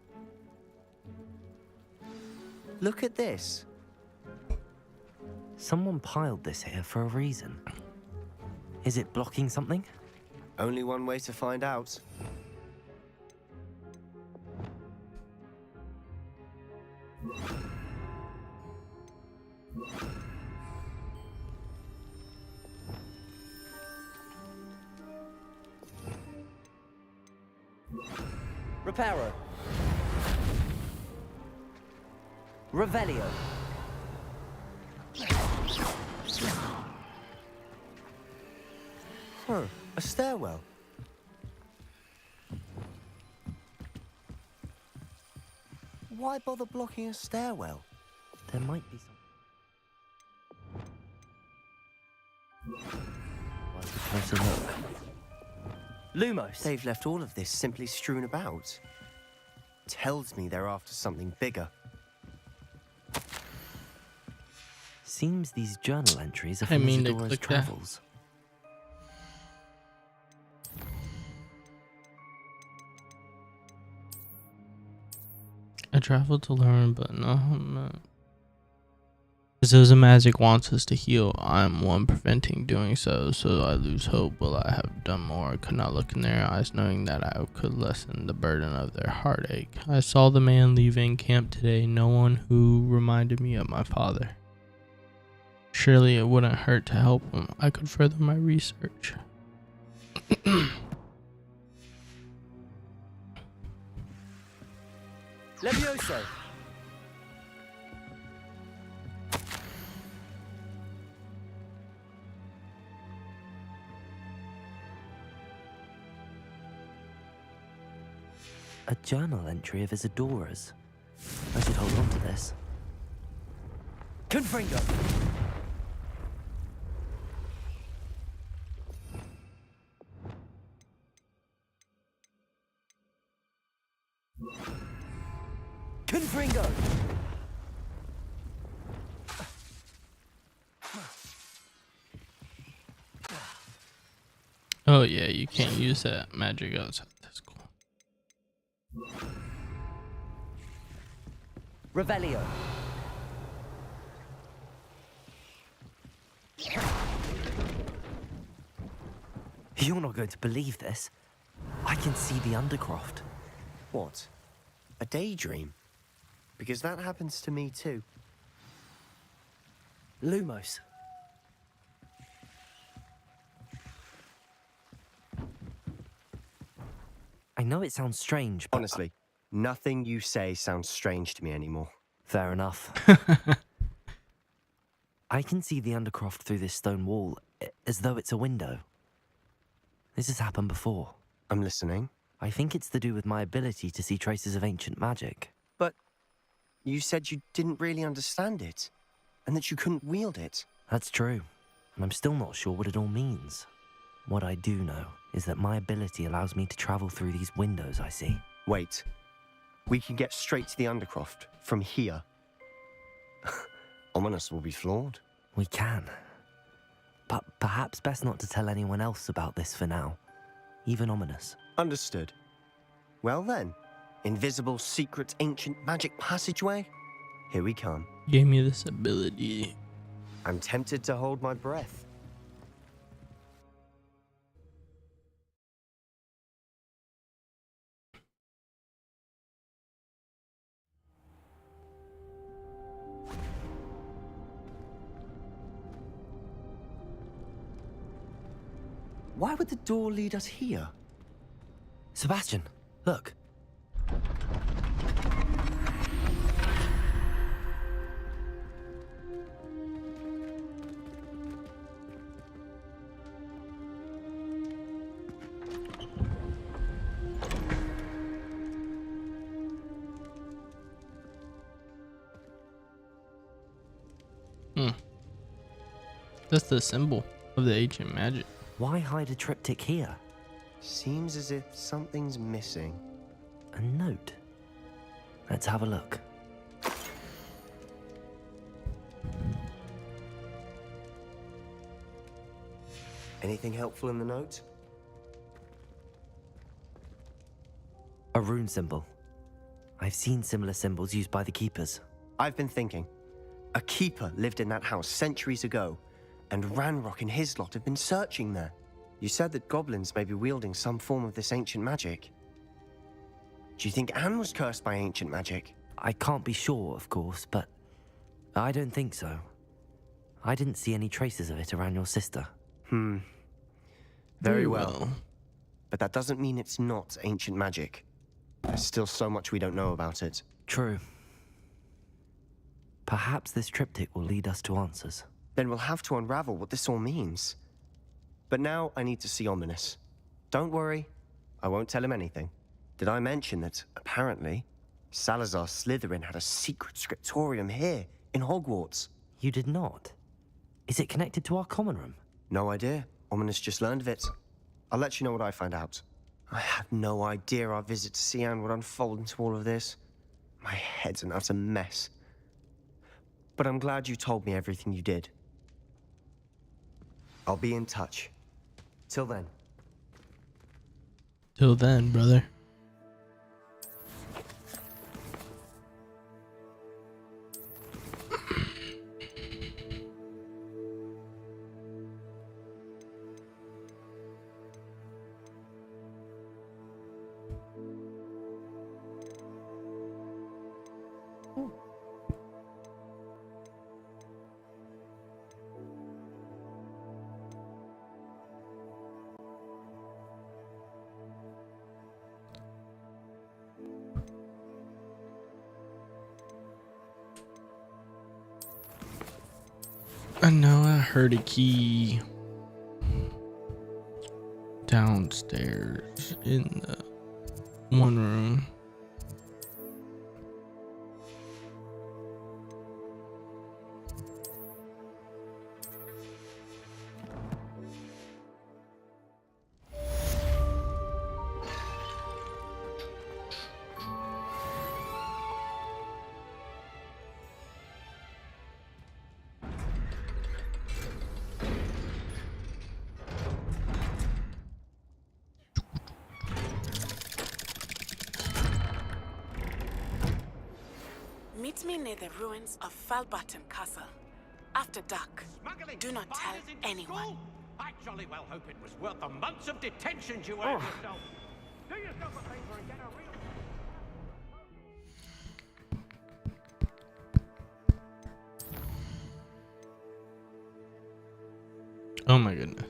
Look at this. Someone piled this here for a reason. Is it blocking something? Only one way to find out. Reparo. Revelio. Huh, a stairwell. Why bother blocking a stairwell? There might be some. Closer look. Lumos. They've left all of this simply strewn about. Tells me they're after something bigger. Seems these journal entries are I from mean, they Isadora's clicked that. travels. I traveled to learn, but no, I'm not. As magic wants us to heal, I am one preventing doing so, so I lose hope. Will I have done more? I could not look in their eyes, knowing that I could lessen the burden of their heartache. I saw the man leaving camp today, no one who reminded me of my father. Surely it wouldn't hurt to help him. I could further my research. Levioso. A journal entry of Isadora's. I should hold on to this. Confringo! Confringo! Oh yeah, you can't use that magic outside. That's cool. Revelio. You're not going to believe this. I can see the Undercroft. What? A daydream? Because that happens to me too. Lumos. I know it sounds strange, but... Honestly, nothing you say sounds strange to me anymore. Fair enough. I can see the Undercroft through this stone wall, as though it's a window. This has happened before. I'm listening. I think it's to do with my ability to see traces of ancient magic. But you said you didn't really understand it, and that you couldn't wield it. That's true, and I'm still not sure what it all means. What I do know is that my ability allows me to travel through these windows I see. Wait. We can get straight to the Undercroft from here. Ominous will be floored. We can. But perhaps best not to tell anyone else about this for now. Even Ominous. Understood. Well then, invisible, secret, ancient magic passageway? Here we come. Gave me this ability. I'm tempted to hold my breath. Why would the door lead us here? Sebastian, look. That's the symbol of the ancient magic. Why hide a triptych here? Seems as if something's missing. A note. Let's have a look. Anything helpful in the note? A rune symbol. I've seen similar symbols used by the keepers. I've been thinking. A keeper lived in that house centuries ago, and Ranrock and his lot have been searching there. You said that goblins may be wielding some form of this ancient magic. Do you think Anne was cursed by ancient magic? I can't be sure, of course, but I don't think so. I didn't see any traces of it around your sister. Very well. But that doesn't mean it's not ancient magic. There's still so much we don't know about it. True. Perhaps this triptych will lead us to answers. Then we'll have to unravel what this all means. But now I need to see Ominous. Don't worry, I won't tell him anything. Did I mention that, apparently, Salazar Slytherin had a secret scriptorium here, in Hogwarts? You did not? Is it connected to our common room? No idea. Ominous just learned of it. I'll let you know what I find out. I had no idea our visit to Cian would unfold into all of this. My head's an utter mess. But I'm glad you told me everything you did. I'll be in touch. Till then. Till then, brother. I know I heard a key downstairs in the one room. Meet me near the ruins of Falbutton Castle. After dark. Do not tell anyone. I jolly well hope it was worth the months of detention you earned yourself. Do yourself a favor and get a real... Oh my goodness.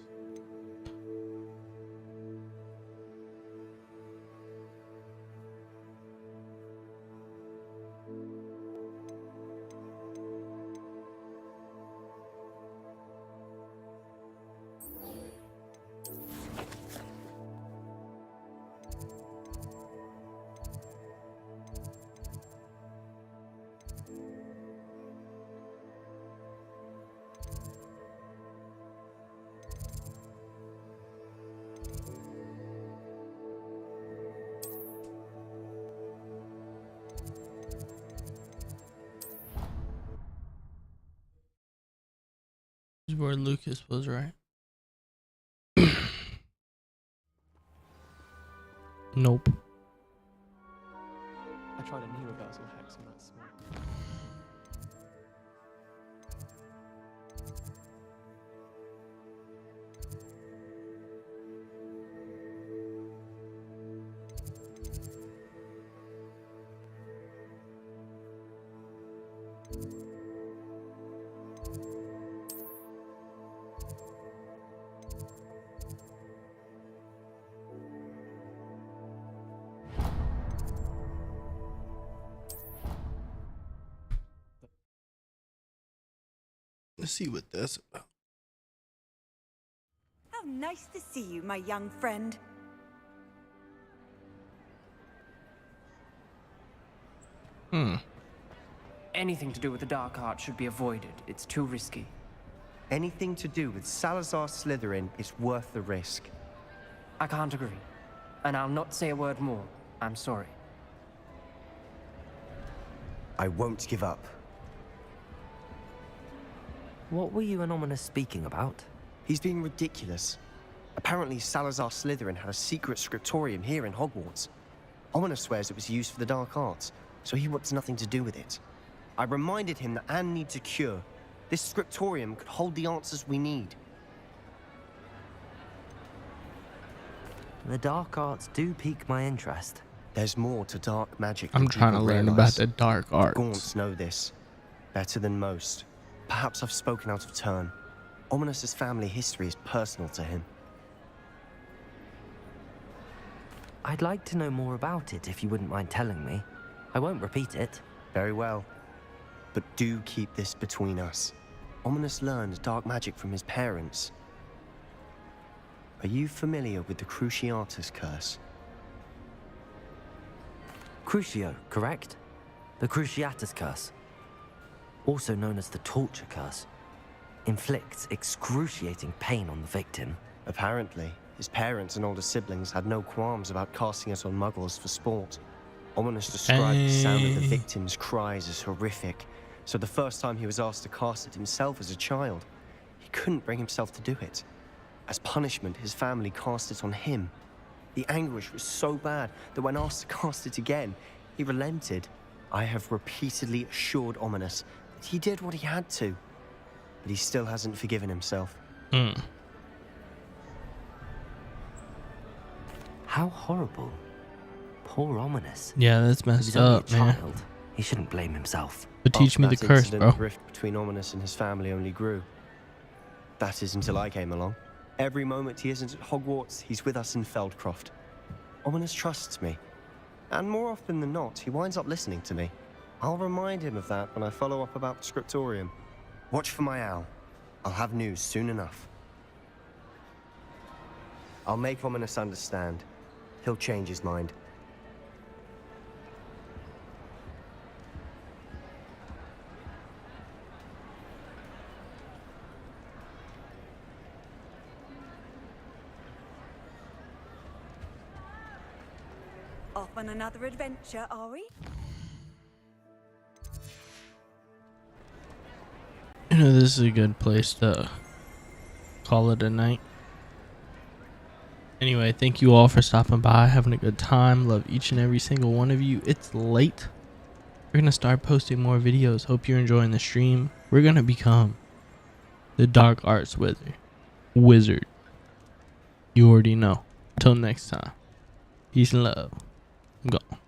This is where Lucas was, right? Nope. I tried a new reversal hex on that small. Let's see what that's about. How nice to see you, my young friend. Anything to do with the dark art should be avoided. It's too risky. Anything to do with Salazar Slytherin is worth the risk. I can't agree. And I'll not say a word more. I'm sorry. I won't give up. What were you and Ominous speaking about? He's being ridiculous. Apparently Salazar Slytherin had a secret scriptorium here in Hogwarts. Ominous swears it was used for the dark arts, so he wants nothing to do with it. I reminded him that Anne needs a cure. This scriptorium could hold the answers we need. The dark arts do pique my interest. There's more to dark magic. I'm trying to learn about the dark arts. Gaunts know this better than most. Perhaps I've spoken out of turn. Ominous's family history is personal to him. I'd like to know more about it if you wouldn't mind telling me. I won't repeat it. Very well. But do keep this between us. Ominous learned dark magic from his parents. Are you familiar with the Cruciatus curse? Crucio, correct? The Cruciatus curse. Also known as the torture curse. Inflicts excruciating pain on the victim. Apparently, his parents and older siblings had no qualms about casting it on muggles for sport. Ominous described the sound of the victim's cries as horrific, so the first time he was asked to cast it himself as a child, he couldn't bring himself to do it. As punishment, his family cast it on him. The anguish was so bad that when asked to cast it again, he relented. I have repeatedly assured Ominous that he did what he had to, but he still hasn't forgiven himself. How horrible. Poor Ominous. Yeah, that's messed up, man. He shouldn't blame himself. But teach me the curse, bro. The rift between Ominous and his family only grew. That is until I came along. Every moment he isn't at Hogwarts, he's with us in Feldcroft. Ominous trusts me. And more often than not, he winds up listening to me. I'll remind him of that when I follow up about the scriptorium. Watch for my owl. I'll have news soon enough. I'll make Ominous understand. He'll change his mind. Off on another adventure, are we? You know, this is a good place to call it a night. Anyway, thank you all for stopping by, having a good time. Love each and every single one of you. It's late. We're gonna start posting more videos. Hope you're enjoying the stream. We're gonna become the dark arts wizard. You already know. Till next time. Peace and love. I'm gone.